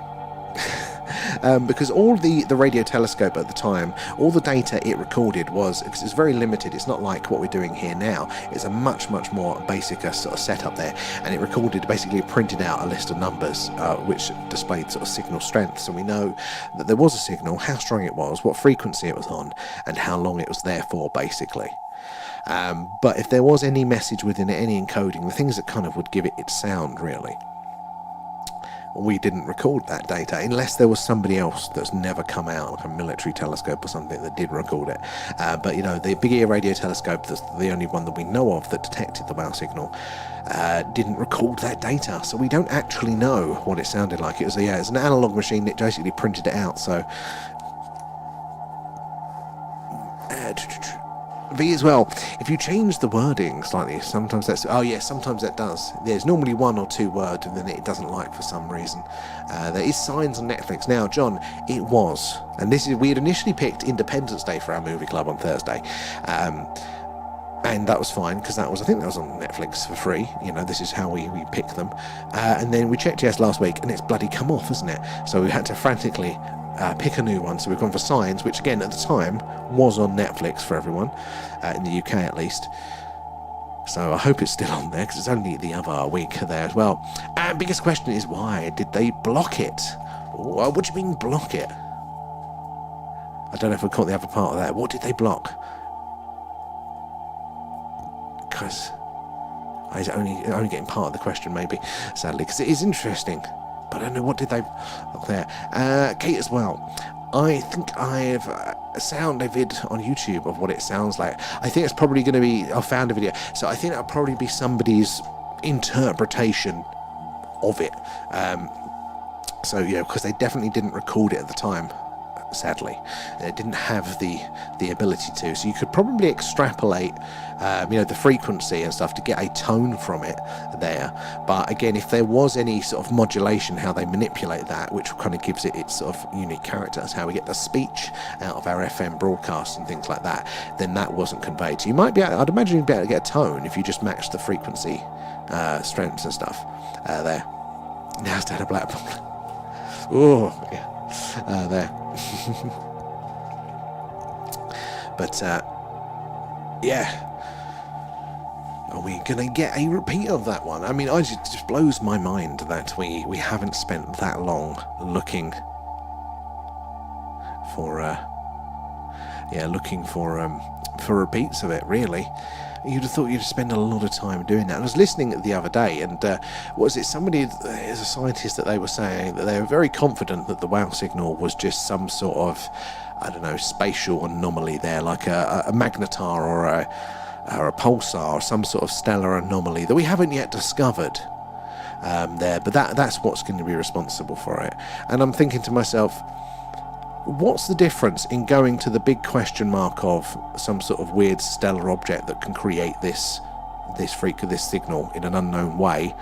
Because all the radio telescope at the time, all the data it recorded because it's very limited. It's not like what we're doing here now. It's a much more basic sort of setup there. And it basically printed out a list of numbers, which displayed sort of signal strength. So we know that there was a signal, how strong it was, what frequency it was on, and how long it was there for, basically. But if there was any message within it, any encoding, the things that kind of would give it its sound, really, we didn't record that data, unless there was somebody else that's never come out, like a military telescope or something that did record it. But the Big Ear radio telescope, that's the only one that we know of that detected the WOW signal, didn't record that data, so we don't actually know what it sounded like. It's an analog machine that basically printed it out. So V as well, if you change the wording slightly, sometimes sometimes that does. There's normally 1 or 2 words and then it doesn't like for some reason. There is Signs on Netflix. Now, John, it was, and we had initially picked Independence Day for our movie club on Thursday. And that was fine, because I think that was on Netflix for free. This is how we pick them. And then we checked last week, and it's bloody come off, isn't it? So we had to frantically pick a new one. So we've gone for Signs, which again at the time was on Netflix for everyone, in the UK at least. So I hope it's still on there, because it's only the other week there as well. And biggest question is, why did they block it? Well, what do you mean block it? I don't know if we caught the other part of that. What did they block? Because I was only getting part of the question, maybe, sadly, because it is interesting. But I don't know, what did they block there? Kate as well. I think I've found a vid on YouTube of what it sounds like. I think it's probably going to be... I found a video. So I think it'll probably be somebody's interpretation of it. So, yeah, because they definitely didn't record it at the time, sadly. It didn't have the ability to. So you could probably extrapolate, the frequency and stuff to get a tone from it there. But again, if there was any sort of modulation, how they manipulate that, which kind of gives it its sort of unique character, that's how we get the speech out of our FM broadcasts and things like that, then that wasn't conveyed. So you might be able, I'd imagine you'd be able to get a tone if you just matched the frequency strengths and stuff there. Now it's down a black ball. Oh, yeah. There. But yeah, are we gonna get a repeat of that one? I mean, it just blows my mind that we haven't spent that long looking for repeats of it, really. You'd have thought you'd spend a lot of time doing that. I was listening the other day, and was it somebody, as a scientist, that they were saying that they were very confident that the wow signal was just some sort of, I don't know, spatial anomaly there, like a magnetar or a pulsar, or some sort of stellar anomaly that we haven't yet discovered there. But that's what's going to be responsible for it. And I'm thinking to myself, what's the difference in going to the big question mark of some sort of weird stellar object that can create this signal in an unknown way,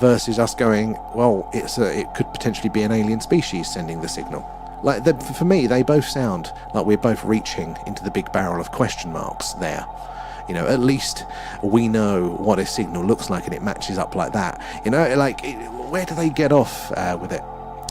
versus us going, well, it could potentially be an alien species sending the signal. Like, for me, they both sound like we're both reaching into the big barrel of question marks there. You know, at least we know what a signal looks like and it matches up like that. You know, where do they get off with it?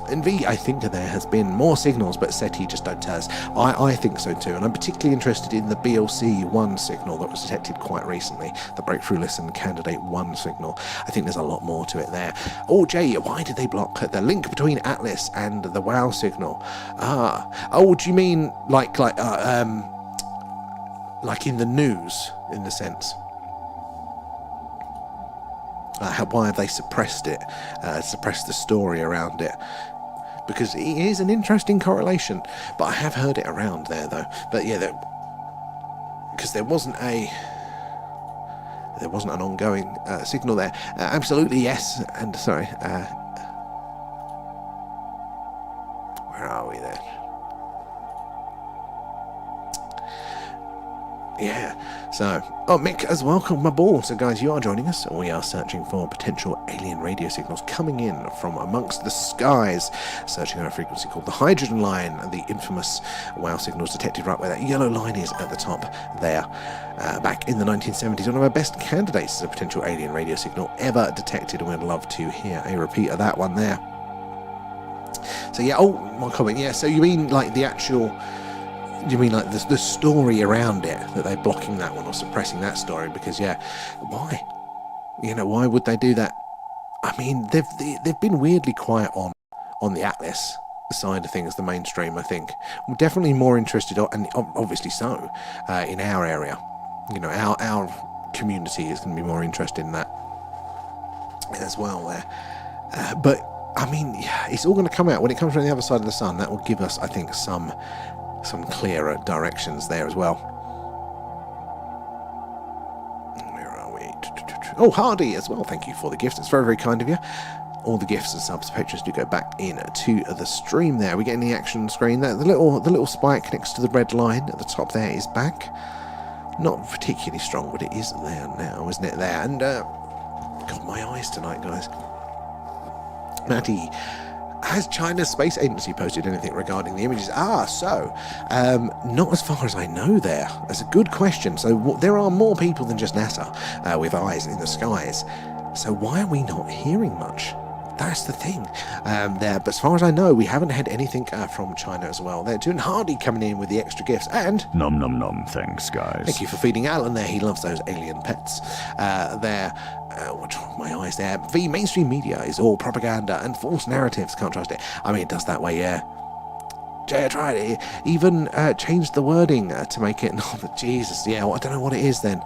And I think that there has been more signals, but SETI just don't tell us. I think so too, and I'm particularly interested in the BLC-1 signal that was detected quite recently, the Breakthrough Listen Candidate 1 signal. I think there's a lot more to it there. Oh, Jay, why did they block the link between Atlas and the WOW signal? Oh, do you mean like in the news, in the sense? Why have they suppressed it? Suppressed the story around it? Because it is an interesting correlation, but I have heard it around there though. But yeah, because there wasn't an ongoing signal there. Absolutely yes. And sorry, where are we there? Yeah. So, Mick as well, welcome aboard. So guys, you are joining us. We are searching for potential alien radio signals coming in from amongst the skies, searching on a frequency called the hydrogen line, the infamous WOW signals detected right where that yellow line is at the top there. Back in the 1970s, one of our best candidates as a potential alien radio signal ever detected, and we'd love to hear a repeat of that one there. So yeah, my comment, yeah, so you mean like the actual... Do you mean like the story around it, that they're blocking that one or suppressing that story? Because yeah, why? You know, why would they do that? I mean, they've been weirdly quiet on the Atlas side of things, the mainstream. I think we're definitely more interested, and obviously so, in our area. You know, our community is going to be more interested in that as well there. But I mean, yeah, it's all going to come out when it comes from the other side of the sun. That will give us, I think, some clearer directions there as well. Where are we? Oh, Hardy as well, thank you for the gift. It's very, very kind of you. All the gifts and subs patrons do go back in to the stream there. We're getting the action screen there. The little spike next to the red line at the top there is back. Not particularly strong, but it is there now, isn't it there? And God, my eyes tonight, guys. Maddie, has China's space agency posted anything regarding the images? So, not as far as I know there. That's a good question. So there are more people than just NASA with eyes in the skies. So why are we not hearing much? that's the thing there. But as far as I know, we haven't had anything from China as well. They're doing hardy coming in with the extra gifts. And Num num num, thanks guys. thank you for feeding Alan there. He loves those alien pets. What's wrong with my eyes there? The mainstream media is all propaganda and false narratives. Can't trust it. I mean, it does that way, yeah. Jay, I tried it. Even changed the wording to make it. No, but Jesus, yeah. Well, I don't know what it is then.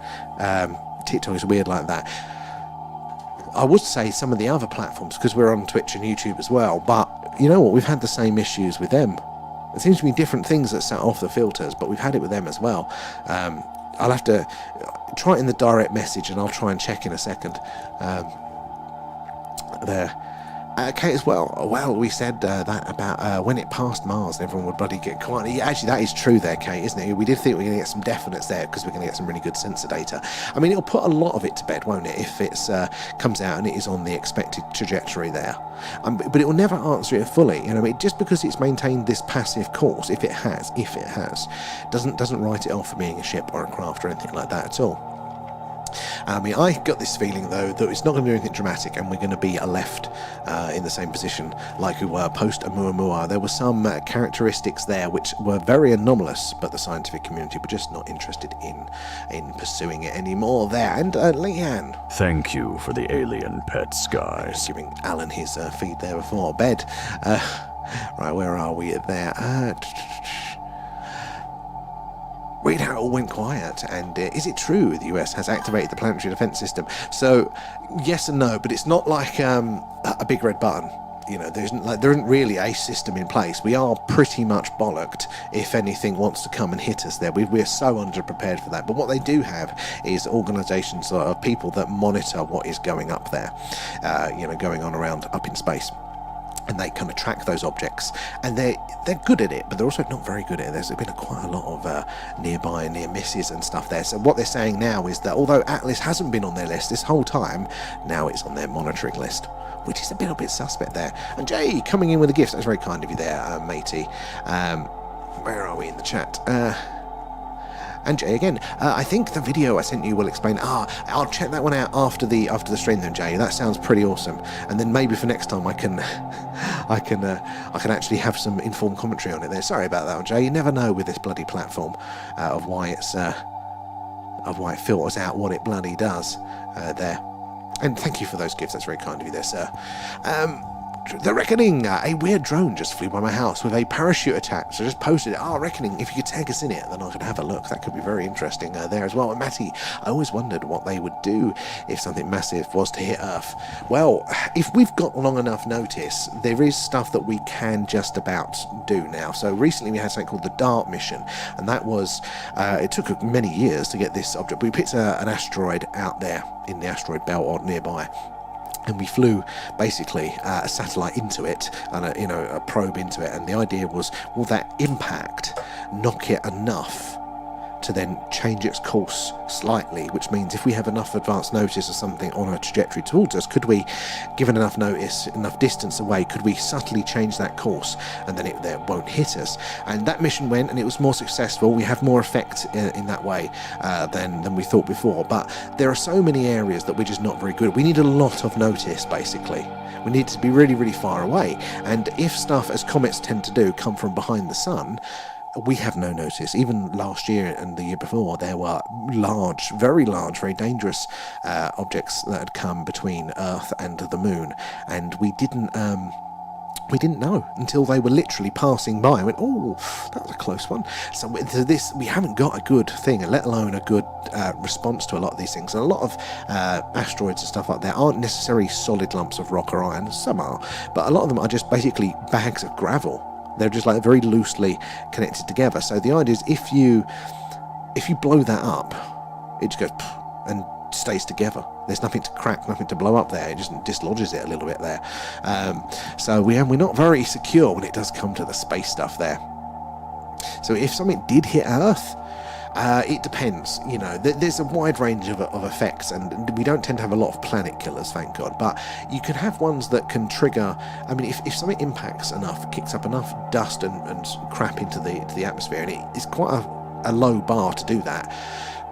TikTok is weird like that. I would say some of the other platforms, because we're on Twitch and YouTube as well, but you know what, we've had the same issues with them. There seems to be different things that set off the filters, but we've had it with them as well. I'll have to try it in the direct message, and I'll try and check in a second. There. Kate as well. Well, we said that about when it passed Mars, everyone would bloody get quiet. Yeah, actually, that is true there, Kate, isn't it? We did think we were going to get some definites there because we're going to get some really good sensor data. I mean, it'll put a lot of it to bed, won't it, if it comes out and it is on the expected trajectory there. But it will never answer it fully. You know, I mean, just because it's maintained this passive course, if it has, doesn't write it off for being a ship or a craft or anything like that at all. I mean, I got this feeling, though, that it's not going to do anything dramatic and we're going to be left in the same position like we were post-Oumuamua. There were some characteristics there which were very anomalous, but the scientific community were just not interested in pursuing it anymore there. And Leanne. Thank you for the alien pets, guys. Giving Alan his feed there before bed. Right, where are we there? Read how it all went quiet, and is it true the US has activated the planetary defense system? So, yes and no, but it's not like a big red button. You know, there isn't really a system in place. We are pretty much bollocked if anything wants to come and hit us there. We're so underprepared for that. But what they do have is organisations of people that monitor what is going up there, going on around up in space. And they kind of track those objects, and they're good at it, but they're also not very good at it. There's been quite a lot of nearby and near misses and stuff there. So what they're saying now is that although Atlas hasn't been on their list this whole time, now it's on their monitoring list, which is a little bit suspect there. And Jay coming in with a gift. That's very kind of you there, matey. Where are we in the chat? And Jay again. I think the video I sent you will explain. I'll check that one out after the stream then, Jay. That sounds pretty awesome. And then maybe for next time I can actually have some informed commentary on it there. Sorry about that one, Jay. You never know with this bloody platform of why it filters out what it bloody does there. And thank you for those gifts. That's very kind of you there, sir. The Reckoning, a weird drone just flew by my house with a parachute attached. So I just posted it. Reckoning, if you could tag us in it, then I could have a look. That could be very interesting there as well. And Matty, I always wondered what they would do if something massive was to hit Earth. Well, if we've got long enough notice, there is stuff that we can just about do now. So recently we had something called the DART mission, and that was, it took many years to get this object. We picked an asteroid out there in the asteroid belt or nearby. And we flew basically a satellite into it and a probe into it, and the idea was, will that impact knock it enough to then change its course slightly, which means if we have enough advance notice of something on a trajectory towards us, could we, given enough notice, enough distance away, could we subtly change that course and then it won't hit us? And that mission went, and it was more successful. We have more effect in that way than we thought before, but there are so many areas that we're just not very good. We need a lot of notice, basically. We need to be really, really far away, and if stuff, as comets tend to do, come from behind the sun, we have no notice. Even last year and the year before, there were large, very dangerous objects that had come between Earth and the Moon, and we didn't know until they were literally passing by. I went, oh, that was a close one. So we haven't got a good thing, let alone a good response to a lot of these things. And a lot of asteroids and stuff like that aren't necessarily solid lumps of rock or iron. Some are, but a lot of them are just basically bags of gravel. They're just like very loosely connected together. So the idea is if you blow that up, it just goes and stays together. There's nothing to crack, nothing to blow up there. It just dislodges it a little bit there. So we're not very secure when it does come to the space stuff there. So if something did hit Earth, it depends. There's a wide range of effects, and we don't tend to have a lot of planet killers, thank God, but you can have ones that can trigger. I mean, if something impacts enough, kicks up enough dust and crap into the atmosphere, and it's quite a low bar to do that,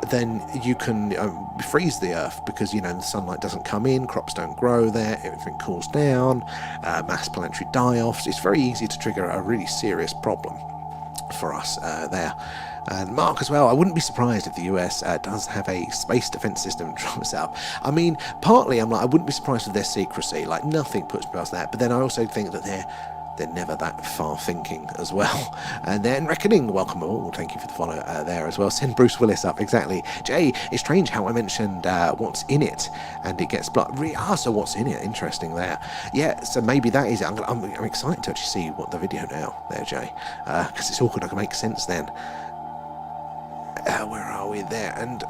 then you can freeze the Earth, because the sunlight doesn't come in, crops don't grow there, everything cools down, mass planetary die-offs. It's very easy to trigger a really serious problem for us there. And Mark as well, I wouldn't be surprised if the US does have a space defense system to set up. I mean, partly I'm like, I wouldn't be surprised with their secrecy, like nothing puts past that, but then I also think that they're never that far thinking as well. And then Reckoning, welcome all, thank you for the follow there as well. Send Bruce Willis up, exactly. Jay, it's strange how I mentioned what's in it, and it gets blocked. So what's in it? Interesting there. Yeah, so maybe that is it. I'm excited to actually see what the video now there, Jay, because it's all going to make sense then. Where are we there? And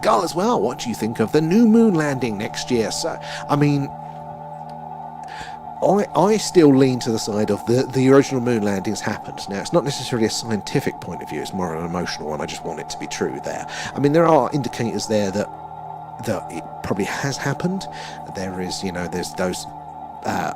Gull as well, what do you think of the new moon landing next year? So, I mean, I still lean to the side of the original moon landings happened. Now, it's not necessarily a scientific point of view, it's more an emotional one. I just want it to be true there. I mean, there are indicators there that it probably has happened. There is, there's those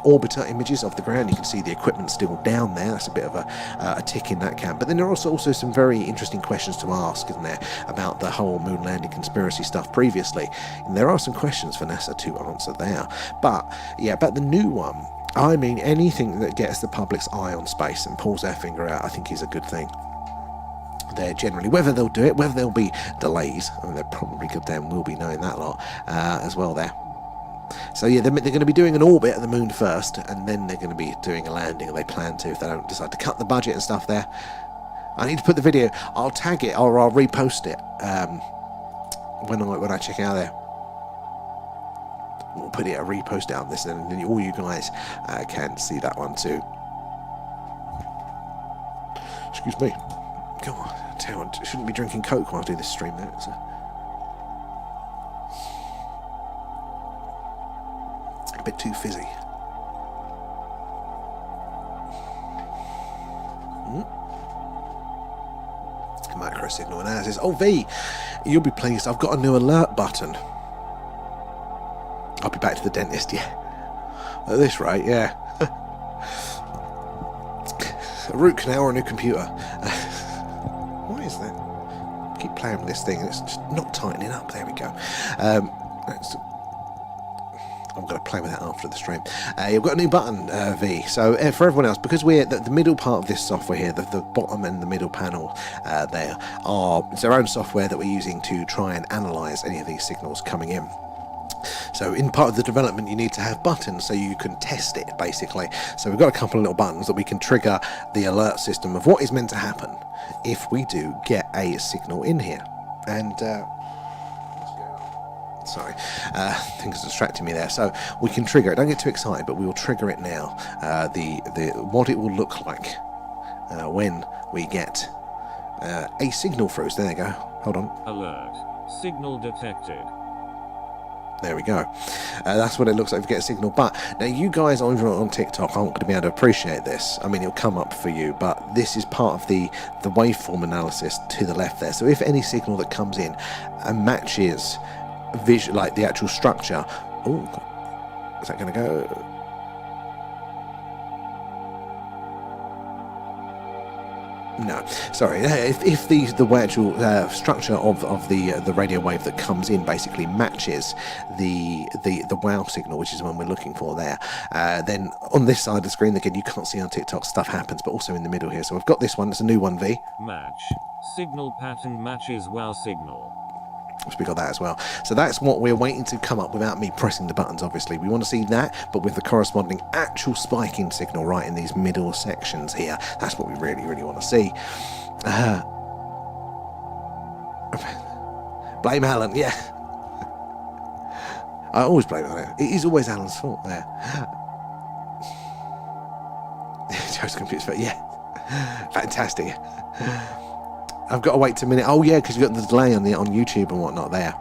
orbiter images of the ground. You can see the equipment still down there. That's a bit of a tick in that camp. But then there are also some very interesting questions to ask, isn't there, about the whole moon landing conspiracy stuff previously. And there are some questions for NASA to answer there. But yeah, about the new one, I mean, anything that gets the public's eye on space and pulls their finger out, I think is a good thing. There generally, whether they'll do it, whether there'll be delays, I mean, they're probably good damn will be knowing that lot as well there. So yeah, they're going to be doing an orbit at the moon first, and then they're going to be doing a landing, and they plan to, if they don't decide to cut the budget and stuff there. I need to put the video, I'll tag it or I'll repost it when I check out there. We'll put it, repost it on this, and then all you guys can see that one too. Excuse me. Come on, I shouldn't be drinking Coke while I do this stream though. It's a bit too fizzy. Macro signal analysis. Oh, V, you'll be pleased. I've got a new alert button. I'll be back to the dentist, yeah. At this rate, yeah. A root canal or a new computer. What is that? I keep playing with this thing and it's just not tightening up. There we go. I'm going to play with that after the stream. You've got a new button, V. So for everyone else, because we're the middle part of this software here, the bottom and the middle panel there it's their own software that we're using to try and analyse any of these signals coming in. So in part of the development you need to have buttons so you can test it basically. So we've got a couple of little buttons that we can trigger the alert system of what is meant to happen if we do get a signal in here. And sorry, things are distracting me there. So we can trigger it. Don't get too excited, but we will trigger it now. What it will look like when we get a signal through. So there you go. Hold on. Alert. Signal detected. There we go. That's what it looks like if you get a signal. But now you guys over on TikTok aren't going to be able to appreciate this. I mean, it'll come up for you, but this is part of the waveform analysis to the left there. So if any signal that comes in and matches like the actual structure, oh, is that going to go? No, sorry. If the actual structure of the radio wave that comes in basically matches the wow signal, which is the one we're looking for there, then on this side of the screen again, you can't see on TikTok stuff happens, but also in the middle here. So we've got this one. It's a new one, V. Match. Signal pattern matches wow signal. So we got that as well. So that's what we're waiting to come up without me pressing the buttons, obviously. We want to see that, but with the corresponding actual spiking signal right in these middle sections here. That's what we really, really want to see. Blame Alan, yeah. I always blame Alan. It is always Alan's fault there. Joe's confused, but yeah. Fantastic. I've got to wait a minute. Oh yeah, because you've got the delay on YouTube and whatnot there.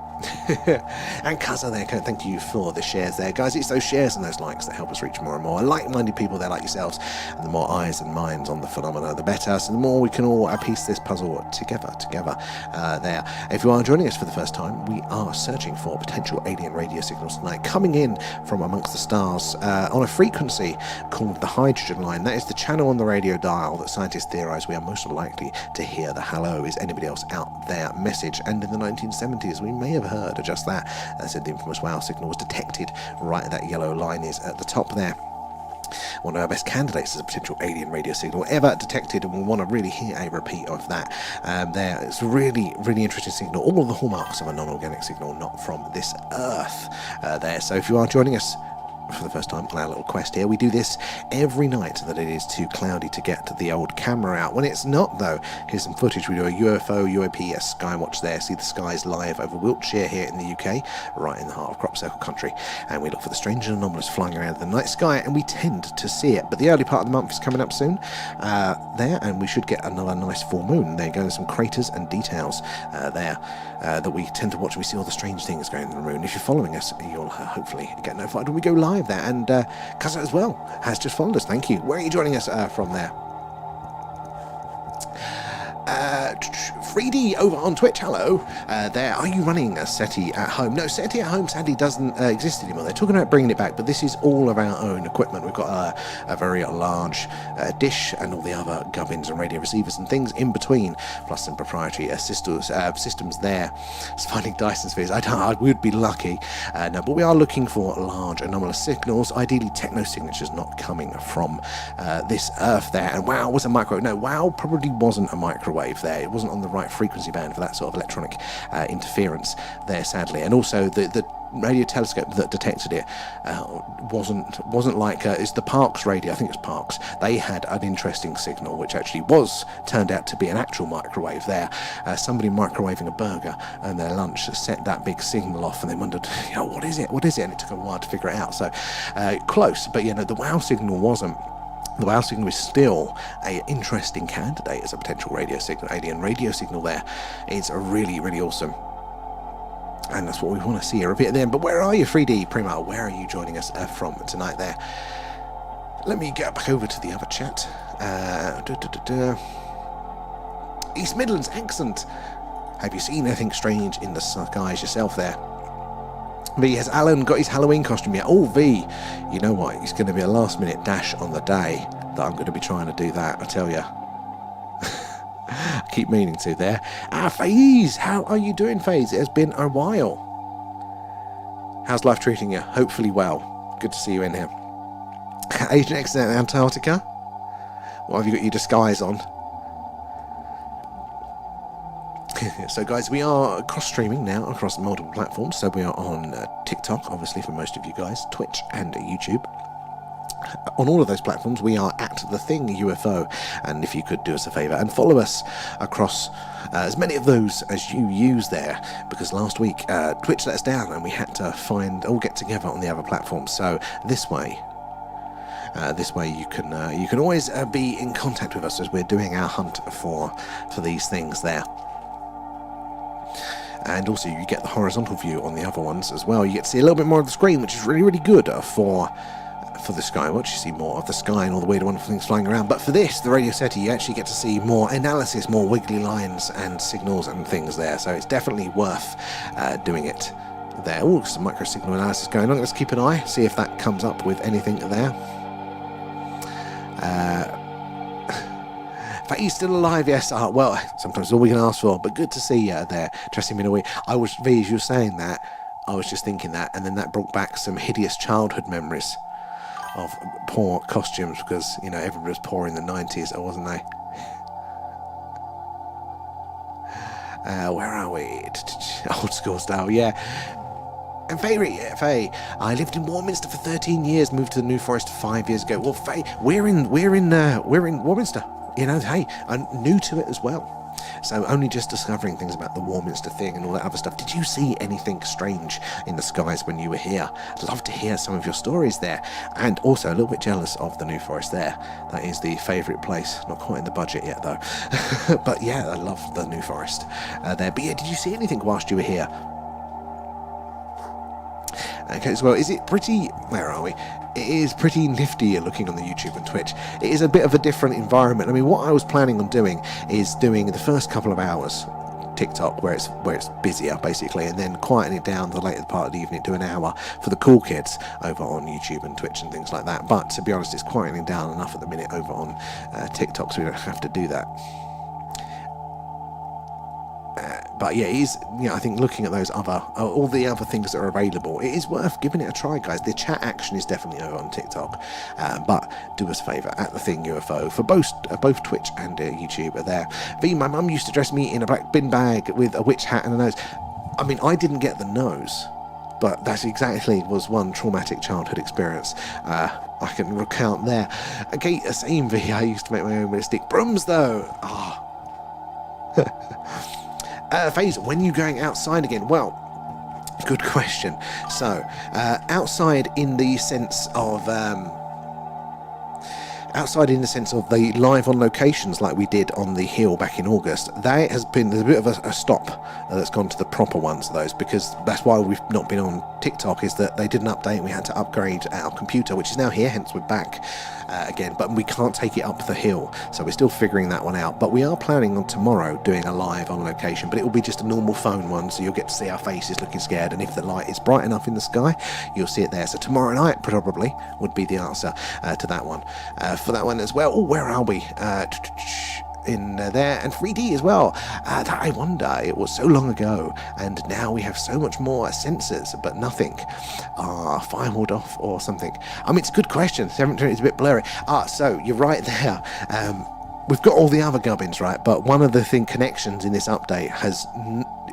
And Kaza there, thank you for the shares there. Guys, it's those shares and those likes that help us reach more and more like-minded people there like yourselves. And the more eyes and minds on the phenomena, the better. So the more we can all piece this puzzle together there. If you are joining us for the first time, we are searching for potential alien radio signals tonight, coming in from amongst the stars on a frequency called the hydrogen line. That is the channel on the radio dial that scientists theorize we are most likely to hear the hello is anybody else out there message. And in the 1970s, we may have heard of just that. Said the infamous wow signal was detected right at that yellow line is at the top there. One of our best candidates as a potential alien radio signal ever detected, and we want to really hear a repeat of that. There, it's a really interesting signal. All of the hallmarks of a non-organic signal, not from this Earth. There. So if you are joining us for the first time on our little quest here, we do this every night that it is too cloudy to get the old camera out. When it's not, though, here's some footage. We do a UFO, UAP, a skywatch there, see the skies live over Wiltshire here in the UK, right in the heart of crop circle country, and we look for the strange and anomalous flying around the night sky, and we tend to see it. But the early part of the month is coming up soon there, and we should get another nice full moon. There go some craters and details there that we tend to watch. We see all the strange things going on the moon. If you're following us, you'll hopefully get notified when we go live there. And Kaza as well has just followed us. Thank you. Where are you joining us from there? 3D over on Twitch, hello there. Are you running a SETI at home? No, SETI at home sadly doesn't exist anymore. They're talking about bringing it back, but this is all of our own equipment. We've got a very large dish and all the other gubbins and radio receivers and things in between, plus some proprietary systems there. It's finding Dyson spheres. I would be lucky. No, but we are looking for large anomalous signals, ideally techno signatures not coming from this Earth there. And WOW was a microwave. No, WOW probably wasn't a microwave there. It wasn't on the right frequency band for that sort of electronic interference there, sadly. And also the radio telescope that detected it wasn't like it's the Parkes radio. I think it's Parkes. They had an interesting signal which actually turned out to be an actual microwave there. Somebody microwaving a burger and their lunch set that big signal off, and they wondered, what is it, and it took a while to figure it out. So close, but the WOW signal wasn't. The WOW signal is still an interesting candidate as a potential radio signal, alien radio signal there. It's really awesome. And that's what we want to see a repeat at the end. But where are you, 3D Primo? Where are you joining us from tonight there? Let me get back over to the other chat. East Midlands accent. Have you seen anything strange in the skies yourself there? V, has Alan got his Halloween costume yet? Oh, V, you know what? It's going to be a last-minute dash on the day that I'm going to be trying to do that, I tell you. I keep meaning to there. Faze, how are you doing, Faze? It has been a while. How's life treating you? Hopefully well. Good to see you in here. Agent X in Antarctica? What have you got your disguise on? So guys, we are cross-streaming now across multiple platforms. So we are on TikTok, obviously, for most of you guys, Twitch and YouTube. On all of those platforms, we are at The Thing UFO. And if you could do us a favour and follow us across as many of those as you use there, because last week Twitch let us down and we had to all get together on the other platforms. So this way you can always be in contact with us as we're doing our hunt for these things there. And also you get the horizontal view on the other ones as well. You get to see a little bit more of the screen, which is really good for the Skywatch. You see more of the sky and all the weird wonderful things flying around. But for this, the Radio SETI, you actually get to see more analysis, more wiggly lines and signals and things there. So it's definitely worth doing it there. Oh, some micro signal analysis going on. Let's keep an eye, see if that comes up with anything there. In fact, he's still alive, yes. Well, sometimes all we can ask for, but good to see you there, dressing me in a way. V, as you were saying that, I was just thinking that, and then that brought back some hideous childhood memories of poor costumes, because, everybody was poor in the 90s, wasn't they? Where are we? Old school style, yeah. And Faye, I lived in Warminster for 13 years, moved to the New Forest 5 years ago. Well, Faye, we're in Warminster. Hey, I'm new to it as well. So only just discovering things about the Warminster thing and all that other stuff. Did you see anything strange in the skies when you were here? I'd love to hear some of your stories there. And also a little bit jealous of the New Forest there. That is the favourite place. Not quite in the budget yet, though. But yeah, I love the New Forest there. But yeah, did you see anything whilst you were here? Okay, as well, is it pretty... Where are we? It is pretty nifty looking on the YouTube and Twitch. It is a bit of a different environment. I mean, what I was planning on doing is doing the first couple of hours TikTok where it's busier basically, and then quieting it down the later part of the evening to an hour for the cool kids over on YouTube and Twitch and things like that. But to be honest, it's quieting down enough at the minute over on TikTok, so we don't have to do that. But yeah, it is, I think looking at those other, all the other things that are available, it is worth giving it a try, guys. The chat action is definitely over on TikTok, but do us a favour, at the thing UFO for both Twitch and YouTube are there. My mum used to dress me in a black bin bag with a witch hat and a nose. I mean, I didn't get the nose, but that exactly was one traumatic childhood experience I can recount there. Okay, same V. I used to make my own with a stick. Brooms though. FaZe, when are you going outside again? Well, good question. So, outside in the sense of the live on locations like we did on the hill back in August, there's a bit of a stop that's gone to the proper ones of those, because that's why we've not been on TikTok, is that they did an update and we had to upgrade our computer, which is now here, hence we're back again, but we can't take it up the hill, so we're still figuring that one out. But we are planning on tomorrow doing a live on location, but it will be just a normal phone one, so you'll get to see our faces looking scared, and if the light is bright enough in the sky, you'll see it there. So tomorrow night probably would be the answer to that one. For that one as well. Oh, where are we? In there, and 3D as well. That I wonder, it was so long ago, and now we have so much more sensors, but nothing. Firewalled off or something. I mean, it's a good question. 720 is a bit blurry. So you're right there. We've got all the other gubbins right, but one of the connections in this update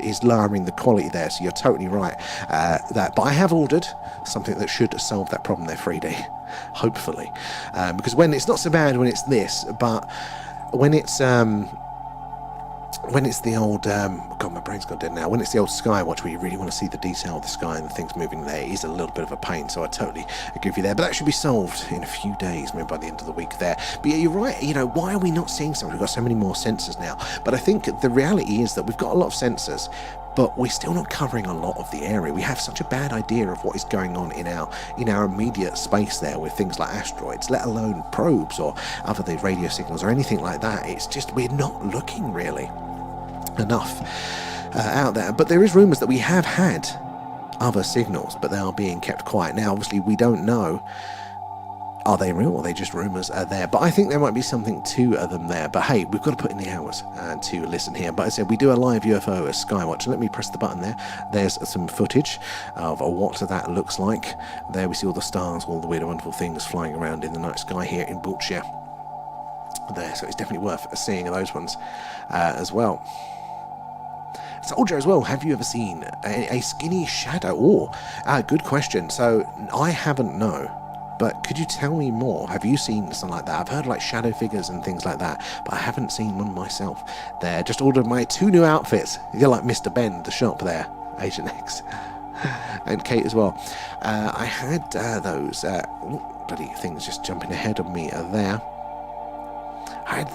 is lowering the quality there, so you're totally right. But I have ordered something that should solve that problem there, 3D, hopefully, because when it's not so bad when it's this, but when it's the old God, my brain's gone dead now. When it's the old skywatch where you really want to see the detail of the sky and the things moving there, it is a little bit of a pain, so I totally agree with you there. But that should be solved in a few days, maybe by the end of the week there. But yeah, you're right. Why are we not seeing something? We've got so many more sensors now. But I think the reality is that we've got a lot of sensors, but we're still not covering a lot of the area. We have such a bad idea of what is going on in our immediate space there with things like asteroids, let alone probes or other radio signals or anything like that. It's just we're not looking really enough out there. But there is rumours that we have had other signals, but they are being kept quiet. Now, obviously, we don't know. Are they real or are they just rumours there? But I think there might be something to them there. But hey, we've got to put in the hours to listen here. But I said we do a live UFO as Skywatch. Let me press the button there. There's some footage of what that looks like. There we see all the stars, all the weird and wonderful things flying around in the night sky here in Wiltshire. There, so it's definitely worth seeing those ones as well. Soldier as well, have you ever seen a skinny shadow? Good question. So I haven't, no. But could you tell me more? Have you seen something like that? I've heard like shadow figures and things like that, but I haven't seen one myself. There, just ordered my 2 new outfits. You're like Mr. Ben, the shop there, Agent X. And Kate as well. I had those bloody things just jumping ahead of me there. I had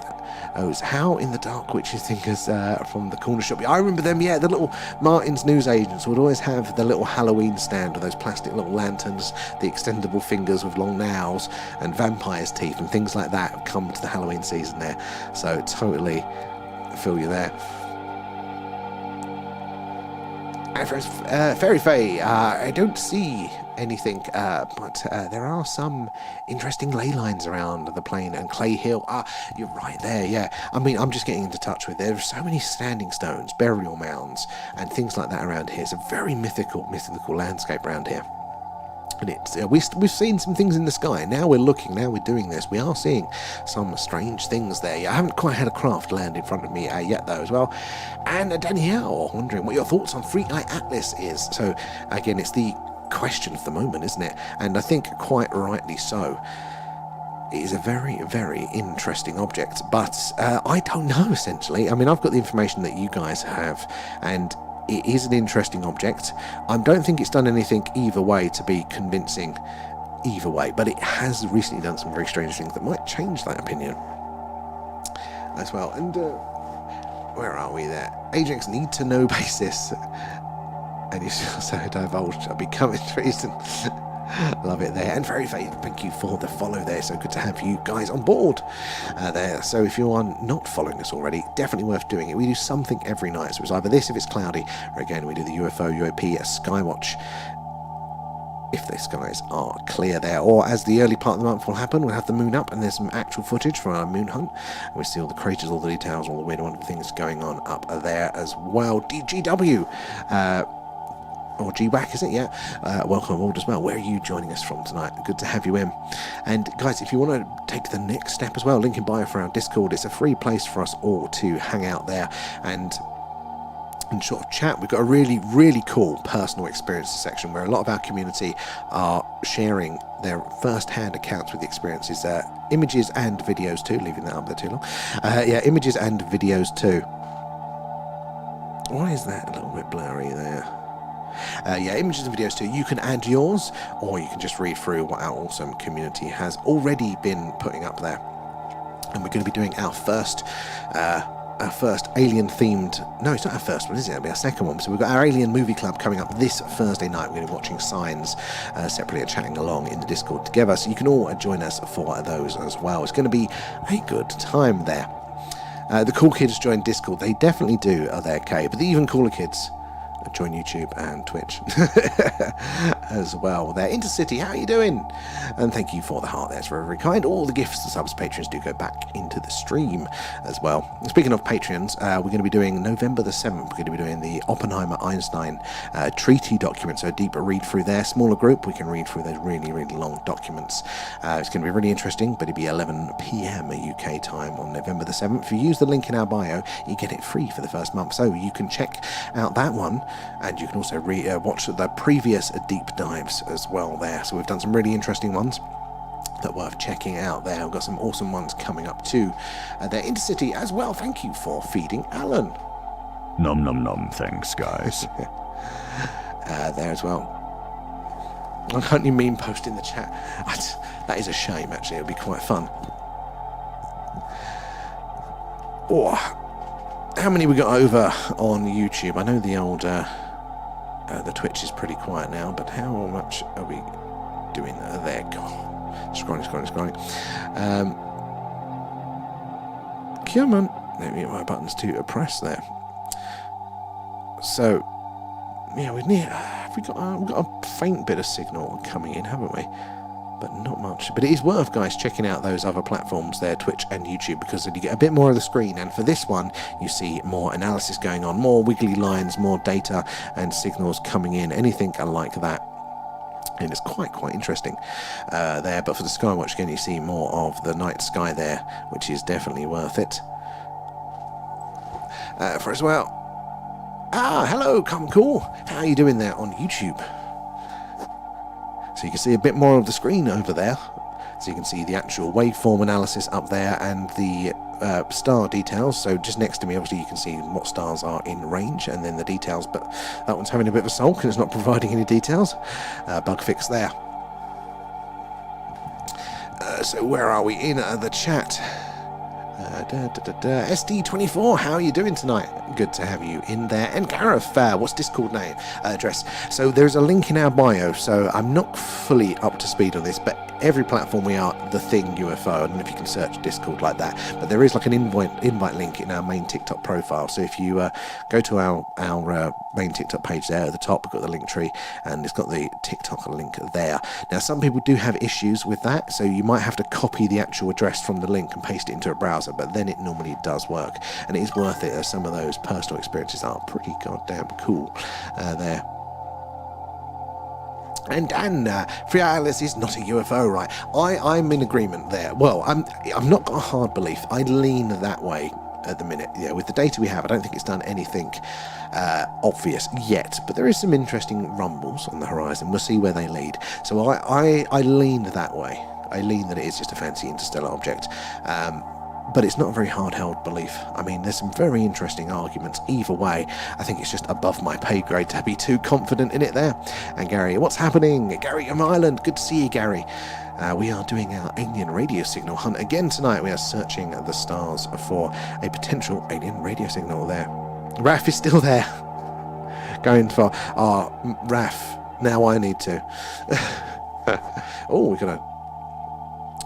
those How in the Dark Witches thinkers from the corner shop. I remember them, yeah, the little Martin's newsagents would always have the little Halloween stand with those plastic little lanterns, the extendable fingers with long nails and vampire's teeth and things like that have come to the Halloween season there. So totally feel you there. Fairy Faye, I don't see anything, but there are some interesting ley lines around the plain and Clay Hill. You're right there, yeah. I mean, I'm just getting into touch with. There are so many standing stones, burial mounds, and things like that around here. It's a very mythical landscape around here. And it's we've seen some things in the sky. Now we're looking, now we're doing this. We are seeing some strange things there. I haven't quite had a craft land in front of me yet, though, as well. And Danielle, wondering what your thoughts on Freak Eye Atlas is. So, again, it's the question for the moment, isn't it? And I think quite rightly so. It is a very, very interesting object, but I don't know, essentially. I mean, I've got the information that you guys have, and it is an interesting object. I don't think it's done anything either way to be convincing either way, but it has recently done some very strange things that might change that opinion as well. And where are we there? Ajax need to know basis. And you so divulged, I'll be coming treason. Love it there. And very thank you for the follow there. So good to have you guys on board there. So if you are not following us already, definitely worth doing it. We do something every night. So it's either this if it's cloudy, or again, we do the UFO, UAP, skywatch if the skies are clear there. Or as the early part of the month will happen, we'll have the moon up and there's some actual footage from our moon hunt. And we see all the craters, all the details, all the weird wonderful things going on up there as well. DGW, or GWAC, is it? Yeah. Welcome aboard as well. Where are you joining us from tonight? Good to have you in. And guys, if you want to take the next step as well, link in bio for our Discord. It's a free place for us all to hang out there and sort of chat. We've got a really cool personal experiences section where a lot of our community are sharing their first-hand accounts with the experiences, images and videos too, leaving that up there too long. Yeah, images and videos too. Why is that a little bit blurry there? Yeah, images and videos too. You can add yours, or you can just read through what our awesome community has already been putting up there. And we're going to be doing our first alien themed, no, it's not our first one, is it? It'll be our second one. So we've got our alien movie club coming up this Thursday night. We're going to be watching Signs separately and chatting along in the Discord together, so you can all join us for those as well. It's going to be a good time there. The cool kids join Discord. They definitely do, are they? Okay, but the even cooler kids join YouTube and Twitch as well. There, Intercity, how are you doing? And thank you for the heart there, it's very, very kind. All the gifts and subs patrons do go back into the stream as well. Speaking of patrons, we're going to be doing November the 7th, we're going to be doing the Oppenheimer-Einstein treaty document, so a deeper read through there. Smaller group, we can read through those really long documents. It's going to be really interesting, but it'll be 11 PM UK time on November the 7th. If you use the link in our bio, you get it free for the first month, so you can check out that one. And you can also watch the previous deep dives as well there. So we've done some really interesting ones that are worth checking out there. We've got some awesome ones coming up too. They're Intercity as well. Thank you for feeding Alan. Nom nom nom, thanks guys. There as well. I can't even meme post in the chat. That is a shame actually, it'll be quite fun. Oh, how many we got over on YouTube? I know the old the Twitch is pretty quiet now, but how much are we doing there? God, scrolling. Come on, let me get my buttons to press there. So yeah, we've got a faint bit of signal coming in, haven't we? But not much. But it is worth, guys, checking out those other platforms there, Twitch and YouTube, because then you get a bit more of the screen. And for this one, you see more analysis going on, more wiggly lines, more data and signals coming in, anything like that. And it's quite interesting there. But for the Skywatch, again, you see more of the night sky there, which is definitely worth it. For as well. Hello, come cool. How are you doing there on YouTube? So you can see a bit more of the screen over there. So you can see the actual waveform analysis up there and the star details. So just next to me, obviously, you can see what stars are in range and then the details. But that one's having a bit of a sulk and it's not providing any details. Bug fix there. So where are we in the chat? SD24, how are you doing tonight? Good to have you in there. And Gareth, what's Discord name address? So there's a link in our bio, so I'm not fully up to speed on this, but every platform we are The Thing UFO. I don't know if you can search Discord like that, but there is like an invite link in our main TikTok profile. So if you go to our main TikTok page there at the top, we've got the link tree and it's got the TikTok link there. Now some people do have issues with that, so you might have to copy the actual address from the link and paste it into a browser, but then it normally does work, and it is worth it as some of those personal experiences are pretty goddamn cool there. And Free Atlas is not a UFO, right? I'm in agreement there. Well, I'm not got a hard belief. I lean that way at the minute. Yeah, with the data we have, I don't think it's done anything obvious yet, but there is some interesting rumbles on the horizon. We'll see where they lead. So I lean that way. I lean that it is just a fancy interstellar object. But it's not a very hard-held belief. I mean, there's some very interesting arguments either way. I think it's just above my pay grade to be too confident in it there. And Gary, what's happening? Gary on Ireland, good to see you, Gary. We are doing our alien radio signal hunt again tonight. We are searching the stars for a potential alien radio signal there. Raph is still there. going for Raf. Now I need to. Oh, we're gonna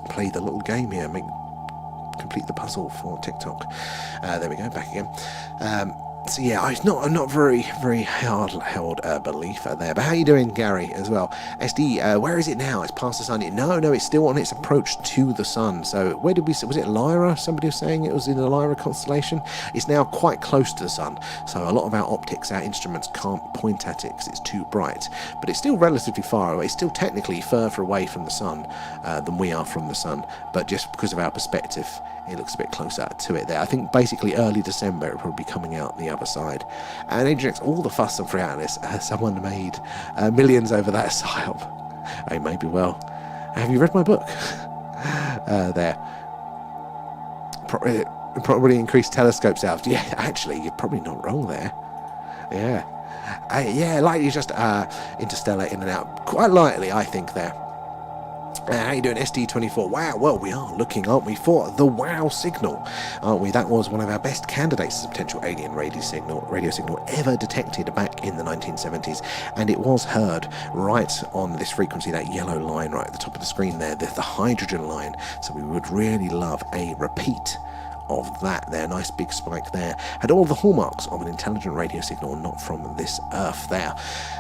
play the little game here. Complete the puzzle for TikTok. There we go. Back again. So yeah, it's not very hard held belief there. But how you doing, Gary, as well? SD, where is it now? It's past the sun. No, it's still on its approach to the sun. So where did we? Was it Lyra? Somebody was saying it was in the Lyra constellation. It's now quite close to the sun. So a lot of our optics, our instruments can't point at it because it's too bright. But it's still relatively far away. It's still technically further away from the sun than we are from the sun. But just because of our perspective, it looks a bit closer to it there. I think basically early December it will probably be coming out the other side. And Adrian's all the fuss and free this. Someone made millions over that psyop. Hey, maybe well. Have you read my book? There. Probably increased telescopes out. Yeah, actually, you're probably not wrong there. Yeah. Yeah, likely just interstellar in and out. Quite lightly, I think, there. How you doing, SD24? Wow, well, we are looking, aren't we, for the WOW signal, aren't we? That was one of our best candidates as a potential alien radio signal ever detected back in the 1970s, and it was heard right on this frequency, that yellow line right at the top of the screen there, the hydrogen line. So we would really love a repeat of that there. Nice big spike there. Had all the hallmarks of an intelligent radio signal, not from this earth there.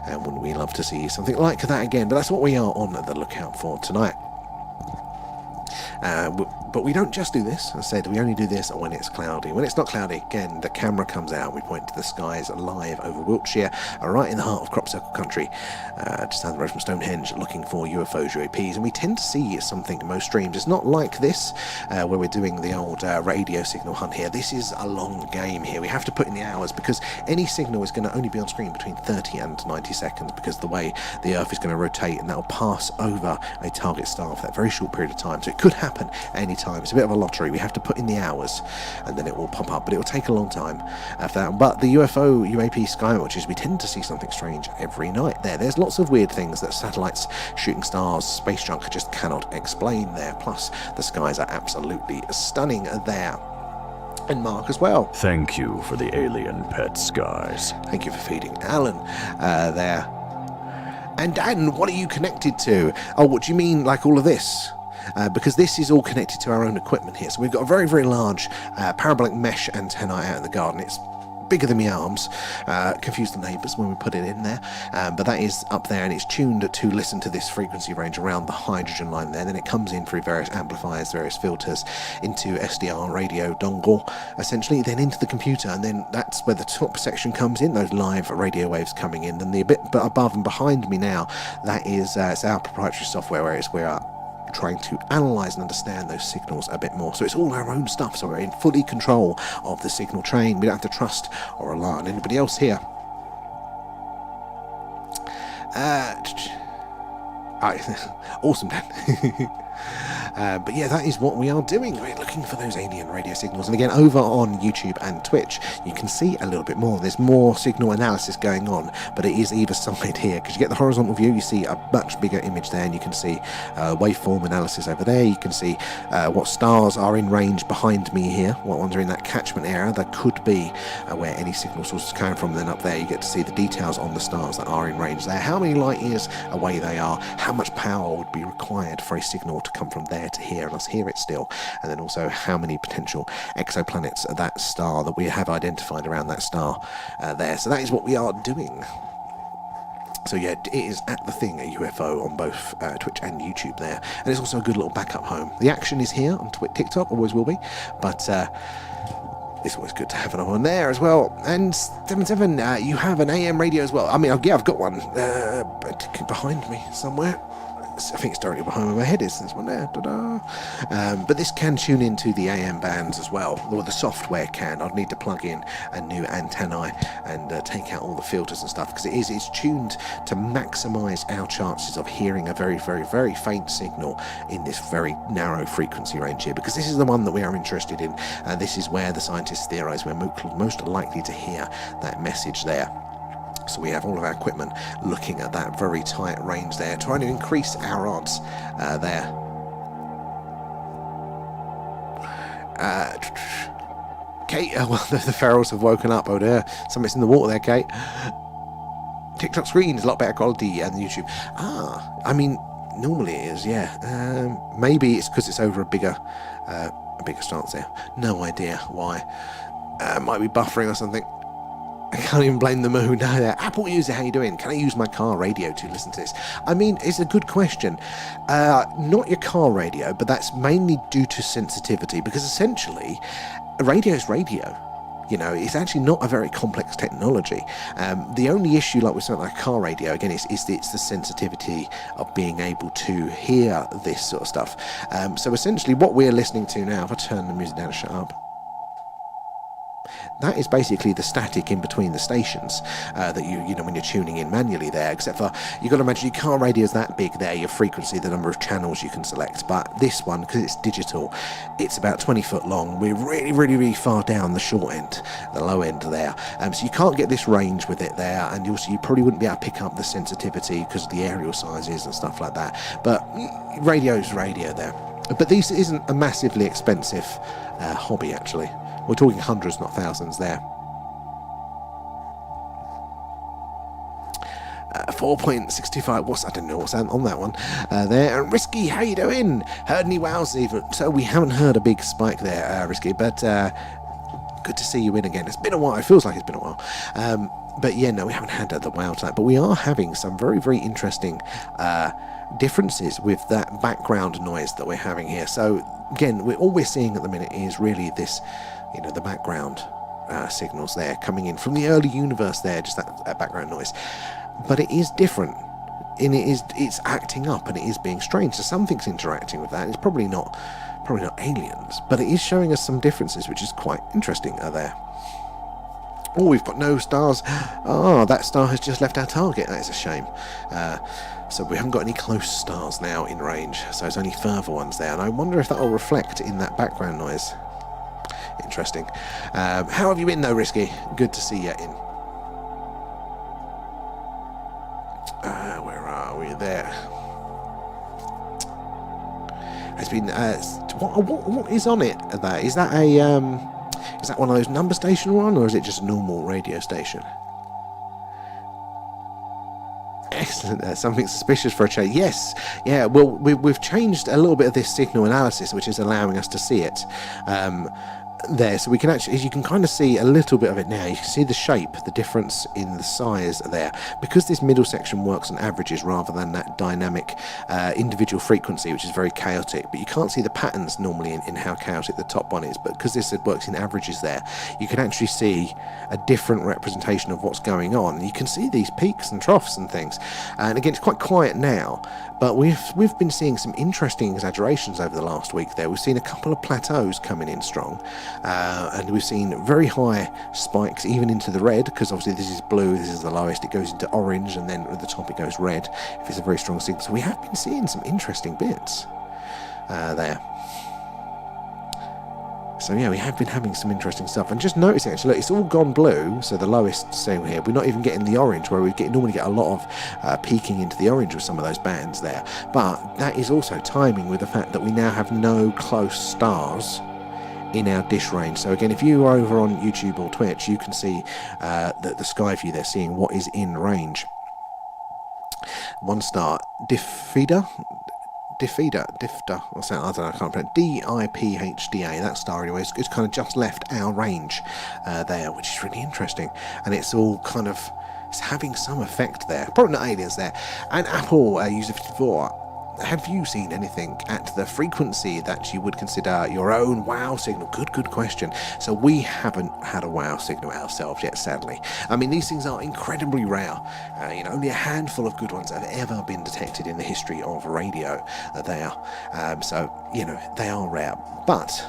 And wouldn't we love to see something like that again? But that's what we are on the lookout for tonight. But we don't just do this. As I said, we only do this when it's cloudy. When it's not cloudy, again, the camera comes out. We point to the skies live over Wiltshire, right in the heart of crop circle country, just down the road from Stonehenge, looking for UFOs, UAPs. And we tend to see something in most streams. It's not like this, where we're doing the old radio signal hunt here. This is a long game here. We have to put in the hours because any signal is going to only be on screen between 30 and 90 seconds because the way the Earth is going to rotate, and that will pass over a target star for that very short period of time. So it could happen any time. It's a bit of a lottery. We have to put in the hours and then it will pop up, but it will take a long time after that. But the UFO, UAP skywatchers, we tend to see something strange every night there. There's lots of weird things that satellites, shooting stars, space junk just cannot explain there. Plus, the skies are absolutely stunning there. And Mark as well. Thank you for the alien pet skies. Thank you for feeding Alan there. And Dan, what are you connected to? Oh, what do you mean, like all of this? Because this is all connected to our own equipment here. So we've got a very, very large parabolic mesh antenna out in the garden. It's bigger than my arms. Confused the neighbours when we put it in there. But that is up there, and it's tuned to listen to this frequency range around the hydrogen line there. Then it comes in through various amplifiers, various filters, into SDR radio dongle, essentially, then into the computer. And then that's where the top section comes in, those live radio waves coming in. And the bit above and behind me now, that is it's our proprietary software, whereas we are trying to analyse and understand those signals a bit more. So it's all our own stuff, so we're in fully control of the signal train. We don't have to trust or rely on anybody else here. Awesome, Dan. But yeah, that is what we are doing. We're looking for those alien radio signals. And again, over on YouTube and Twitch, you can see a little bit more. There's more signal analysis going on, but it is either side here, because you get the horizontal view, you see a much bigger image there, and you can see waveform analysis over there. You can see what stars are in range behind me here, what ones are in that catchment area. That could be where any signal source is coming from. Then up there, you get to see the details on the stars that are in range there, how many light years away they are, how much power would be required for a signal to come from there to here and us hear it still, and then also how many potential exoplanets that star that we have identified around that star there. So that is what we are doing. So yeah, it is at the thing, a UFO on both Twitch and YouTube there, and it's also a good little backup home. The action is here on TikTok, always will be, but it's always good to have another one there as well. And 77, you have an AM radio as well. I mean, yeah, I've got one behind me somewhere. I think it's directly behind where my head is. There's one there. But this can tune into the AM bands as well, or the software can. I'd need to plug in a new antennae and take out all the filters and stuff, because it's tuned to maximise our chances of hearing a very, very, very faint signal in this very narrow frequency range here, because this is the one that we are interested in. This is where the scientists theorise we're most likely to hear that message there. So we have all of our equipment looking at that very tight range there, trying to increase our odds there. Kate, well, the ferals have woken up. Oh dear, something's in the water there, Kate. TikTok screen is a lot better quality than YouTube. I mean, normally it is, yeah. Maybe it's because it's over a bigger stance there. No idea why. Might be buffering or something. I can't even blame the moon. Apple user, how you doing? Can I use my car radio to listen to this? I mean, it's a good question. Not your car radio, but that's mainly due to sensitivity, because essentially, radio is radio. You know, it's actually not a very complex technology. The only issue, like with something like a car radio, again, it's the sensitivity of being able to hear this sort of stuff. So essentially, what we're listening to now, if I turn the music down, shut up. That is basically the static in between the stations that you know when you're tuning in manually there, except for you've got to imagine your car radio is that big there, your frequency, the number of channels you can select. But this one, because it's digital, it's about 20 foot long. We're really far down the short end, the low end there. So you can't get this range with it there, and also you probably wouldn't be able to pick up the sensitivity because of the aerial sizes and stuff like that. But radio's radio there. But this isn't a massively expensive hobby, actually. We're talking hundreds, not thousands there. 4.65. I don't know what's on that one. There. And Risky, how you doing? Heard any wows even? So we haven't heard a big spike there, Risky, but good to see you in again. It's been a while. It feels like it's been a while. But yeah, no, we haven't had the wow tonight. But we are having some very interesting differences with that background noise that we're having here. So again, all we're seeing at the minute is really this, you know, the background signals there coming in from the early universe there, just that background noise. But it is different, and it's acting up, and it is being strange. So something's interacting with that. It's probably not aliens, but it is showing us some differences, which is quite interesting there. Oh, we've got no stars. Oh, that star has just left our target. That is a shame. So we haven't got any close stars now in range, so it's only further ones there, and I wonder if that will reflect in that background noise. Interesting. How have you been though, Risky? Good to see you in. Where are we? There. It's been. What is on it? That is that is that one of those number station one, or is it just a normal radio station? Excellent. Something suspicious for a change. Yes. Yeah. Well, we've changed a little bit of this signal analysis, which is allowing us to see it. There, so we can actually, as you can kind of see a little bit of it now, you can see the shape, the difference in the size there, because this middle section works on averages rather than that dynamic individual frequency, which is very chaotic. But you can't see the patterns normally in how chaotic the top one is, but because this works in averages there, you can actually see a different representation of what's going on. You can see these peaks and troughs and things, and again, it's quite quiet now, but we've been seeing some interesting exaggerations over the last week there. We've seen a couple of plateaus coming in strong, and we've seen very high spikes even into the red, because obviously this is blue, this is the lowest, it goes into orange, and then at the top it goes red if it's a very strong signal. So we have been seeing some interesting bits there. So yeah, we have been having some interesting stuff, and just noticing actually, look, it's all gone blue, so the lowest signal here, we're not even getting the orange, where we normally get a lot of peaking into the orange with some of those bands there. But that is also timing with the fact that we now have no close stars in our dish range. So again, if you are over on YouTube or Twitch, you can see the sky view there, seeing what is in range. One star, Difda, what's that? I don't know, I can't pronounce. DIPHDA, that star anyway, it's kind of just left our range there, which is really interesting, and it's all kind of, it's having some effect there. Probably not aliens there. And Apple user 54, have you seen anything at the frequency that you would consider your own wow signal? Good question. So we haven't had a wow signal ourselves yet, sadly. I mean, these things are incredibly rare. Only a handful of good ones have ever been detected in the history of radio. They are. So, they are rare. But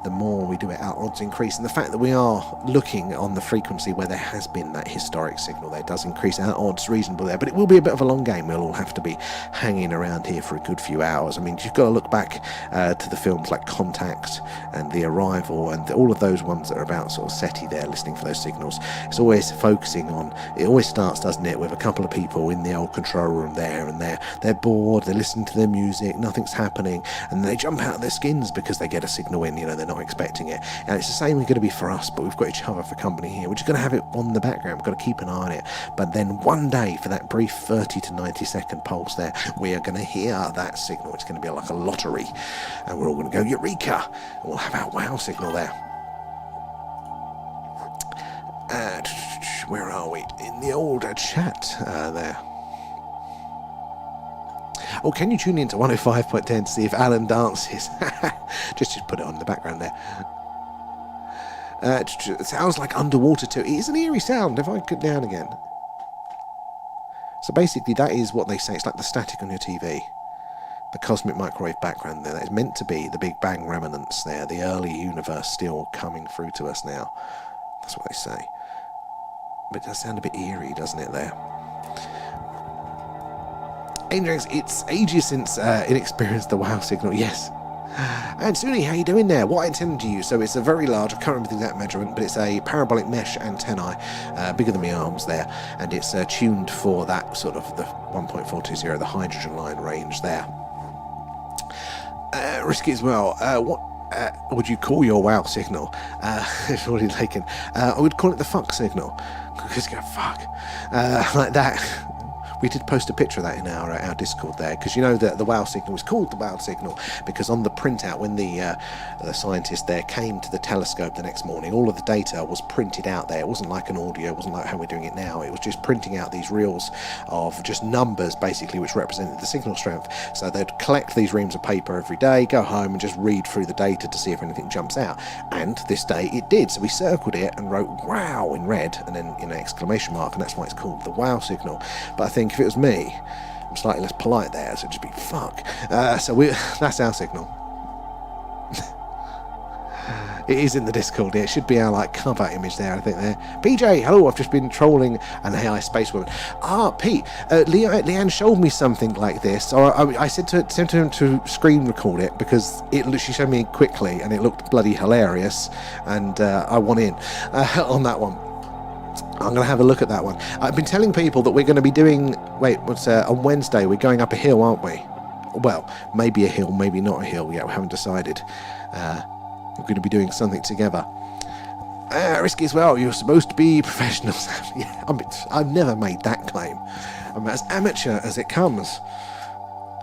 the more we do it, our odds increase. And the fact that we are looking on the frequency where there has been that historic signal there does increase our odds reasonable there. But it will be a bit of a long game. We'll all have to be hanging around here for a good few hours. I mean, you've got to look back to the films like Contact and The Arrival and all of those ones that are about sort of SETI there, listening for those signals. It's always focusing on, it always starts, doesn't it, with a couple of people in the old control room there, and they're bored, they're listening to their music, nothing's happening, and they jump out of their skins because they get a signal in, they're not expecting it. And it's the same going to be for us, but we've got each other for company here. We're just going to have it on the background. We've got to keep an eye on it. But then one day, for that brief 30 to 90 second pulse there, we are going to hear that signal. It's going to be like a lottery, and we're all going to go Eureka, and we'll have our wow signal there. Where are we? In the old chat there. Oh, can you tune in to 105.10 to see if Alan dances? just put it on in the background there. It sounds like underwater too. It is an eerie sound. If I go down again. So basically that is what they say. It's like the static on your TV. The cosmic microwave background there. That is meant to be the Big Bang remnants there. The early universe still coming through to us now. That's what they say. But it does sound a bit eerie, doesn't it, there? Andrax, it's ages since inexperienced the wow signal. Yes. And Suni, how you doing there? What I intended to use, so it's a very large, I can't remember the exact measurement, but it's a parabolic mesh antennae, bigger than my arms there, and it's tuned for that sort of the 1.420, the hydrogen line range there. Risky as well. What would you call your wow signal? It's already taken. I would call it the fuck signal. Because go fuck. Like that. We did post a picture of that in our Discord there, because you know that the wow signal was called the wow signal because on the printout, when the scientist there came to the telescope the next morning, all of the data was printed out there. It wasn't like an audio, it wasn't like how we're doing it now. It was just printing out these reels of just numbers, basically, which represented the signal strength. So they'd collect these reams of paper every day, go home and just read through the data to see if anything jumps out. And this day it did. So we circled it and wrote wow in red and then in an exclamation mark, and that's why it's called the wow signal. But I think if it was me, I'm slightly less polite there, so it'd just be fuck. So that's our signal. It is in the Discord. It should be our like cover image there, I think there. PJ, hello, I've just been trolling an AI space woman. Pete, Leanne showed me something like this. So I said to him to screen record it because she showed me quickly and it looked bloody hilarious, and I want in on that one. I'm going to have a look at that one. I've been telling people that we're going to be doing... on Wednesday, we're going up a hill, aren't we? Well, maybe a hill, maybe not a hill yet. We haven't decided. We're going to be doing something together. Risky as well. You're supposed to be professionals. Yeah, I've never made that claim. I'm as amateur as it comes.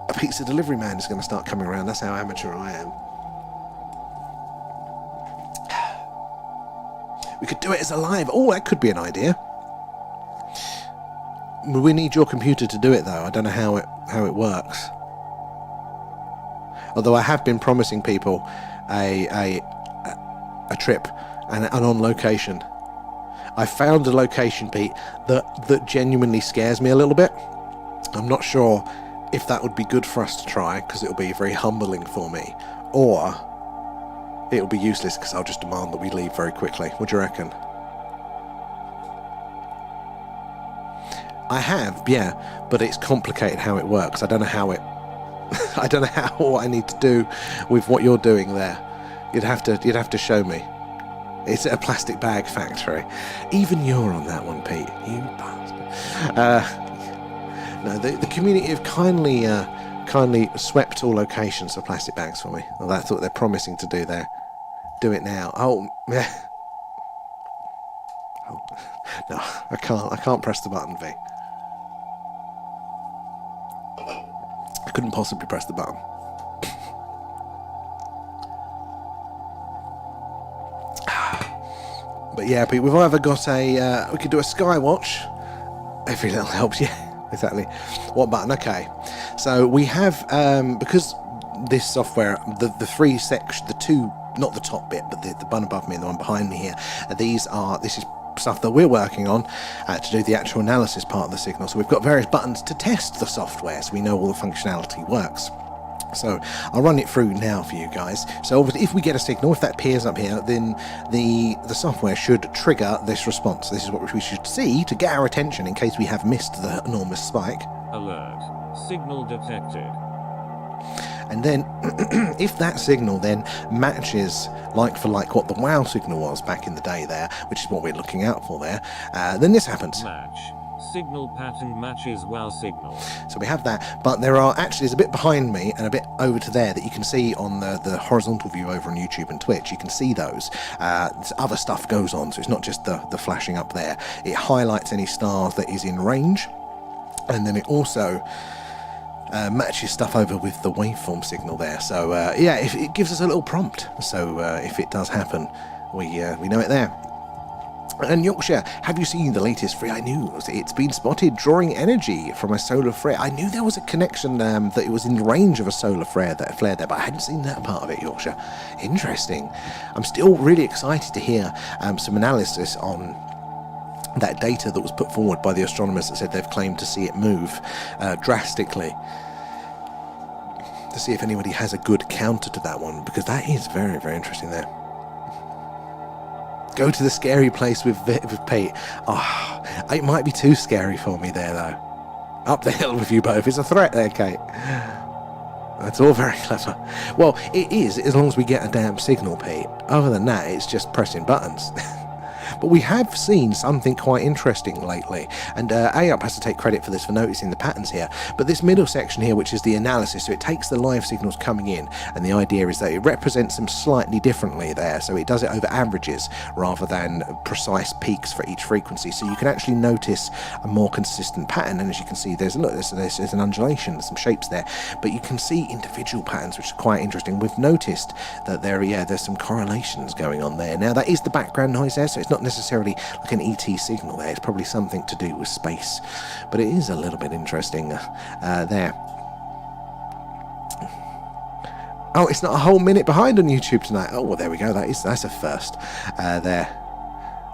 A pizza delivery man is going to start coming around. That's how amateur I am. We could do it as a live. Oh, that could be an idea. We need your computer to do it, though. I don't know how it works. Although I have been promising people a trip and on location. I found a location, Pete, that genuinely scares me a little bit. I'm not sure if that would be good for us to try, because it'll be very humbling for me, or it'll be useless because I'll just demand that we leave very quickly. What do you reckon? I have, yeah, but it's complicated how it works. I don't know how I don't know what I need to do with what you're doing there. You'd have to show me. It's a plastic bag factory. Even you're on that one, Pete. You bastard. No, the community have kindly swept all locations for plastic bags for me. Well, that's what they're promising to do there. Do it now. Oh, yeah. Oh, no, I can't press the button, V. I couldn't possibly press the button. But yeah, Pete, we've either got we could do a skywatch. Every little helps, yeah. Exactly. What button? Okay. So we have, because this software, the three sections, the two, not the top bit, but the one above me and the one behind me here, this is stuff that we're working on to do the actual analysis part of the signal. So we've got various buttons to test the software so we know all the functionality works. So I'll run it through now for you guys. So if we get a signal, if that appears up here, then the software should trigger this response. This is what we should see to get our attention in case we have missed the enormous spike. Alert. Signal detected. And then if that signal then matches like for like what the wow signal was back in the day there, which is what we're looking out for there, then this happens. Match. Signal pattern matches WoW signal. So we have that, but there are actually, there's a bit behind me and a bit over to there that you can see on the horizontal view over on YouTube and Twitch. You can see those. Other stuff goes on, so it's not just the flashing up there. It highlights any stars that is in range, and then it also matches stuff over with the waveform signal there. So yeah, if it gives us a little prompt. So if it does happen, we know it there. And Yorkshire, have you seen the latest Free Eye news? It's been spotted drawing energy from a solar flare. I knew there was a connection that it was in range of a solar flare there, but I hadn't seen that part of it, Yorkshire. Interesting. I'm still really excited to hear some analysis on that data that was put forward by the astronomers that said they've claimed to see it move drastically. To see if anybody has a good counter to that one, because that is very, very interesting there. Go to the scary place with Pete. Oh, it might be too scary for me there, though. Up the hill with you both. It's a threat there, Kate. That's all very clever. Well, it is, as long as we get a damn signal, Pete. Other than that, it's just pressing buttons. But we have seen something quite interesting lately, and AUP has to take credit for this, for noticing the patterns here. But this middle section here, which is the analysis, so it takes the live signals coming in, and the idea is that it represents them slightly differently there, so it does it over averages rather than precise peaks for each frequency, so you can actually notice a more consistent pattern. And as you can see, there's an undulation, there's some shapes there, but you can see individual patterns, which is quite interesting. We've noticed that there's some correlations going on there. Now, that is the background noise there, so it's not necessarily like an ET signal there. It's probably something to do with space, but it is a little bit interesting there. Oh, it's not a whole minute behind on YouTube tonight. Oh, well, there we go. That's a first there.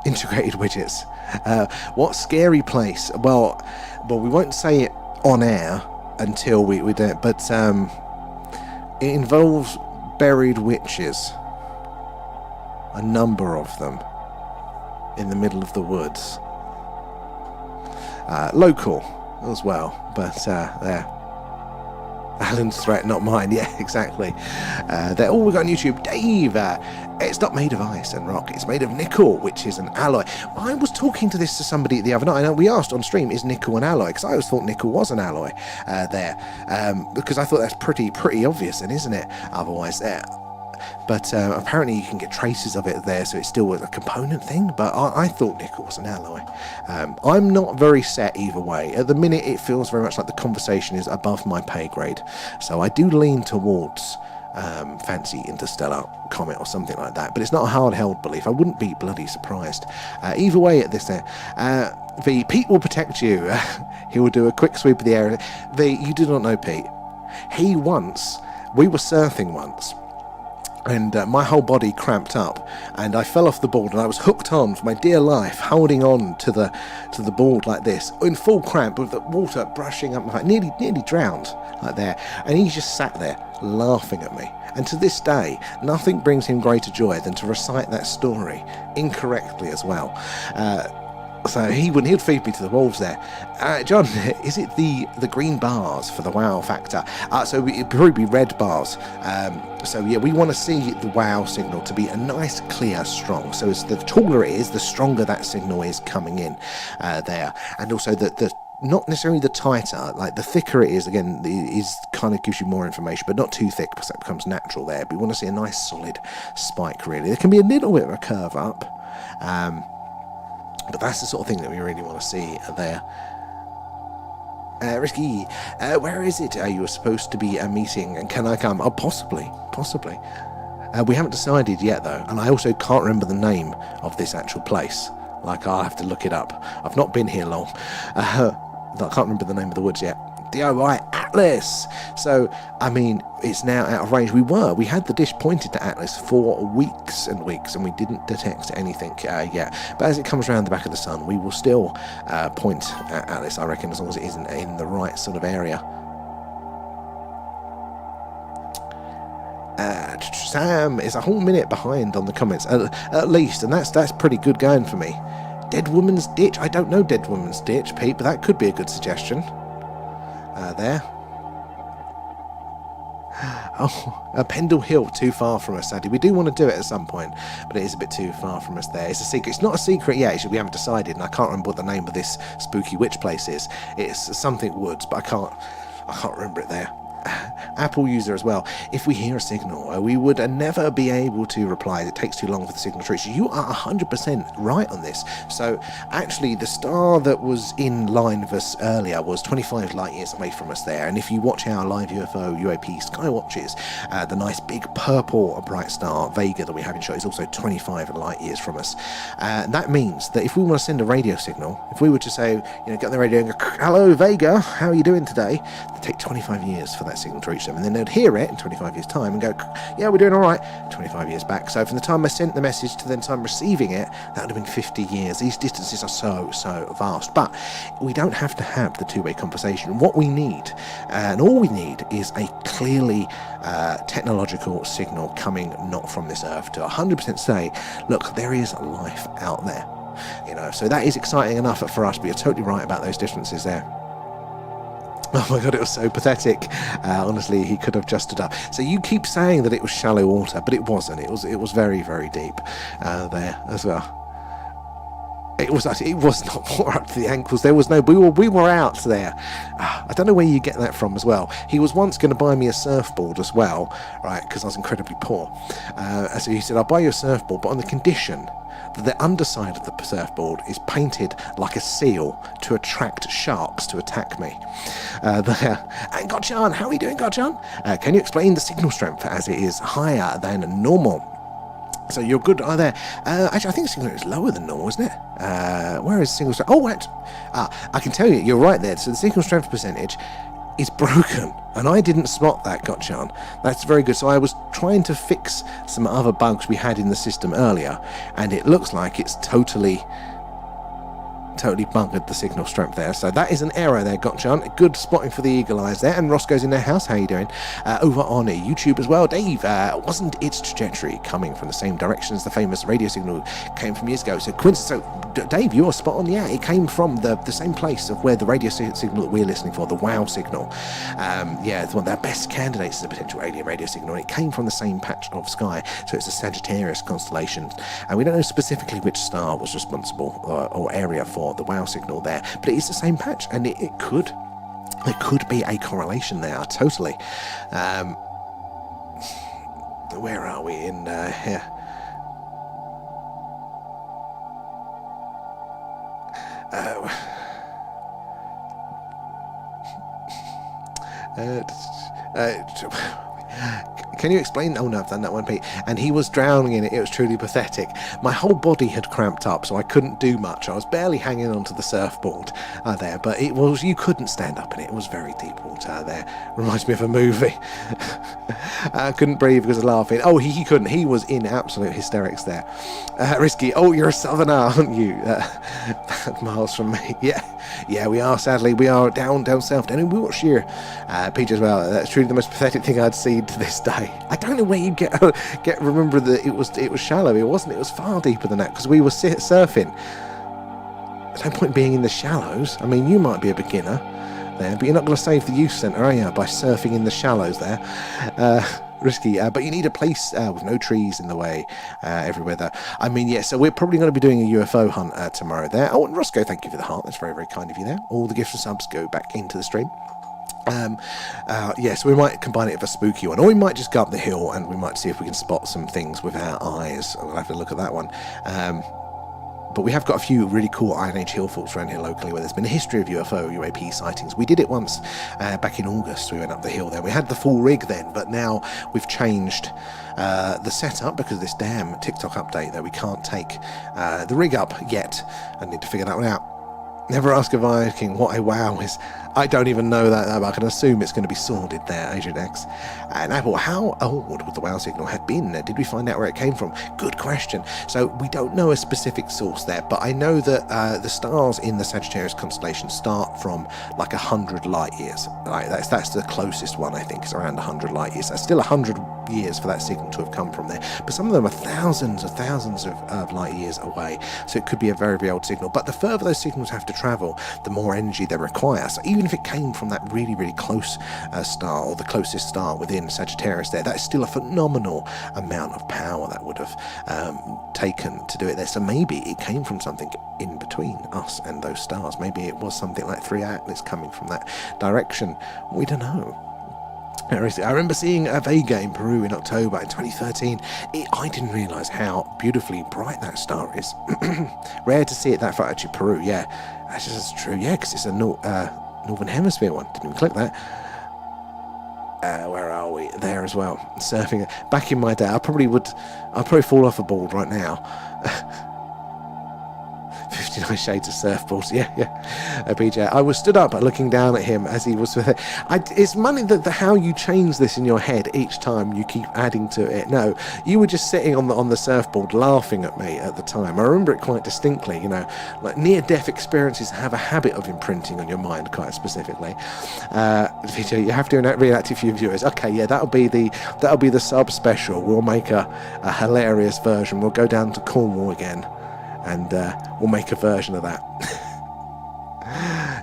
Integrated widgets. What scary place? Well, we won't say it on air until we do it, but it involves buried witches, a number of them, in the middle of the woods. Local as well, but there. Alan's threat, not mine. Yeah, exactly. There. Oh, we got on YouTube. Dave, it's not made of ice and rock. It's made of nickel, which is an alloy. I was talking to this the other night, and we asked on stream, is nickel an alloy? Because I always thought nickel was an alloy there, because I thought that's pretty obvious, then, isn't it? Otherwise, there. But apparently you can get traces of it there, so it's still a component thing, but I thought nickel was an alloy. I'm not very set either way. At the minute, it feels very much like the conversation is above my pay grade, so I do lean towards fancy interstellar comet or something like that, but it's not a hard-held belief. I wouldn't be bloody surprised. Either way at this there. Pete will protect you. He will do a quick sweep of the area. You do not know Pete. We were surfing once, and my whole body cramped up, and I fell off the board, and I was hooked on for my dear life, holding on to the board like this, in full cramp, with the water brushing up my face, nearly drowned like there. And he just sat there laughing at me. And to this day, nothing brings him greater joy than to recite that story incorrectly as well. So he'd feed me to the wolves there. John, is it the green bars for the wow factor? So it'd probably be red bars. So yeah, we want to see the wow signal to be a nice, clear, strong. So as the taller it is, the stronger that signal is coming in there. And also the not necessarily the tighter, like the thicker it is, again, is kind of gives you more information, but not too thick because that becomes natural there. But we want to see a nice solid spike, really. There can be a little bit of a curve up. But that's the sort of thing that we really want to see there. Risky, where is it? You were supposed to be a meeting, and can I come? Oh, possibly. We haven't decided yet, though, and I also can't remember the name of this actual place. Like, I'll have to look it up. I've not been here long. I can't remember the name of the woods yet. DIY Atlas. So, I mean, it's now out of range. We had the dish pointed to Atlas for weeks and weeks, and we didn't detect anything yet. But as it comes around the back of the sun, we will still point at Atlas, I reckon, as long as it isn't in the right sort of area. Sam is a whole minute behind on the comments, at least, and that's pretty good going for me. Dead Woman's Ditch. I don't know Dead Woman's Ditch, Pete, but that could be a good suggestion. There. Oh, Pendle Hill, too far from us, sadly. We do want to do it at some point, but it is a bit too far from us there. It's a secret. It's not a secret yet, actually. We haven't decided, and I can't remember what the name of this spooky witch place is. It's something woods, but I can't remember it there. Apple user as well. If we hear a signal, we would never be able to reply. It takes too long for the signal to reach. You are 100% right on this. So actually the star that was in line with us earlier was 25 light years away from us there, and if you watch our live UFO UAP skywatches, the nice big purple bright star Vega that we have in shot is also 25 light years from us. That means that if we want to send a radio signal, if we were to say, get on the radio and go, hello Vega, how are you doing today, it'd take 25 years for that signal to reach them, and then they'd hear it in 25 years time and go, yeah, we're doing all right, 25 years back. So from the time I sent the message to the time receiving it, that would have been 50 years. These distances are so vast, but we don't have to have the two-way conversation. What we need, and all we need, is a clearly technological signal coming not from this earth to 100% say, look, there is life out there. So that is exciting enough for us, but you're totally right about those differences there. Oh my god, it was so pathetic. Honestly, he could have just stood up. So you keep saying that it was shallow water, but it wasn't. It was very, very deep there as well. It was not water up to the ankles. There was no. We were out there. I don't know where you get that from as well. He was once going to buy me a surfboard as well, right? Because I was incredibly poor. So he said, "I'll buy you a surfboard, but on the condition that the underside of the surfboard is painted like a seal to attract sharks to attack me." There. And Gotchan, how are you doing, Gotchan? Can you explain the signal strength as it is higher than normal? So you're good there. Actually, I think the signal is lower than normal, isn't it? Where is signal strength? Oh, what? I can tell you, you're right there. So the signal strength percentage is broken, and I didn't spot that, Gotchan. That's very good. So I was trying to fix some other bugs we had in the system earlier, and it looks like it's totally buggered the signal strength there. So that is an error there, Gotchan. Good spotting for the eagle eyes there. And Roscoe's in their house. How you doing? Over on YouTube as well, Dave, wasn't its trajectory coming from the same direction as the famous radio signal came from years ago? So Dave, you are spot on. Yeah, it came from the same place of where the radio signal that we're listening for, the WOW signal. It's one of their best candidates as a potential radio signal. It came from the same patch of sky, so it's a Sagittarius constellation, and we don't know specifically which star was responsible or area for the WOW signal there, but it is the same patch, and it could be a correlation there, totally. Where are we in here? Can you explain? Oh no, I've done that one, Pete. And he was drowning in it. It was truly pathetic. My whole body had cramped up, so I couldn't do much. I was barely hanging onto the surfboard there, but you couldn't stand up in it. It was very deep water there. Reminds me of a movie. I couldn't breathe because of laughing. Oh, he couldn't. He was in absolute hysterics there. Risky. Oh, you're a southerner, aren't you? Miles from me. Yeah, we are. Sadly, we are down south, down in Wiltshire. Pete as well. That's truly the most pathetic thing I'd seen to this day. I don't know where you remember that it was shallow. It wasn't. It was far deeper than that because we were surfing. There's no point being in the shallows. I mean, you might be a beginner there, but you're not going to save the youth centre, are you, by surfing in the shallows there? Risky, but you need a place with no trees in the way everywhere there. I mean, yeah, so we're probably going to be doing a UFO hunt tomorrow there. Oh, and Roscoe, thank you for the heart. That's very, very kind of you there. All the gifts and subs go back into the stream. So we might combine it with a spooky one, or we might just go up the hill and we might see if we can spot some things with our eyes. We'll have to look at that one. But we have got a few really cool Iron Age hill forts around here locally where there's been a history of UAP sightings. We did it once back in August. We went up the hill there. We had the full rig then, but now we've changed the setup because of this damn TikTok update that we can't take the rig up yet. I need to figure that one out. Never ask a Viking what a WOW is. I don't even know that, but I can assume it's going to be sordid there, Agent X. And Apple, how old would the WOW signal have been? Did we find out where it came from? Good question. So we don't know a specific source there, but I know that the stars in the Sagittarius constellation start from like 100 light years. Like that's the closest one, I think. It's around 100 light years. That's still 100 years for that signal to have come from there, but some of them are thousands of light years away, so it could be a very, very old signal. But the further those signals have to travel, the more energy they require. So even if it came from that really, really close star, or the closest star within Sagittarius there, that's still a phenomenal amount of power that would have taken to do it there. So maybe it came from something in between us and those stars. Maybe it was something like 3 Atlas coming from that direction. We don't know. I remember seeing a Vega in Peru in October in 2013. I didn't realise how beautifully bright that star is. Rare to see it that far. Actually, Peru, yeah. That's true, yeah, because it's a Northern Hemisphere one. Didn't even click that. Where are we? There as well. Surfing. Back in my day, I'd probably fall off a board right now. 59 Shades of Surfboards, yeah. BJ, I was stood up looking down at him as he was with it. It's money that how you change this in your head each time you keep adding to it. No, you were just sitting on the surfboard laughing at me at the time. I remember it quite distinctly, like near-death experiences have a habit of imprinting on your mind quite specifically. BJ, you have to reenact it for your viewers. Okay, yeah, that'll be the sub special. We'll make a hilarious version. We'll go down to Cornwall again, and we'll make a version of that.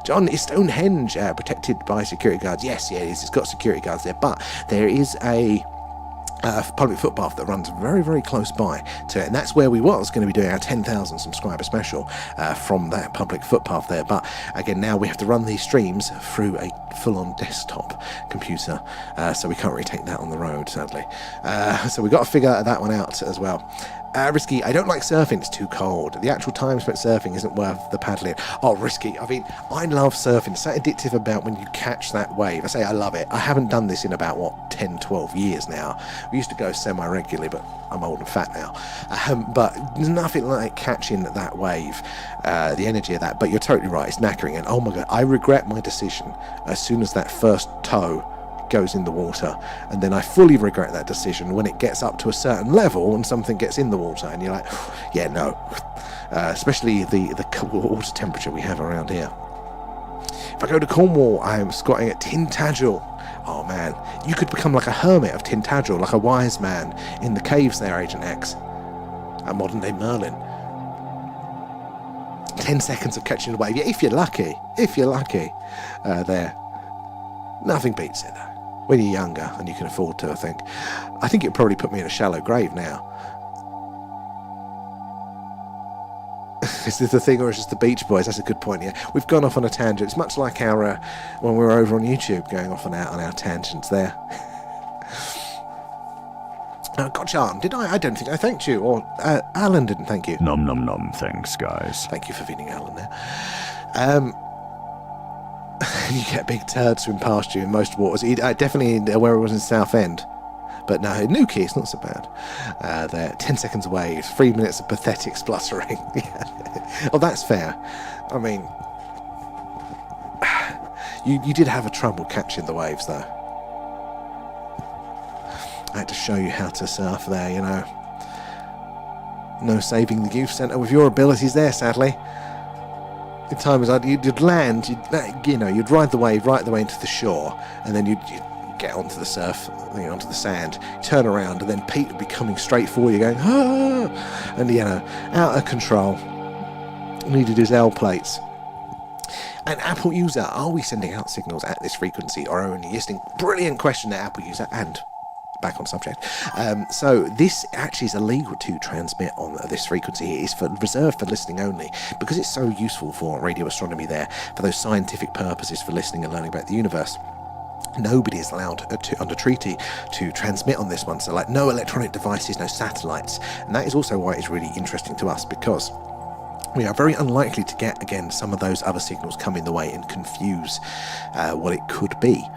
John, is Stonehenge protected by security guards? Yes, yeah, it is. It's got security guards there, but there is a public footpath that runs very, very close by to it, and that's where we was going to be doing our 10,000 subscriber special from that public footpath there. But again, now we have to run these streams through a full-on desktop computer, so we can't really take that on the road, sadly. So we've got to figure that one out as well. Risky, I don't like surfing, it's too cold. The actual time spent surfing isn't worth the paddling. Oh, Risky, I mean, I love surfing. It's so addictive about when you catch that wave. I say I love it. I haven't done this in about, 10, 12 years now. We used to go semi-regularly, but I'm old and fat now. But there's nothing like catching that wave, the energy of that. But you're totally right, it's knackering. And oh my God, I regret my decision as soon as that first toe goes in the water, and then I fully regret that decision when it gets up to a certain level and something gets in the water and you're like, yeah, no. Especially the water temperature we have around here. If I go to Cornwall, I am squatting at Tintagel. Oh man, you could become like a hermit of Tintagel, like a wise man in the caves there, Agent X. A modern day Merlin. 10 seconds of catching the wave. Yeah, if you're lucky. There. Nothing beats it though. When you're younger and you can afford to, I think it'd probably put me in a shallow grave now. Is this the thing, or is it just the Beach Boys? That's a good point. Yeah, we've gone off on a tangent. It's much like our when we were over on YouTube, going off on our tangents there. Gotcha. Did I? I don't think I thanked you, or Alan didn't thank you. Nom nom nom. Thanks, guys. Thank you for feeding Alan there. You get big turds swim past you in most waters. Definitely where it was in Southend. But no, Newquay, it's not so bad. They're 10 seconds away, 3 minutes of pathetic spluttering. Oh, that's fair. I mean, you did have a trouble catching the waves, though. I had to show you how to surf there, No saving the youth centre with your abilities there, sadly. The time was you'd land, you'd ride the wave right the way into the shore, and then you'd get onto the surf, onto the sand, turn around, and then Pete would be coming straight for you, going, ah! And out of control. Needed his L plates. An Apple user, are we sending out signals at this frequency or only listening? Brilliant question, Apple user, and back on subject. So this actually is illegal to transmit on this frequency. It is reserved for listening only, because it's so useful for radio astronomy there, for those scientific purposes, for listening and learning about the universe. Nobody is allowed under treaty to transmit on this one, so like no electronic devices, no satellites, and that is also why it's really interesting to us, because we are very unlikely to get, again, some of those other signals come in the way and confuse what it could be.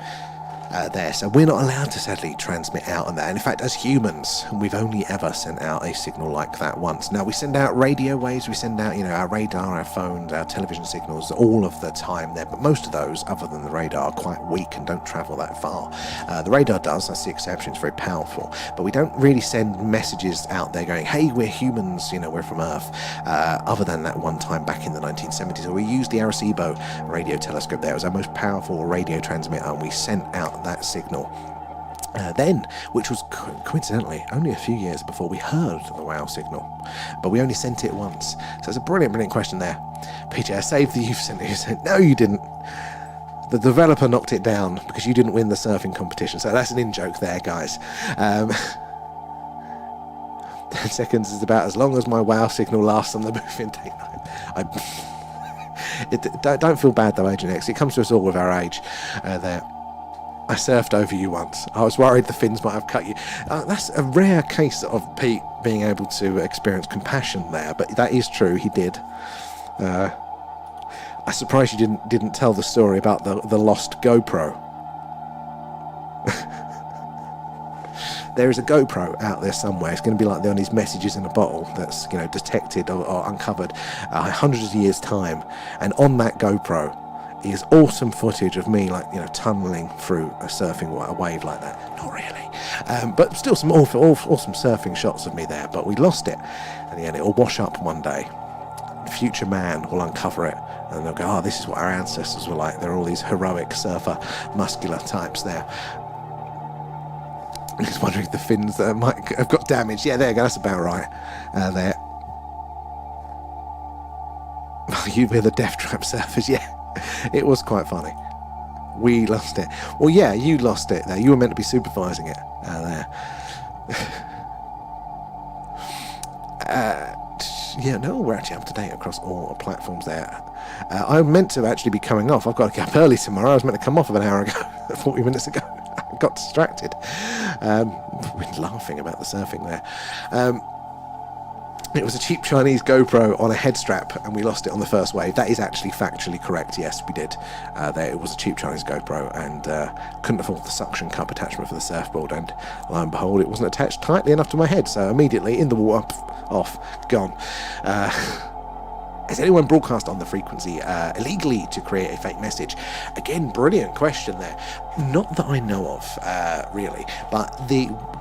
There, so we're not allowed to sadly transmit out on that, and in fact as humans we've only ever sent out a signal like that once. Now we send out radio waves, we send out our radar, our phones, our television signals all of the time there, but most of those, other than the radar, are quite weak and don't travel that far. The radar does, that's the exception, it's very powerful, but we don't really send messages out there going, hey, we're humans, we're from Earth, other than that one time back in the 1970s where we used the Arecibo radio telescope there. It was our most powerful radio transmitter, and we sent out that signal. Then, which was coincidentally only a few years before we heard the wow signal, but we only sent it once. So it's a brilliant question there. Peter, I saved the youth centre. You said, no, you didn't. The developer knocked it down because you didn't win the surfing competition. So that's an in-joke there, guys. 10 seconds is about as long as my wow signal lasts on the booth intake. Don't feel bad though, Agent X. It comes to us all with our age there. I surfed over you once. I was worried the fins might have cut you. That's a rare case of Pete being able to experience compassion there, but that is true. He did. I'm surprised you didn't tell the story about the lost GoPro. There is a GoPro out there somewhere. It's going to be like one of these messages in a bottle that's detected or uncovered hundreds of years' time, and on that GoPro is awesome footage of me tunneling through a surfing wave like that. Not really, but still some awesome surfing shots of me there. But we lost it, and yeah, it'll wash up one day. Future man will uncover it, and they'll go, "Oh, this is what our ancestors were like. They're all these heroic surfer, muscular types there." I'm just wondering if the fins might have got damaged. Yeah, there you go. That's about right. There. You were the death trap surfers. Yeah, it was quite funny. We lost it. Well, yeah, you lost it there. You were meant to be supervising it there. Yeah, no, we're actually up to date across all platforms there. I'm meant to actually be coming off. I've got to get up early tomorrow. I was meant to come off an hour ago, 40 minutes ago. I got distracted. We're laughing about the surfing there. It was a cheap Chinese GoPro on a head strap, and we lost it on the first wave. That is actually factually correct. Yes, we did. It was a cheap Chinese GoPro, and couldn't afford the suction cup attachment for the surfboard. And lo and behold, it wasn't attached tightly enough to my head. So immediately in the water, off, gone. Has anyone broadcast on the frequency illegally to create a fake message? Again, brilliant question there. Not that I know of, really, but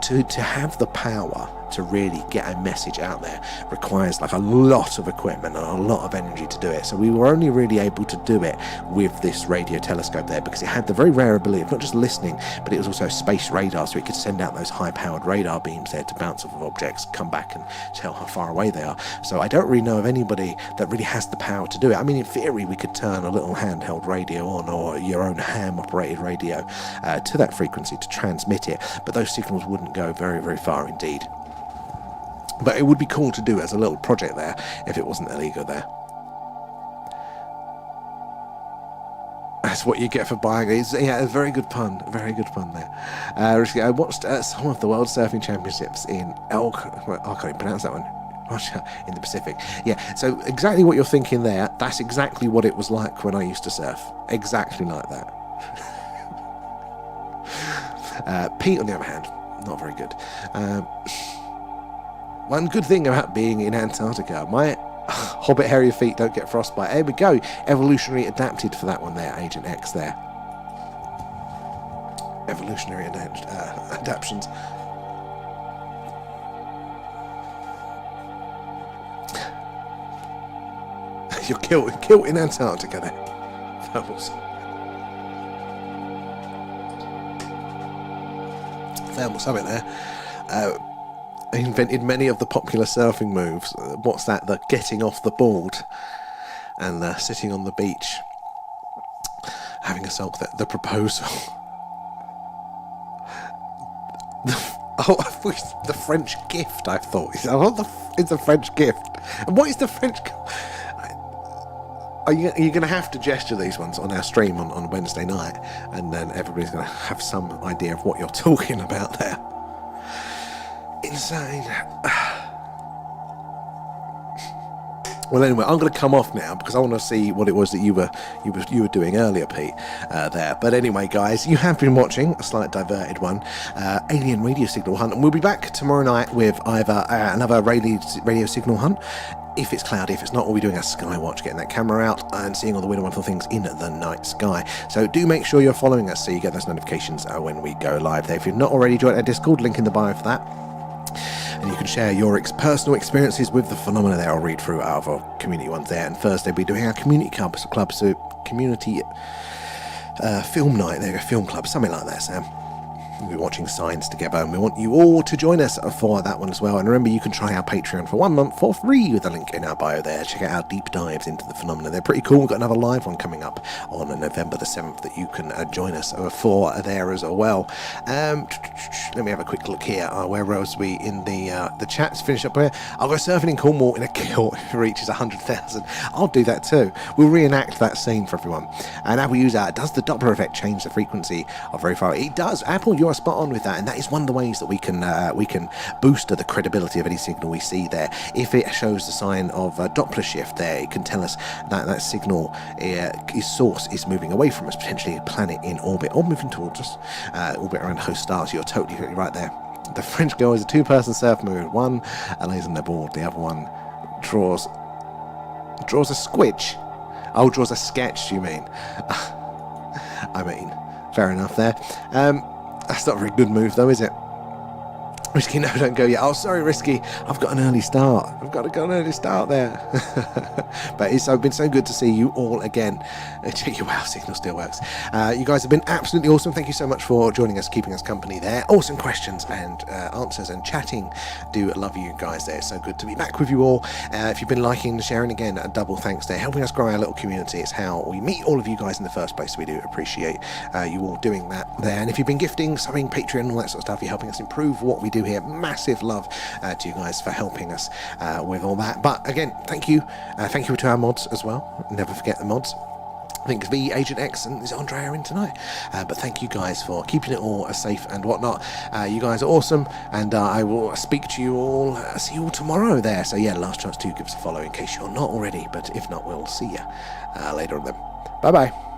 to have the power to really get a message out there requires a lot of equipment and a lot of energy to do it. So we were only really able to do it with this radio telescope there, because it had the very rare ability of not just listening, but it was also space radar, so it could send out those high-powered radar beams there to bounce off of objects, come back and tell how far away they are. So I don't really know of anybody that really has the power to do it. I mean, in theory, we could turn a little handheld radio on, or your own ham-operated radio to that frequency to transmit it, but those signals wouldn't go very, very far indeed. But it would be cool to do as a little project there if it wasn't illegal there. That's what you get for buying it. Yeah, a very good pun. Very good pun there. I watched some of the World Surfing Championships in I can't even pronounce that one. In the Pacific. Yeah, so exactly what you're thinking there, that's exactly what it was like when I used to surf. Exactly like that. Pete, on the other hand, not very good. One good thing about being in Antarctica, my hobbit hairy feet don't get frostbite. There we go. Evolutionary adapted for that one there, Agent X there. Evolutionary adaptations. You're killed in Antarctica there. Thermal summit there. Invented many of the popular surfing moves. What's that? The getting off the board and sitting on the beach, having a sulk. The proposal. The French gift. I thought. It's the French gift. And what is the French? Are you going to have to gesture these ones on our stream on Wednesday night, and then everybody's going to have some idea of what you're talking about there. Insane. Well, anyway, I'm going to come off now because I want to see what it was that you were doing earlier, Pete. There. But anyway, guys, you have been watching a slight diverted one, alien radio signal hunt, and we'll be back tomorrow night with either another radio signal hunt. If it's cloudy, if it's not, we'll be doing a skywatch, getting that camera out and seeing all the weird and wonderful things in the night sky. So do make sure you're following us so you get those notifications when we go live there. If you've not already joined our Discord, link in the bio for that. And you can share your personal experiences with the phenomena there. I'll read through our community ones there. And Thursday, we'll be doing our community club, so community film night there, a film club, something like that, Sam. We'll be watching signs together, and we want you all to join us for that one as well. And remember, you can try our Patreon for 1 month for free with a link in our bio there. Check out our deep dives into the phenomena. They're pretty cool. We've got another live one coming up on November the 7th that you can join us for there as well. Let me have a quick look here. Where was we in the chats? Finish up here. I'll go surfing in Cornwall in a kilt if it reaches 100,000. I'll do that too. We'll reenact that scene for everyone. And Apple user, does the Doppler effect change the frequency of very far? It does. Apple, you're spot on with that, and that is one of the ways that we can boost the credibility of any signal we see there. If it shows the sign of Doppler shift there, it can tell us that that signal source is moving away from us, potentially a planet in orbit or moving towards us, orbit around host stars. You're totally right there. The French girl is a two-person surf moon. One lays on the board, the other one draws a squitch. Oh, draws a sketch, you mean? I mean, fair enough there. That's not a very good move, though, is it? Risky, no, don't go yet. Oh, sorry, Risky. I've got an early start. I've got to go an early start there. But it's been so good to see you all again. Check your wow signal still works. You guys have been absolutely awesome. Thank you so much for joining us, keeping us company there. Awesome questions and answers and chatting. Do love you guys there. So good to be back with you all. If you've been liking and sharing, again, a double thanks there. Helping us grow our little community. It's how we meet all of you guys in the first place. We do appreciate you all doing that there. And if you've been gifting, subbing, Patreon, all that sort of stuff, you're helping us improve what we do here. Massive love to you guys for helping us with all that. But again, thank you to our mods as well. Never forget the mods. I think V, Agent X, and is Andrea in tonight? But thank you guys for keeping it all safe and whatnot. You guys are awesome, and I will speak to you all, see you all tomorrow there. So yeah, last chance to give us a follow in case you're not already, but if not, we'll see you later on then. Bye bye.